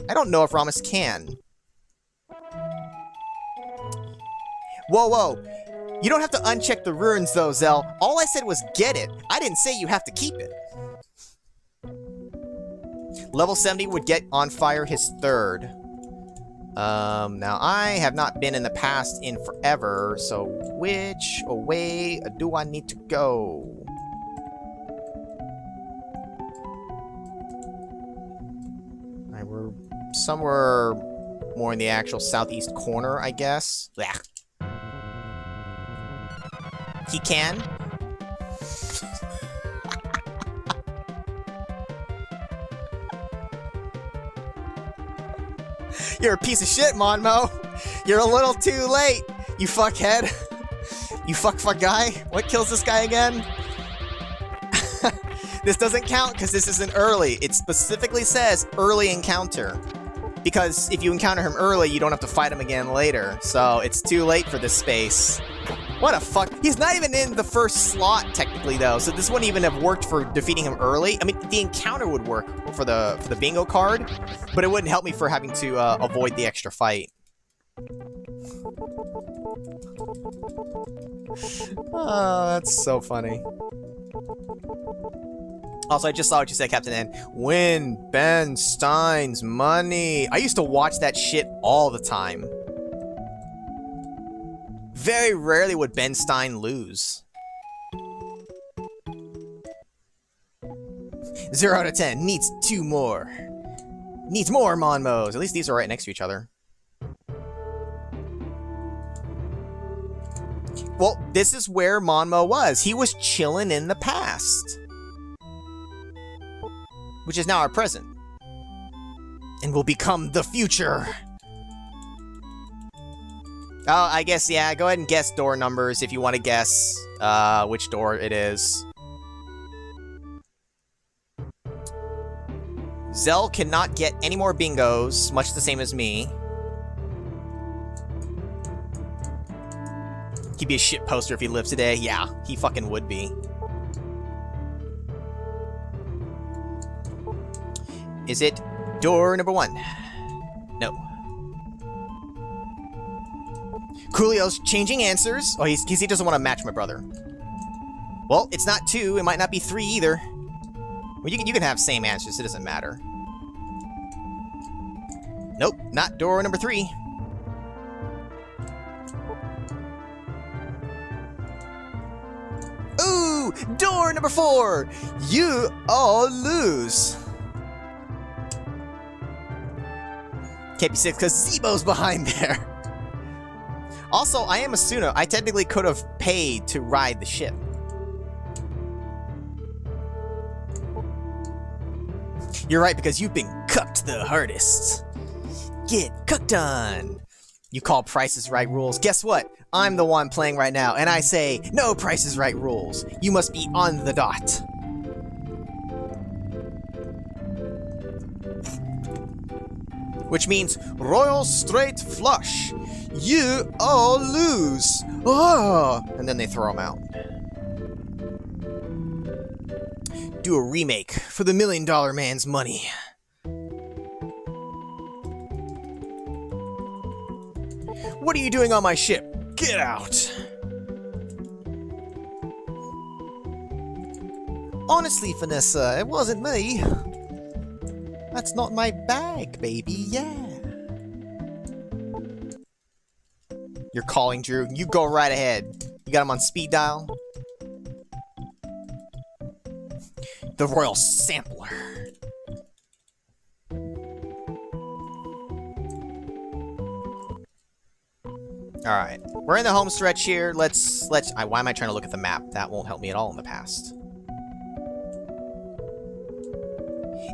I don't know if Ramus can. Whoa, whoa. You don't have to uncheck the runes, though, Zell. All I said was get it. I didn't say you have to keep it. Level 70 would get on fire his 3rd. Now I have not been in the past in forever, so which way do I need to go? We're somewhere more in the actual southeast corner, I guess. Blech. He can. You're a piece of shit, Monmo. You're a little too late, you fuckhead. You fuck guy. What kills this guy again? This doesn't count because this isn't early. It specifically says early encounter. Because if you encounter him early, you don't have to fight him again later. So it's too late for this space. What a fuck. He's not even in the first slot, technically, though. So this wouldn't even have worked for defeating him early. I mean, the encounter would work for the bingo card, but it wouldn't help me for having to avoid the extra fight. Oh, that's so funny. Also, I just saw what you said, Captain N. Win Ben Stein's money. I used to watch that shit all the time. Very rarely would Ben Stein lose. 0 out of 10. Needs 2 more. Needs more Monmos. At least these are right next to each other. Well, this is where Monmo was. He was chilling in the past. Which is now our present. And will become the future. Oh, I guess, yeah, go ahead and guess door numbers if you want to guess which door it is. Zell cannot get any more bingos, much the same as me. He'd be a shit poster if he lived today. Yeah, he fucking would be. Is it door number 1? No. Coolio's changing answers. Oh, he doesn't want to match my brother. Well, it's not 2. It might not be 3 either. Well, you can have same answers. It doesn't matter. Nope, not door number 3. Ooh, door number 4. You all lose. Can't be 6 because Zebo's behind there. Also, I am Esuna. I technically could have paid to ride the ship. You're right, because you've been cucked the hardest. Get cooked on. You call Price is Right rules. Guess what? I'm the one playing right now, and I say, no Price is Right rules. You must be on the dot. Which means Royal Straight Flush. You all lose. Oh! And then they throw them out. Do a remake for the $1 Million Man's money. What are you doing on my ship? Get out! Honestly, Vanessa, it wasn't me. That's not my bag, baby, yeah. You're calling, Drew. You go right ahead. You got him on speed dial? The Royal Sampler. Alright, we're in the home stretch here. Why am I trying to look at the map? That won't help me at all in the past.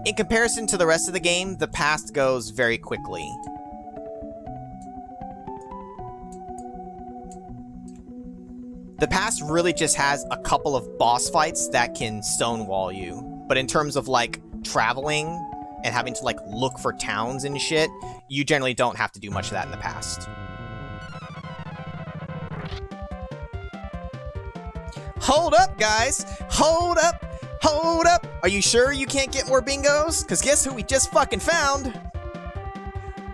In comparison to the rest of the game, the past goes very quickly. The past really just has a couple of boss fights that can stonewall you. But in terms of, like, traveling and having to, like, look for towns and shit, you generally don't have to do much of that in the past. Hold up, guys! Hold up! Hold up! Are you sure you can't get more bingos? Because guess who we just fucking found?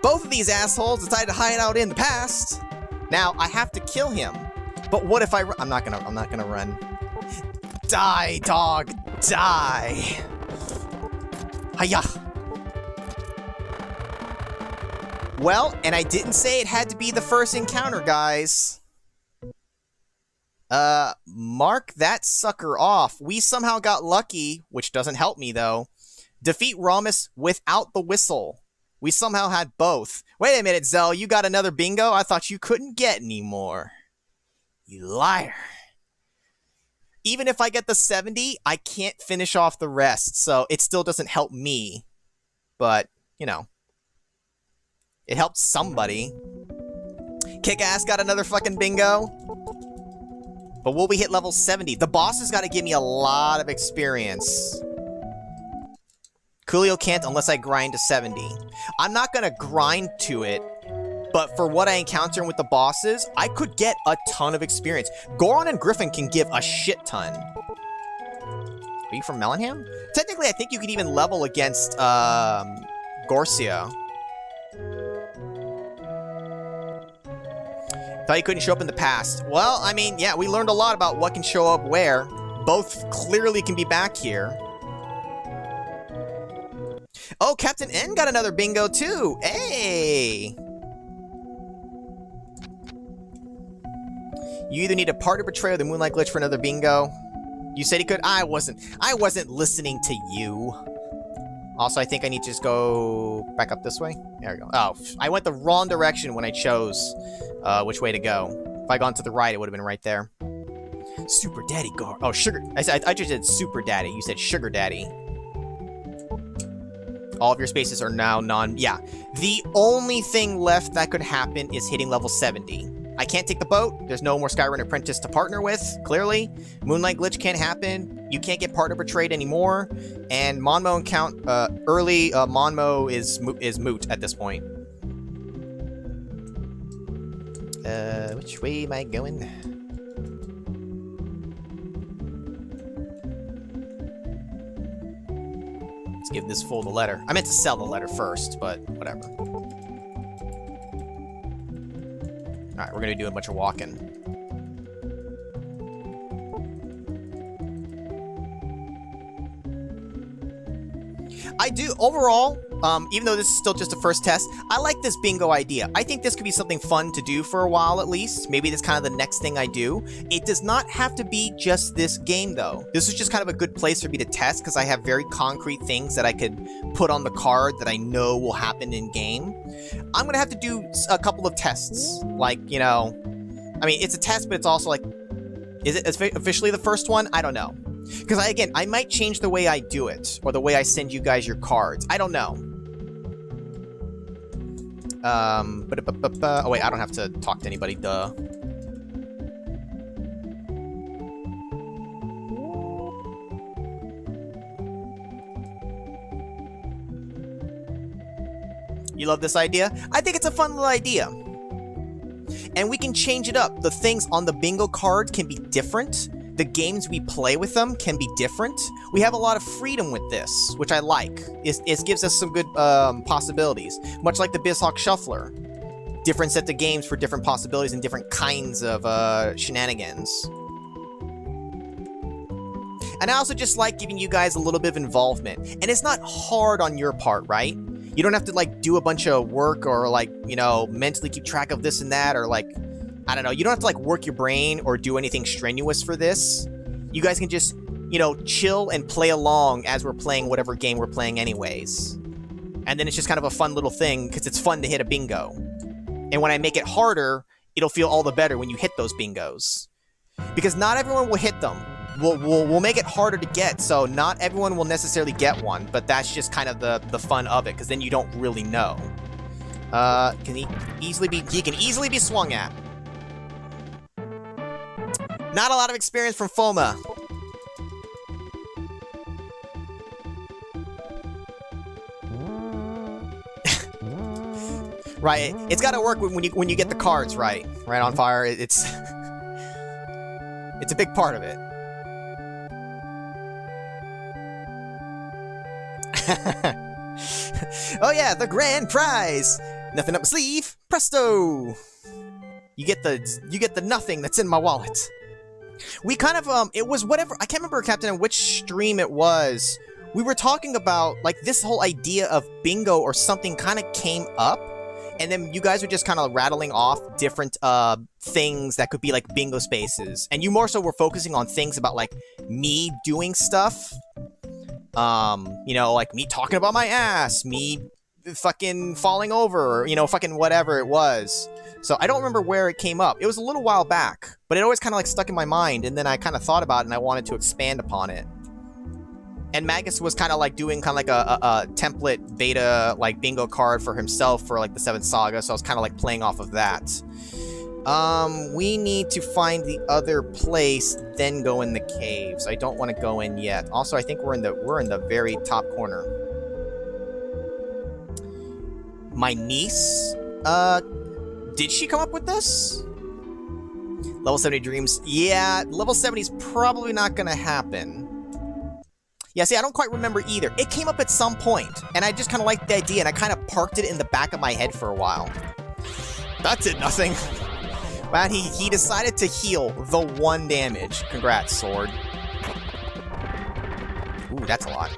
Both of these assholes decided to hide out in the past. Now, I have to kill him. But what if I'm not gonna run. Die, dog! Die! Hiya! Well, and I didn't say it had to be the first encounter, guys. Mark that sucker off. We somehow got lucky, which doesn't help me, though. Defeat Ramus without the whistle. We somehow had both. Wait a minute, Zell, you got another bingo? I thought you couldn't get any more. You liar. Even if I get the 70, I can't finish off the rest, so it still doesn't help me. But, you know. It helps somebody. Kick-Ass got another fucking bingo. But will we hit level 70? The boss has got to give me a lot of experience. Coolio can't unless I grind to 70. I'm not going to grind to it, but for what I encounter with the bosses, I could get a ton of experience. Goron and Griffin can give a shit ton. Are you from Mellingham? Technically, I think you could even level against Gorcia. Thought you couldn't show up in the past. Well, I mean, yeah, we learned a lot about what can show up where. Both clearly can be back here. Oh, Captain N got another bingo too. Hey! You either need a partner betrayal or the Moonlight Glitch for another bingo. You said he could? I wasn't listening to you. Also, I think I need to just go back up this way. There we go. Oh, I went the wrong direction when I chose which way to go. If I gone to the right, it would have been right there. Super Daddy Gar. Oh, Sugar. I just said Super Daddy. You said Sugar Daddy. All of your spaces are now non... Yeah. The only thing left that could happen is hitting level 70. I can't take the boat. There's no more Skyrun Apprentice to partner with, clearly. Moonlight Glitch can't happen. You can't get partner betrayed anymore. And Monmo early Monmo is moot at this point. Which way am I going? Let's give this fool the letter. I meant to sell the letter first, but whatever. Alright, we're gonna do a bunch of walking. I do, overall, even though this is still just a first test, I like this bingo idea. I think this could be something fun to do for a while at least. Maybe that's kind of the next thing I do. It does not have to be just this game though. This is just kind of a good place for me to test because I have very concrete things that I could put on the card that I know will happen in game. I'm gonna have to do a couple of tests. Like, you know, I mean, it's a test, but it's also like, is it officially the first one? I don't know. Because, I might change the way I do it, or the way I send you guys your cards. I don't know. Oh wait, I don't have to talk to anybody, duh. You love this idea? I think it's a fun little idea. And we can change it up. The things on the bingo card can be different. The games we play with them can be different. We have a lot of freedom with this, which I like. It gives us some good possibilities. Much like the BizHawk Shuffler. Different sets of games for different possibilities and different kinds of shenanigans. And I also just like giving you guys a little bit of involvement. And it's not hard on your part, right? You don't have to, like, do a bunch of work or, like, you know, mentally keep track of this and that, or, like, I don't know. You don't have to, like, work your brain or do anything strenuous for this. You guys can just, you know, chill and play along as we're playing whatever game we're playing anyways. And then it's just kind of a fun little thing, because it's fun to hit a bingo. And when I make it harder, it'll feel all the better when you hit those bingos. Because not everyone will hit them. We'll make it harder to get, so not everyone will necessarily get one, but that's just kind of the fun of it, because then you don't really know. He can easily be swung at. Not a lot of experience from Foma. Right, it's got to work when you get the cards right. Right, on fire. It's a big part of it. Oh yeah, the grand prize. Nothing up my sleeve. Presto. You get the nothing that's in my wallet. We kind of it was whatever, I can't remember, Captain, which stream it was. We were talking about like this whole idea of bingo or something kind of came up. And then you guys were just kind of rattling off different things that could be like bingo spaces. And you more so were focusing on things about like me doing stuff. You know, like me talking about my ass, me fucking falling over, you know, fucking whatever it was. So I don't remember where it came up. It was a little while back, but it always kind of like stuck in my mind. And then I kind of thought about it and I wanted to expand upon it. And Magus was kind of like doing kind of like a template beta like bingo card for himself for like the 7th Saga, so I was kind of like playing off of that. We need to find the other place, then go in the caves. I don't want to go in yet. Also, I think we're in the very top corner. My niece, did she come up with this? Level 70 dreams. Yeah, level 70 is probably not gonna happen. Yeah, see, I don't quite remember either. It came up at some point, and I just kind of liked the idea, and I kind of parked it in the back of my head for a while. That did nothing. Man, he decided to heal the 1 damage. Congrats, sword. Ooh, that's a lot.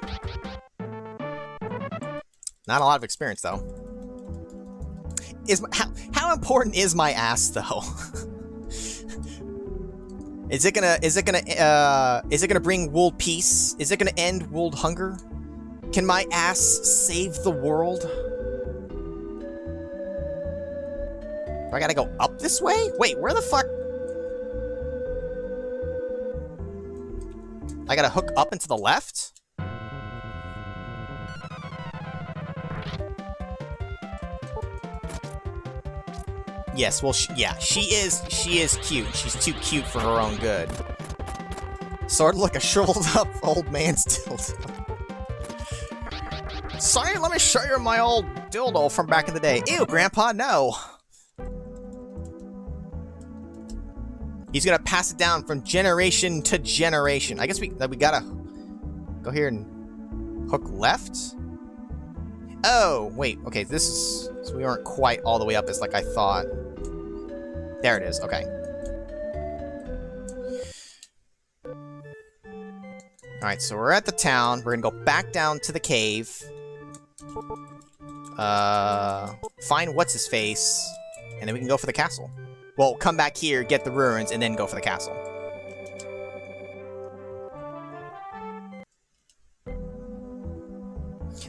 Not a lot of experience, though. How important is my ass, though? Is it gonna bring world peace? Is it gonna end world hunger? Can my ass save the world? Do I gotta go up this way? Wait, where the fuck? I gotta hook up and to the left? Yes, well, yeah, she is cute. She's too cute for her own good. Sort of like a shriveled up old man's dildo. Sorry, let me show you my old dildo from back in the day. Ew, Grandpa, no. He's gonna pass it down from generation to generation. I guess we gotta go here and hook left. Oh, wait, okay, this is... So we aren't quite all the way up as like I thought. There it is, okay. Alright, so we're at the town. We're gonna go back down to the cave. Find what's-his-face, and then we can go for the castle. Well, come back here, get the ruins, and then go for the castle.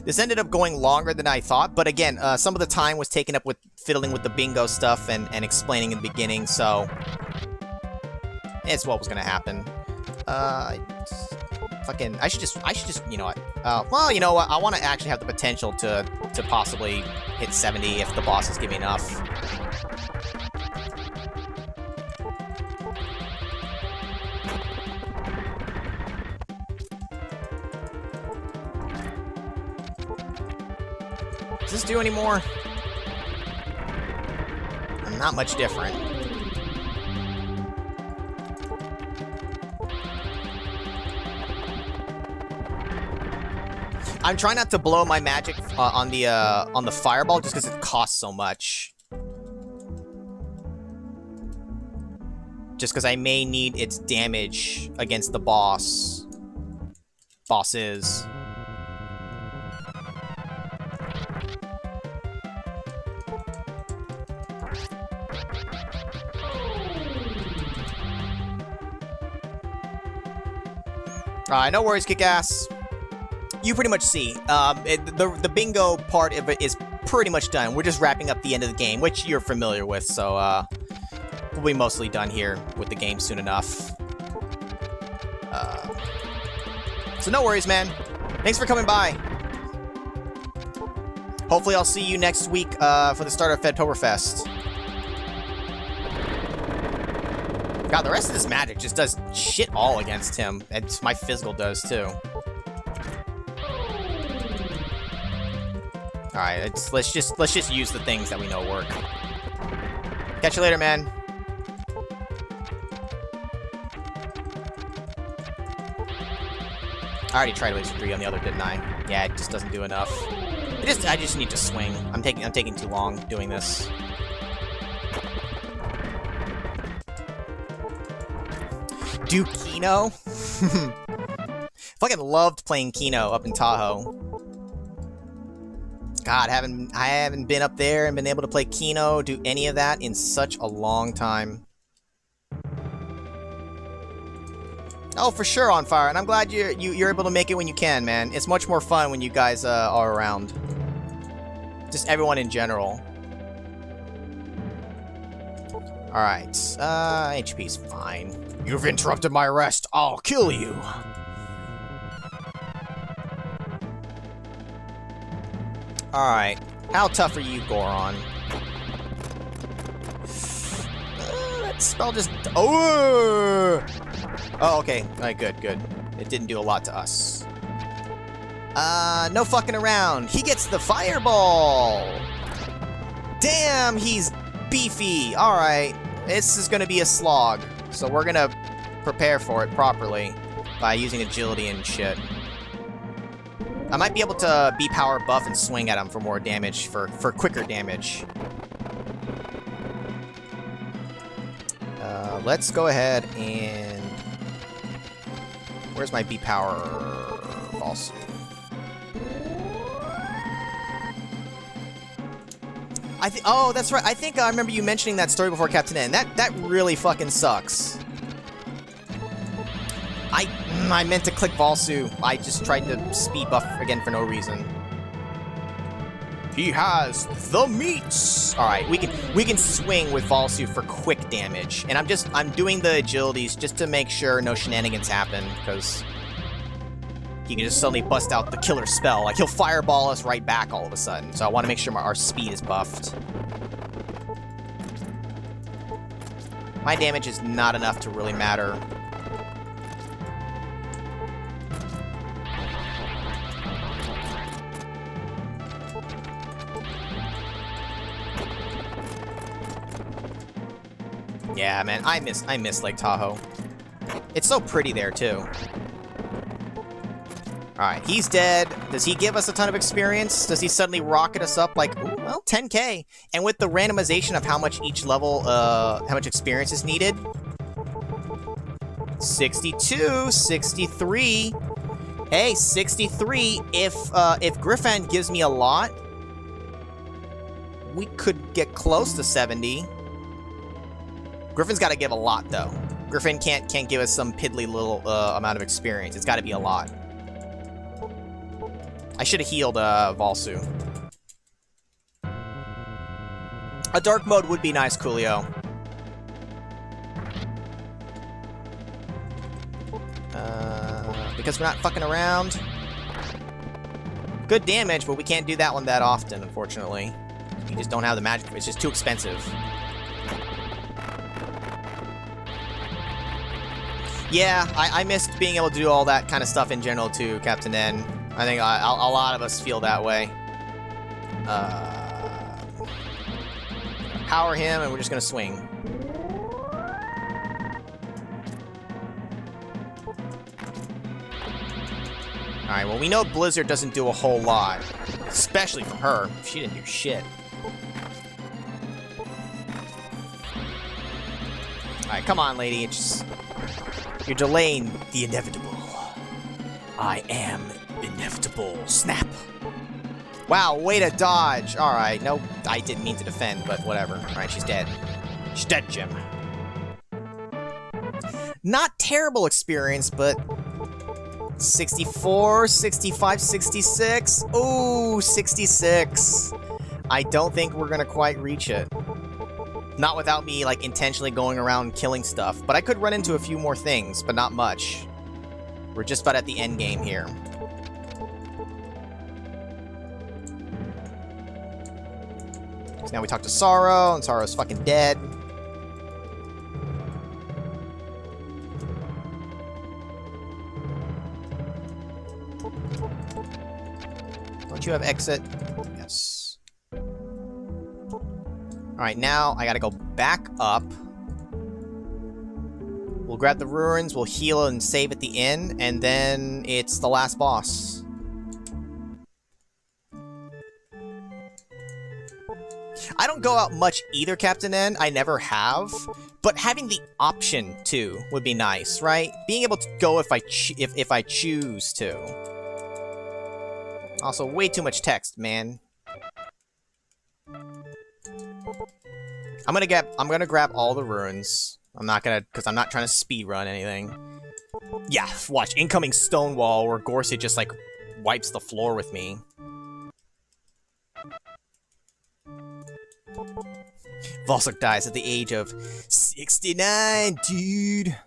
This ended up going longer than I thought, but again, some of the time was taken up with fiddling with the bingo stuff and explaining in the beginning, so... It's what was gonna happen. I should just, you know what, well, you know what, I want to actually have the potential to possibly hit 70 if the bosses give me enough. Does this do any more? Not much different. I'm trying not to blow my magic on the fireball just because it costs so much. Just because I may need its damage against the bosses. Alright, no worries, kick-ass. You pretty much see. The bingo part of it is pretty much done. We're just wrapping up the end of the game, which you're familiar with, so, we'll be mostly done here with the game soon enough. So no worries, man. Thanks for coming by. Hopefully I'll see you next week, for the start of Fedtoberfest. God, the rest of this magic just does shit all against him. And my physical does, too. Alright, let's just use the things that we know work. Catch you later, man. I already tried laser 3 on the other, didn't I? Yeah, it just doesn't do enough. I just need to swing. I'm taking too long doing this. Do Kino? Fucking loved playing Kino up in Tahoe. God, I haven't been up there and been able to play Kino, do any of that in such a long time. Oh, for sure, On Fire, and I'm glad you're able to make it when you can, man. It's much more fun when you guys are around. Just everyone in general. Alright, HP's fine. You've interrupted my rest. I'll kill you. Alright. How tough are you, Goron? That spell just... Oh! Oh, okay. Alright, good. It didn't do a lot to us. No fucking around. He gets the fireball! Damn, he's beefy. Alright. This is gonna be a slog. So we're gonna prepare for it properly by using agility and shit. I might be able to B-power buff and swing at him for more damage, for quicker damage. Let's go ahead and... Where's my B-power false? Oh, that's right. I think I remember you mentioning that story before, Captain N. That really fucking sucks. I meant to click Valsu. I just tried to speed buff again for no reason. He has the meats. All right, we can swing with Valsu for quick damage, and I'm doing the agilities just to make sure no shenanigans happen, because he can just suddenly bust out the killer spell. Like, he'll fireball us right back all of a sudden. So I want to make sure our speed is buffed. My damage is not enough to really matter. Yeah, man, I miss Lake Tahoe. It's so pretty there, too. Alright, he's dead. Does he give us a ton of experience? Does he suddenly rocket us up like, ooh, well, 10k? And with the randomization of how much each level, how much experience is needed? 62, 63. Hey, 63. If Griffin gives me a lot, we could get close to 70. Griffin's got to give a lot, though. Griffin can't give us some piddly little amount of experience. It's got to be a lot. I should have healed Valsu. A dark mode would be nice, Coolio. Because we're not fucking around. Good damage, but we can't do that one that often, unfortunately. We just don't have the magic. It's just too expensive. Yeah, I missed being able to do all that kind of stuff in general, too, Captain N. I think a lot of us feel that way. Power him, and we're just gonna swing. Alright, well, we know Blizzard doesn't do a whole lot. Especially from her. She didn't do shit. Alright, come on, lady. It's just... You're delaying the inevitable. I am inevitable. Snap. Wow, way to dodge. Alright, no, I didn't mean to defend, but whatever. Alright, she's dead. She's dead, Jim. Not terrible experience, but 64, 65, 66. Ooh, 66. I don't think we're gonna quite reach it. Not without me, like, intentionally going around killing stuff. But I could run into a few more things, but not much. We're just about at the end game here. So now we talk to Sorrow, and Sorrow's fucking dead. Don't you have exit? Yes. Alright, now I gotta go back up. We'll grab the ruins, we'll heal and save at the inn, and then it's the last boss. I don't go out much either, Captain N. I never have. But having the option to would be nice, right? Being able to go if I choose to. Also, way too much text, man. I'm gonna grab all the ruins. I'm not gonna, because I'm not trying to speedrun anything. Yeah, watch. Incoming Stonewall, where Gorsia just, like, wipes the floor with me. Volsuk dies at the age of 69, dude.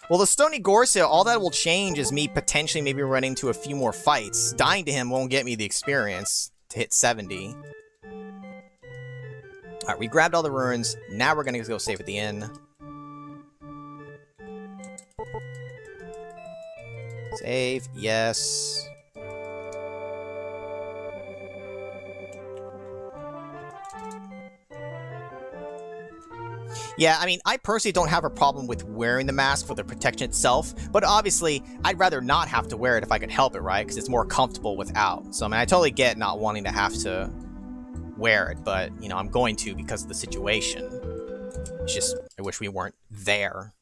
Well, the Stony Gorsia, all that will change is me potentially maybe running to a few more fights. Dying to him won't get me the experience to hit 70. Alright, we grabbed all the ruins. Now we're gonna go save at the inn. Save, yes. Yeah, I mean, I personally don't have a problem with wearing the mask for the protection itself, but obviously, I'd rather not have to wear it if I could help it, right? Because it's more comfortable without. So, I mean, I totally get not wanting to have to wear it, but, you know, I'm going to because of the situation. It's just, I wish we weren't there.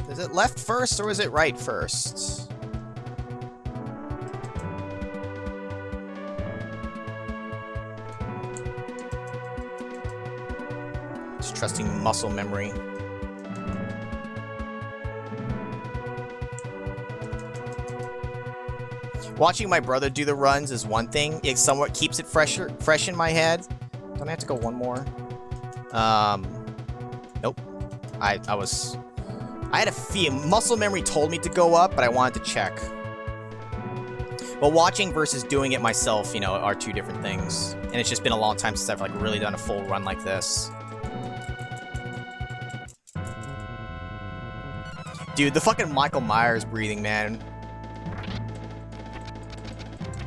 Is it left first or is it right first? Just trusting muscle memory. Watching my brother do the runs is one thing. It somewhat keeps it fresh in my head. Don't I have to go one more? Nope. I had a feel. Muscle memory told me to go up, but I wanted to check. But watching versus doing it myself, you know, are two different things. And it's just been a long time since I've, like, really done a full run like this. Dude, the fucking Michael Myers breathing, man.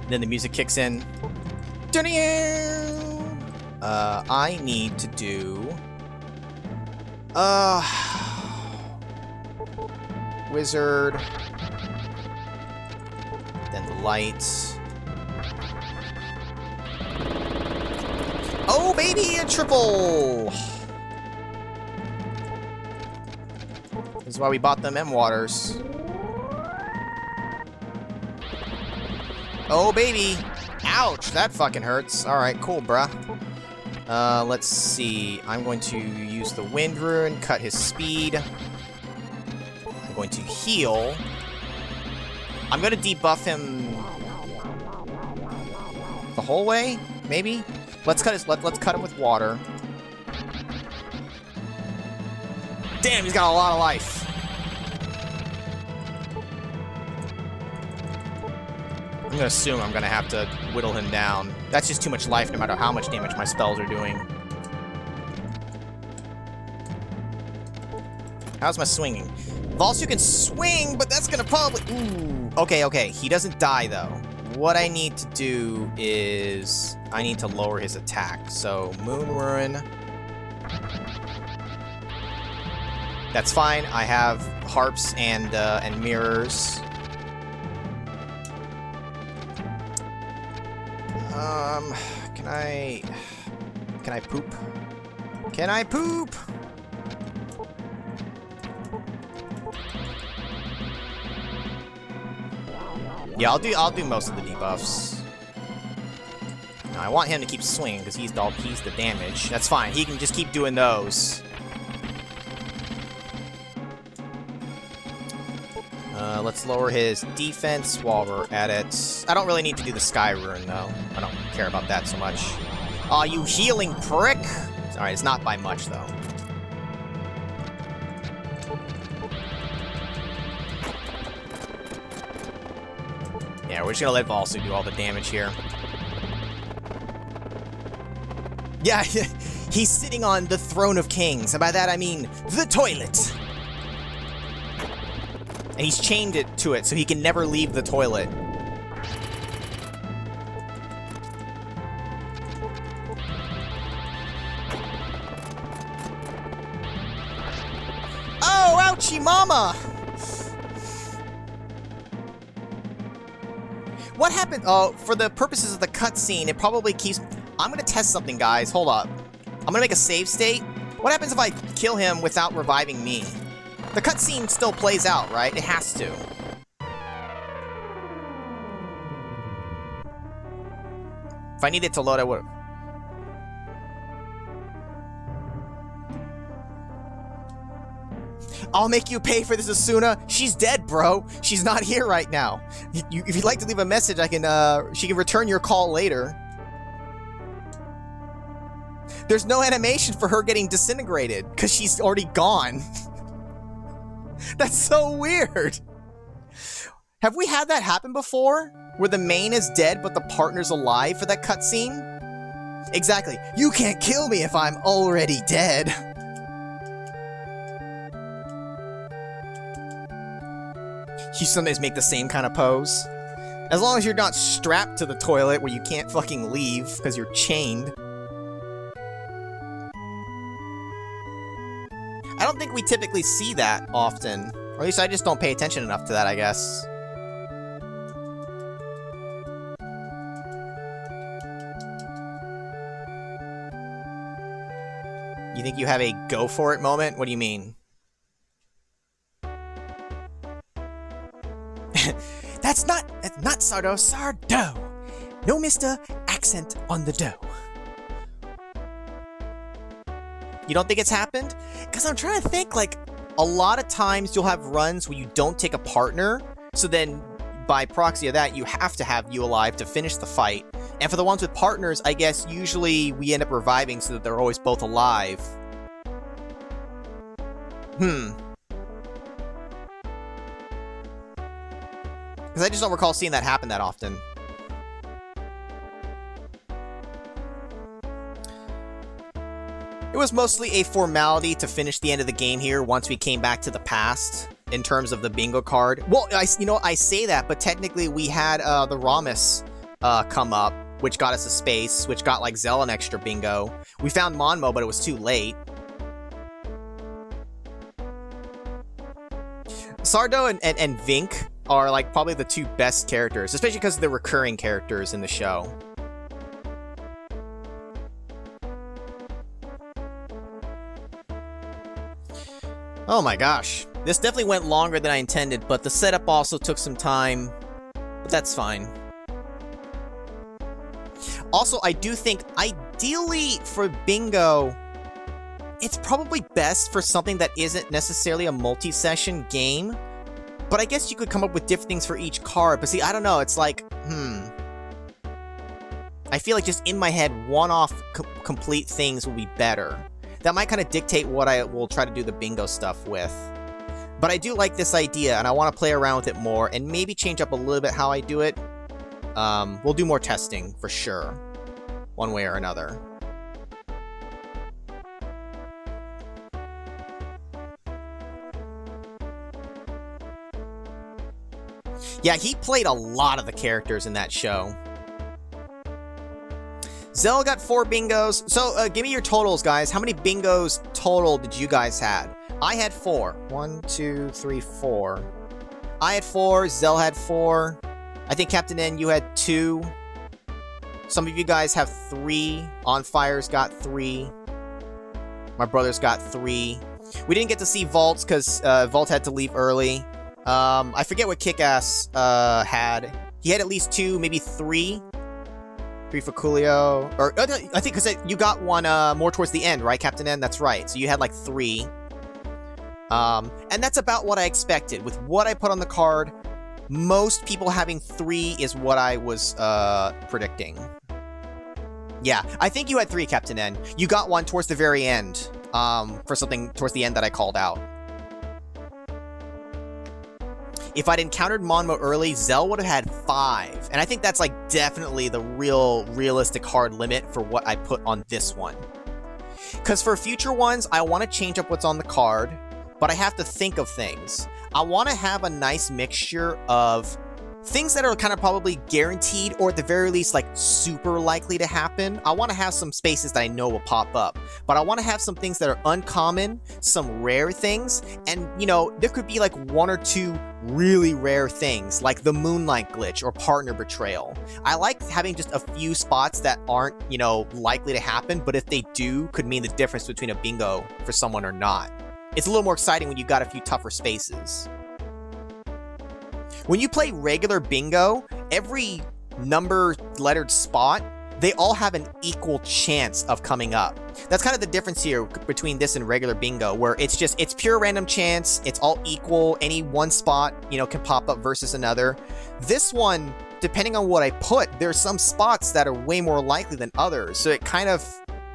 Then the music kicks in. I need to do... Wizard. Then the lights. Oh, baby, a triple! This is why we bought them M-Waters. Oh, baby! Ouch, that fucking hurts. Alright, cool, bruh. Let's see. I'm going to use the Wind Rune, cut his speed. I'm going to heal. I'm going to debuff him the whole way, maybe? Let's cut him with water. Damn, he's got a lot of life. I'm going to assume I'm going to have to whittle him down. That's just too much life no matter how much damage my spells are doing. How's my swinging? Valsu can swing, but that's going to probably... Ooh. Okay. He doesn't die, though. What I need to do is... I need to lower his attack. So, Moon Ruin. That's fine. I have harps and mirrors. Can I poop? Can I poop? Yeah, I'll do most of the debuffs. Now, I want him to keep swinging because he's the damage. That's fine. He can just keep doing those. Let's lower his defense while we're at it. I don't really need to do the Sky Rune, though. I don't care about that so much. Aw, you healing prick! Alright, it's not by much, though. Yeah, we're just gonna let Valsu do all the damage here. Yeah, he's sitting on the throne of kings, and by that I mean the toilet! And he's chained it to it, so he can never leave the toilet. Oh, ouchie mama! What happened? Oh, for the purposes of the cutscene, it probably keeps... I'm gonna test something, guys. Hold up. I'm gonna make a save state. What happens if I kill him without reviving me? The cutscene still plays out, right? It has to. If I needed to load, I would've. I'll make you pay for this, Esuna. She's dead, bro. She's not here right now. If you'd like to leave a message, I can, she can return your call later. There's no animation for her getting disintegrated, because she's already gone. That's so weird. Have we had that happen before? Where the main is dead, but the partner's alive for that cutscene? Exactly. You can't kill me if I'm already dead. You sometimes make the same kind of pose. As long as you're not strapped to the toilet where you can't fucking leave because you're chained. I don't think we typically see that often. Or at least I just don't pay attention enough to that, I guess. You think you have a go for it moment? What do you mean? That's not Sardo, Sardo. No Mr. Accent on the dough. You don't think it's happened? Because I'm trying to think, like, a lot of times you'll have runs where you don't take a partner, so then by proxy of that, you have to have you alive to finish the fight. And for the ones with partners, I guess usually we end up reviving so that they're always both alive. Because I just don't recall seeing that happen that often. It was mostly a formality to finish the end of the game here once we came back to the past in terms of the bingo card. Well, I say that, but technically we had the Ramus come up, which got us a space, which got like Zell an extra bingo. We found Monmo, but it was too late. Sardo and Vink are like probably the two best characters, especially because they're recurring characters in the show. Oh my gosh. This definitely went longer than I intended, but the setup also took some time. But that's fine. Also, I do think, ideally for bingo, it's probably best for something that isn't necessarily a multi-session game. But I guess you could come up with different things for each card. But see, I don't know, it's like, I feel like just in my head, one-off complete things will be better. That might kind of dictate what I will try to do the bingo stuff with. But I do like this idea, and I want to play around with it more, and maybe change up a little bit how I do it. We'll do more testing, for sure. One way or another. Yeah, he played a lot of the characters in that show. Zell got 4 bingos. So, give me your totals, guys. How many bingos total did you guys had? I had 4. 1, 2, 3, 4. I had 4. Zell had 4. I think, Captain N, you had 2. Some of you guys have 3. On Fire's got 3. My brother's got 3. We didn't get to see Vault's because Vault had to leave early. I forget what Kick-Ass had. he had at least 2, maybe 3. 3 for Coolio. Or, I think, because you got one more towards the end, right, Captain N? That's right. So you had like 3. And that's about what I expected. With what I put on the card, most people having 3 is what I was predicting. Yeah, I think you had 3, Captain N. You got one towards the very end, for something towards the end that I called out. If I'd encountered Monmo early, Zell would have had 5. And I think that's like definitely the realistic hard limit for what I put on this one. Because for future ones, I want to change up what's on the card, but I have to think of things. I want to have a nice mixture of things that are kind of probably guaranteed, or at the very least, like, super likely to happen. I want to have some spaces that I know will pop up, but I want to have some things that are uncommon, some rare things, and, you know, there could be, like, 1 or 2 really rare things, like the Moonlight Glitch or Partner Betrayal. I like having just a few spots that aren't, you know, likely to happen, but if they do, could mean the difference between a bingo for someone or not. It's a little more exciting when you've got a few tougher spaces. When you play regular bingo, every number-lettered spot, they all have an equal chance of coming up. That's kind of the difference here between this and regular bingo, where it's pure random chance, it's all equal, any one spot, you know, can pop up versus another. This one, depending on what I put, there's some spots that are way more likely than others, so it kind of,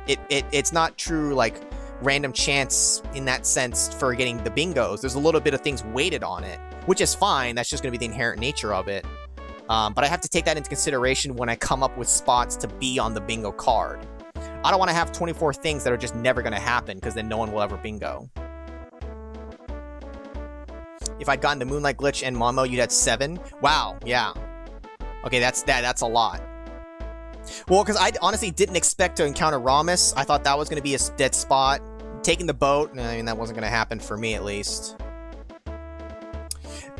it's not true, like, random chance in that sense for getting the bingos. There's a little bit of things weighted on it, which is fine. That's just going to be the inherent nature of it. But I have to take that into consideration when I come up with spots to be on the bingo card. I don't want to have 24 things that are just never going to happen, because then no one will ever bingo. If I'd gotten the Moonlight Glitch and Momo, you'd had 7. Wow, yeah. Okay, that's a lot. Well, because I honestly didn't expect to encounter Ramus. I thought that was going to be a dead spot. Taking the boat, I mean, that wasn't going to happen for me, at least.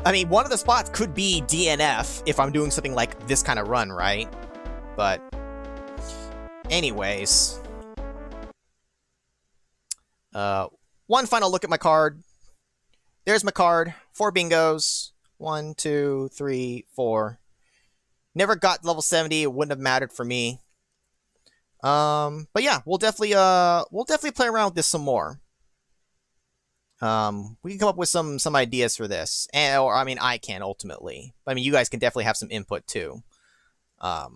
I mean, one of the spots could be DNF if I'm doing something like this kind of run, right? But anyways. One final look at my card. There's my card. 4 bingos. 1, 2, 3, 4. Never got level 70. It wouldn't have mattered for me. But yeah, we'll definitely play around with this some more. We can come up with some ideas for this, or I mean, I can ultimately. I mean, you guys can definitely have some input too. Yeah,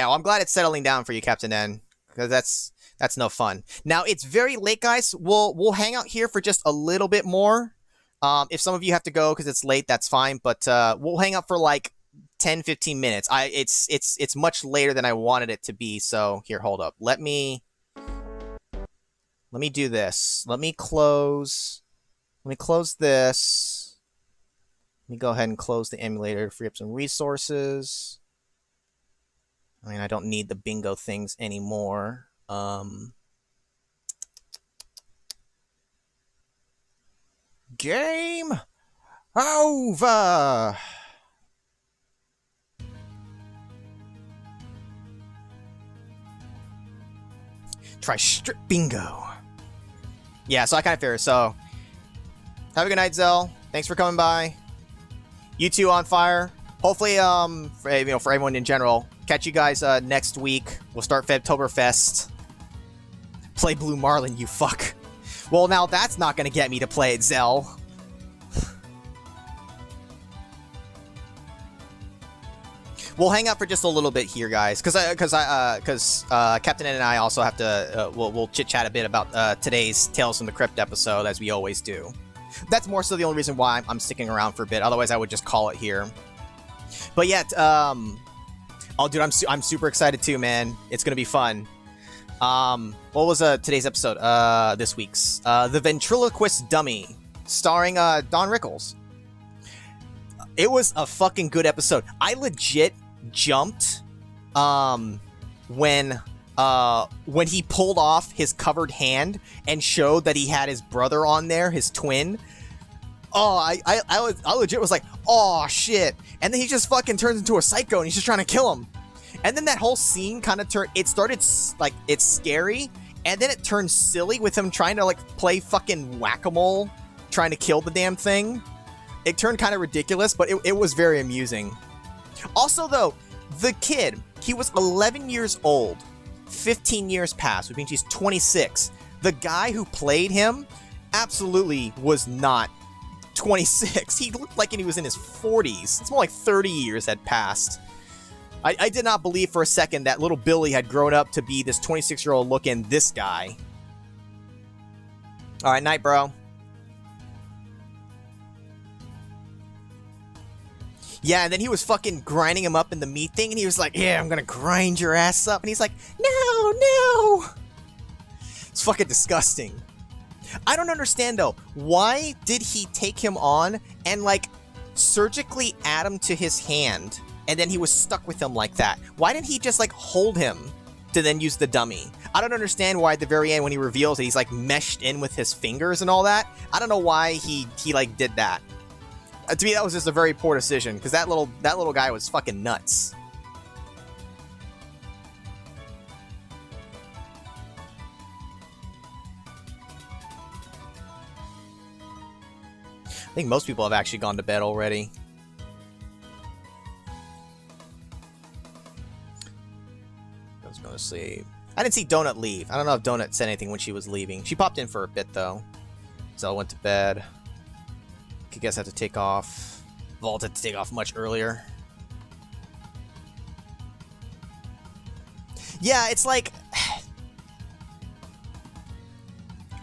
well, I'm glad it's settling down for you, Captain N, because that's no fun. Now it's very late, guys. We'll hang out here for just a little bit more. If some of you have to go because it's late, that's fine. But we'll hang out for like 10-15 minutes. It's much later than I wanted it to be. So here, hold up. Let me do this. Let me close this. Let me go ahead and close the emulator to free up some resources. I mean, I don't need the bingo things anymore. Game over. Try strip bingo. Yeah, so I kind of figured. So, have a good night, Zell. Thanks for coming by. You two on fire. Hopefully, for everyone in general. Catch you guys next week. We'll start Febtoberfest. Play Blue Marlin, you fuck. Well, now that's not gonna get me to play it, Zell. We'll hang out for just a little bit here, guys, because Captain N and I also have to we'll chit chat a bit about today's Tales from the Crypt episode, as we always do. That's more so the only reason why I'm sticking around for a bit. Otherwise, I would just call it here. But yeah, oh, dude, I'm super excited too, man. It's gonna be fun. What was today's episode? This week's The Ventriloquist Dummy, starring Don Rickles. It was a fucking good episode. I legit jumped when he pulled off his covered hand and showed that he had his brother on there, his twin. Oh, I legit was like, oh shit. And then he just fucking turns into a psycho and he's just trying to kill him. And then that whole scene kind of it started like, it's scary, and then it turned silly with him trying to like play fucking whack-a-mole, trying to kill the damn thing. It turned kind of ridiculous, but it was very amusing. Also, though, the kid, he was 11 years old. 15 years passed, which means he's 26. The guy who played him absolutely was not 26. He looked like he was in his 40s. It's more like 30 years had passed. I did not believe for a second that little Billy had grown up to be this 26-year-old looking this guy. Alright, night, bro. Yeah, and then he was fucking grinding him up in the meat thing, and he was like, yeah, I'm gonna grind your ass up. And he's like, no! It's fucking disgusting. I don't understand, though. Why did he take him on and, like, surgically add him to his hand, and then he was stuck with him like that? Why didn't he just, like, hold him to then use the dummy? I don't understand why at the very end when he reveals that he's, like, meshed in with his fingers and all that. I don't know why he like, did that. To me, that was just a very poor decision, because that little guy was fucking nuts. I think most people have actually gone to bed already. I was going to sleep. I didn't see Donut leave. I don't know if Donut said anything when she was leaving. She popped in for a bit, though. So I went to bed. I guess I have to take off. Vault had to take off much earlier. Yeah, it's like...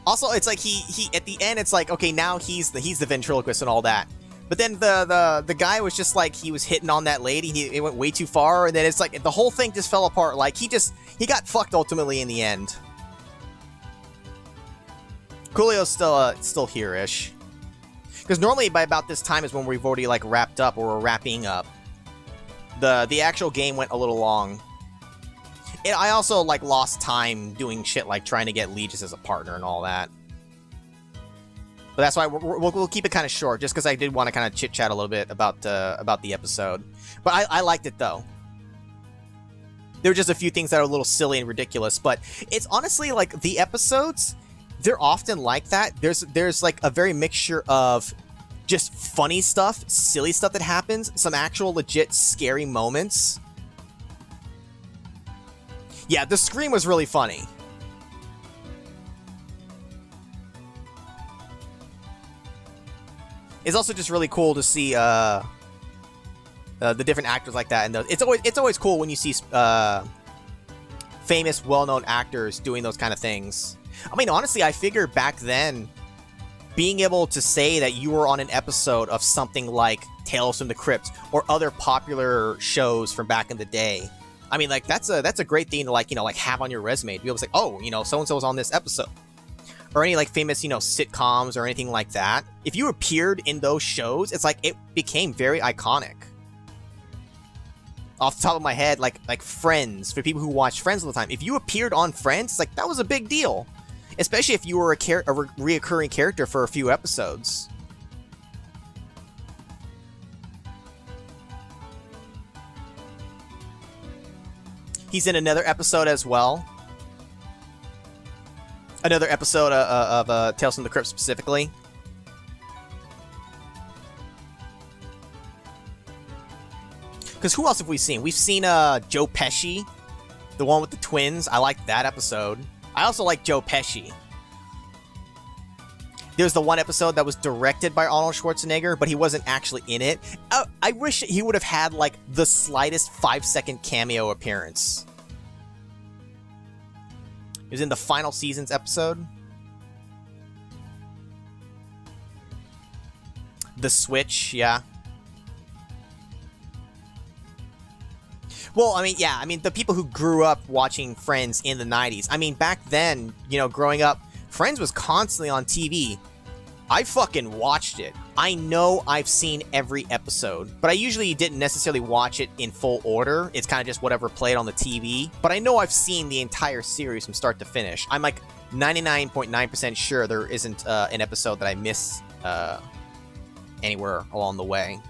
Also, it's like he at the end, it's like, okay, now he's the ventriloquist and all that. But then the guy was just like, he was hitting on that lady. It went way too far, and then it's like the whole thing just fell apart. Like he got fucked ultimately in the end. Coolio's still here-ish. Because normally by about this time is when we've already like wrapped up or we're wrapping up. The actual game went a little long. I also like lost time doing shit like trying to get Legis as a partner and all that. But that's why we'll keep it kind of short, just because I did want to kind of chit chat a little bit about the episode. But I liked it though. There were just a few things that are a little silly and ridiculous, but it's honestly like the episodes. They're often like that. There's like a very mixture of just funny stuff, silly stuff that happens, some actual legit scary moments. Yeah, the scream was really funny. It's also just really cool to see the different actors like that, and it's always cool when you see famous, well-known actors doing those kind of things. I mean, honestly, I figure back then, being able to say that you were on an episode of something like Tales from the Crypt or other popular shows from back in the day, I mean, like, that's a great thing to, like, you know, like, have on your resume. To be able to say, oh, you know, so-and-so was on this episode. Or any, like, famous, you know, sitcoms or anything like that. If you appeared in those shows, it's like, it became very iconic. Off the top of my head, like Friends, for people who watch Friends all the time. If you appeared on Friends, it's like, that was a big deal. Especially if you were a reoccurring character for a few episodes. He's in another episode as well. Another episode of Tales from the Crypt specifically. Because who else have we seen? We've seen Joe Pesci, the one with the twins. I liked that episode. I also like Joe Pesci. There's the one episode that was directed by Arnold Schwarzenegger, but he wasn't actually in it. I wish he would have had, like, the slightest 5-second cameo appearance. He was in the final season's episode. The Switch, yeah. Well, I mean, yeah, I mean, the people who grew up watching Friends in the 90s. I mean, back then, you know, growing up, Friends was constantly on TV. I fucking watched it. I know I've seen every episode, but I usually didn't necessarily watch it in full order. It's kind of just whatever played on the TV. But I know I've seen the entire series from start to finish. I'm like 99.9% sure there isn't an episode that I miss anywhere along the way.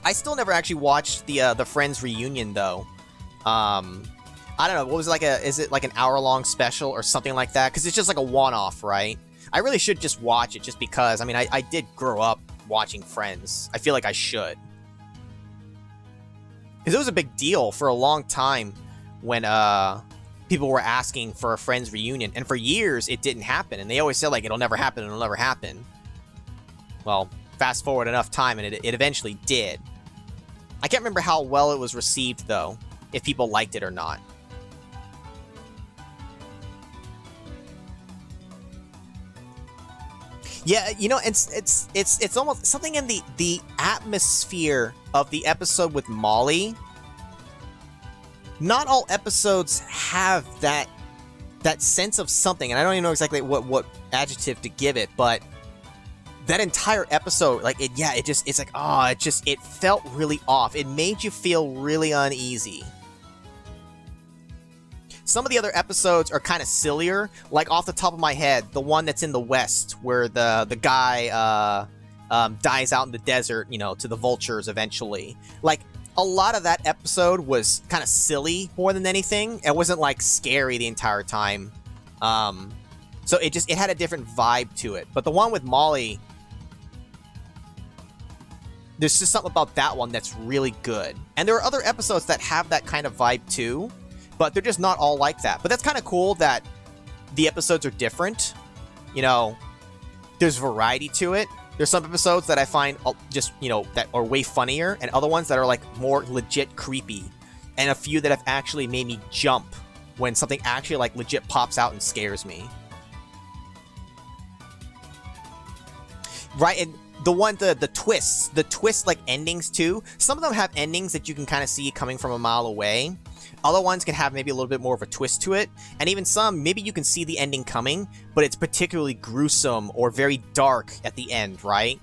I still never actually watched the Friends reunion though. I don't know. What was it like? Is it like an hour-long special or something like that? Because it's just like a one-off, right? I really should just watch it just because, I mean, I did grow up watching Friends. I feel like I should. Because it was a big deal for a long time when people were asking for a Friends reunion. And for years, it didn't happen. And they always said, like, it'll never happen, it'll never happen. Well, fast forward enough time, and it eventually did. I can't remember how well it was received, though, if people liked it or not. Yeah, you know, it's almost something in the atmosphere of the episode with Molly. Not all episodes have that sense of something, and I don't even know exactly what adjective to give it, but that entire episode, like it's like, oh, it felt really off. It made you feel really uneasy. Some of the other episodes are kind of sillier, like off the top of my head, the one that's in the West, where the guy dies out in the desert, you know, to the vultures eventually. Like, a lot of that episode was kind of silly more than anything. It wasn't, like, scary the entire time. So it had a different vibe to it. But the one with Molly, there's just something about that one that's really good. And there are other episodes that have that kind of vibe too, but they're just not all like that. But that's kind of cool that the episodes are different. You know, there's variety to it. There's some episodes that I find just, you know, that are way funnier, and other ones that are, like, more legit creepy. And a few that have actually made me jump when something actually, like, legit pops out and scares me. Right, and the twists, like, endings too. Some of them have endings that you can kind of see coming from a mile away. Other ones can have maybe a little bit more of a twist to it. And even some, maybe you can see the ending coming, but it's particularly gruesome or very dark at the end, right?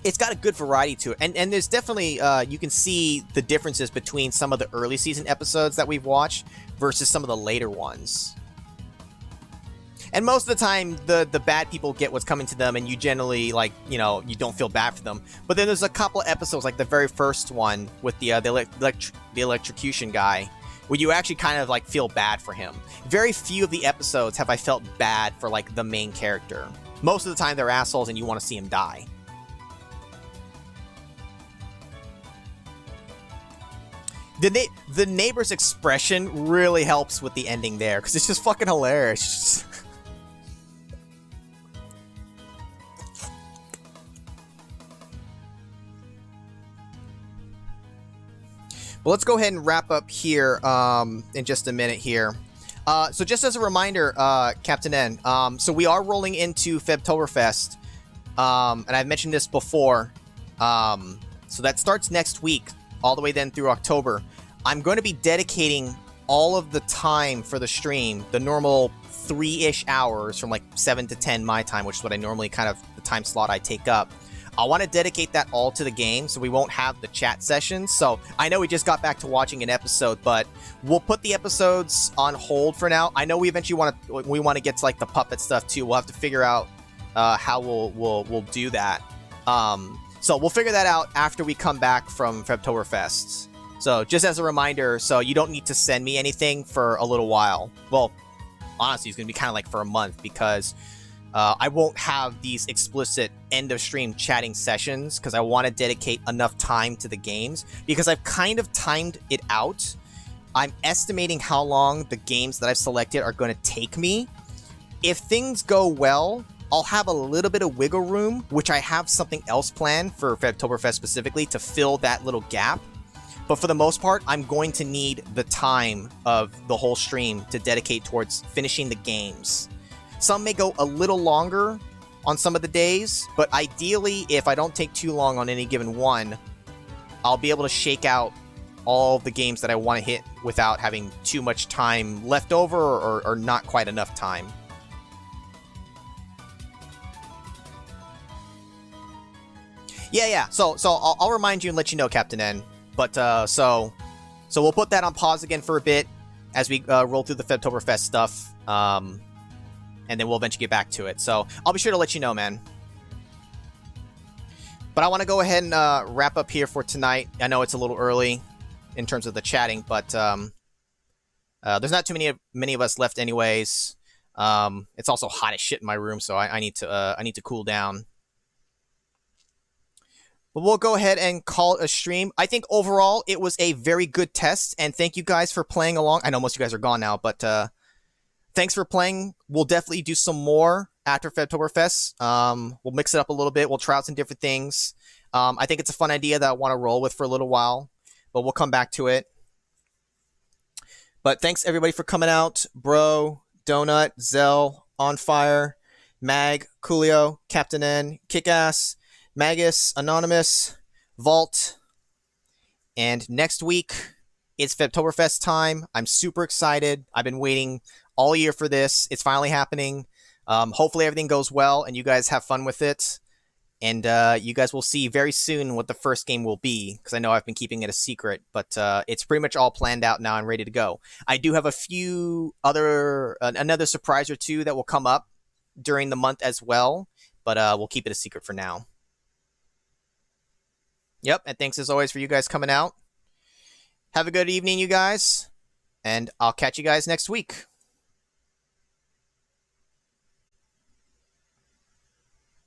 It's got a good variety to it. And there's definitely, you can see the differences between some of the early season episodes that we've watched versus some of the later ones. And most of the time, the bad people get what's coming to them, and you generally, like, you know, you don't feel bad for them. But then there's a couple of episodes, like the very first one with the electrocution guy, where you actually kind of, like, feel bad for him. Very few of the episodes have I felt bad for, like, the main character. Most of the time, they're assholes, and you want to see him die. The neighbor's expression really helps with the ending there, because it's just fucking hilarious. Well, let's go ahead and wrap up here in just a minute here. So just as a reminder, Captain N, so we are rolling into Febtoberfest, and I've mentioned this before. So that starts next week, all the way then through October. I'm going to be dedicating all of the time for the stream, the normal 3-ish hours from like 7 to 10 my time, which is what I normally kind of, the time slot I take up. I want to dedicate that all to the game, so we won't have the chat sessions. So I know we just got back to watching an episode, but we'll put the episodes on hold for now. I know we eventually want to get to, like, the puppet stuff too. We'll have to figure out how we'll do that. So we'll figure that out after we come back from Febtoberfest. So just as a reminder, so you don't need to send me anything for a little while. Well, honestly, it's going to be kind of like for a month, because I won't have these explicit end of stream chatting sessions, because I want to dedicate enough time to the games, because I've kind of timed it out. I'm estimating how long the games that I've selected are going to take me. If things go well, I'll have a little bit of wiggle room, which I have something else planned for Febtoberfest specifically to fill that little gap. But for the most part, I'm going to need the time of the whole stream to dedicate towards finishing the games. Some may go a little longer on some of the days, but ideally, if I don't take too long on any given one, I'll be able to shake out all the games that I want to hit without having too much time left over or not quite enough time. Yeah. So I'll remind you and let you know, Captain N. But so we'll put that on pause again for a bit as we roll through the Febtoberfest stuff. And then we'll eventually get back to it. So I'll be sure to let you know, man. But I want to go ahead and wrap up here for tonight. I know it's a little early in terms of the chatting, but there's not too many of us left anyways. It's also hot as shit in my room, so I need to cool down. But we'll go ahead and call it a stream. I think overall it was a very good test, and thank you guys for playing along. I know most of you guys are gone now, but thanks for playing. We'll definitely do some more after Febtoberfest. We'll mix it up a little bit. We'll try out some different things. I think it's a fun idea that I want to roll with for a little while, but we'll come back to it. But thanks everybody for coming out. Bro, Donut, Zell, On Fire, Mag, Coolio, Captain N, Kickass, Magus, Anonymous, Vault. And next week, it's Febtoberfest time. I'm super excited. I've been waiting all year for this. It's finally happening. Hopefully everything goes well and you guys have fun with it. And you guys will see very soon what the first game will be, because I know I've been keeping it a secret, but it's pretty much all planned out now and ready to go. I do have a few another surprise or two that will come up during the month as well, but we'll keep it a secret for now. Yep, and thanks as always for you guys coming out. Have a good evening, you guys, and I'll catch you guys next week.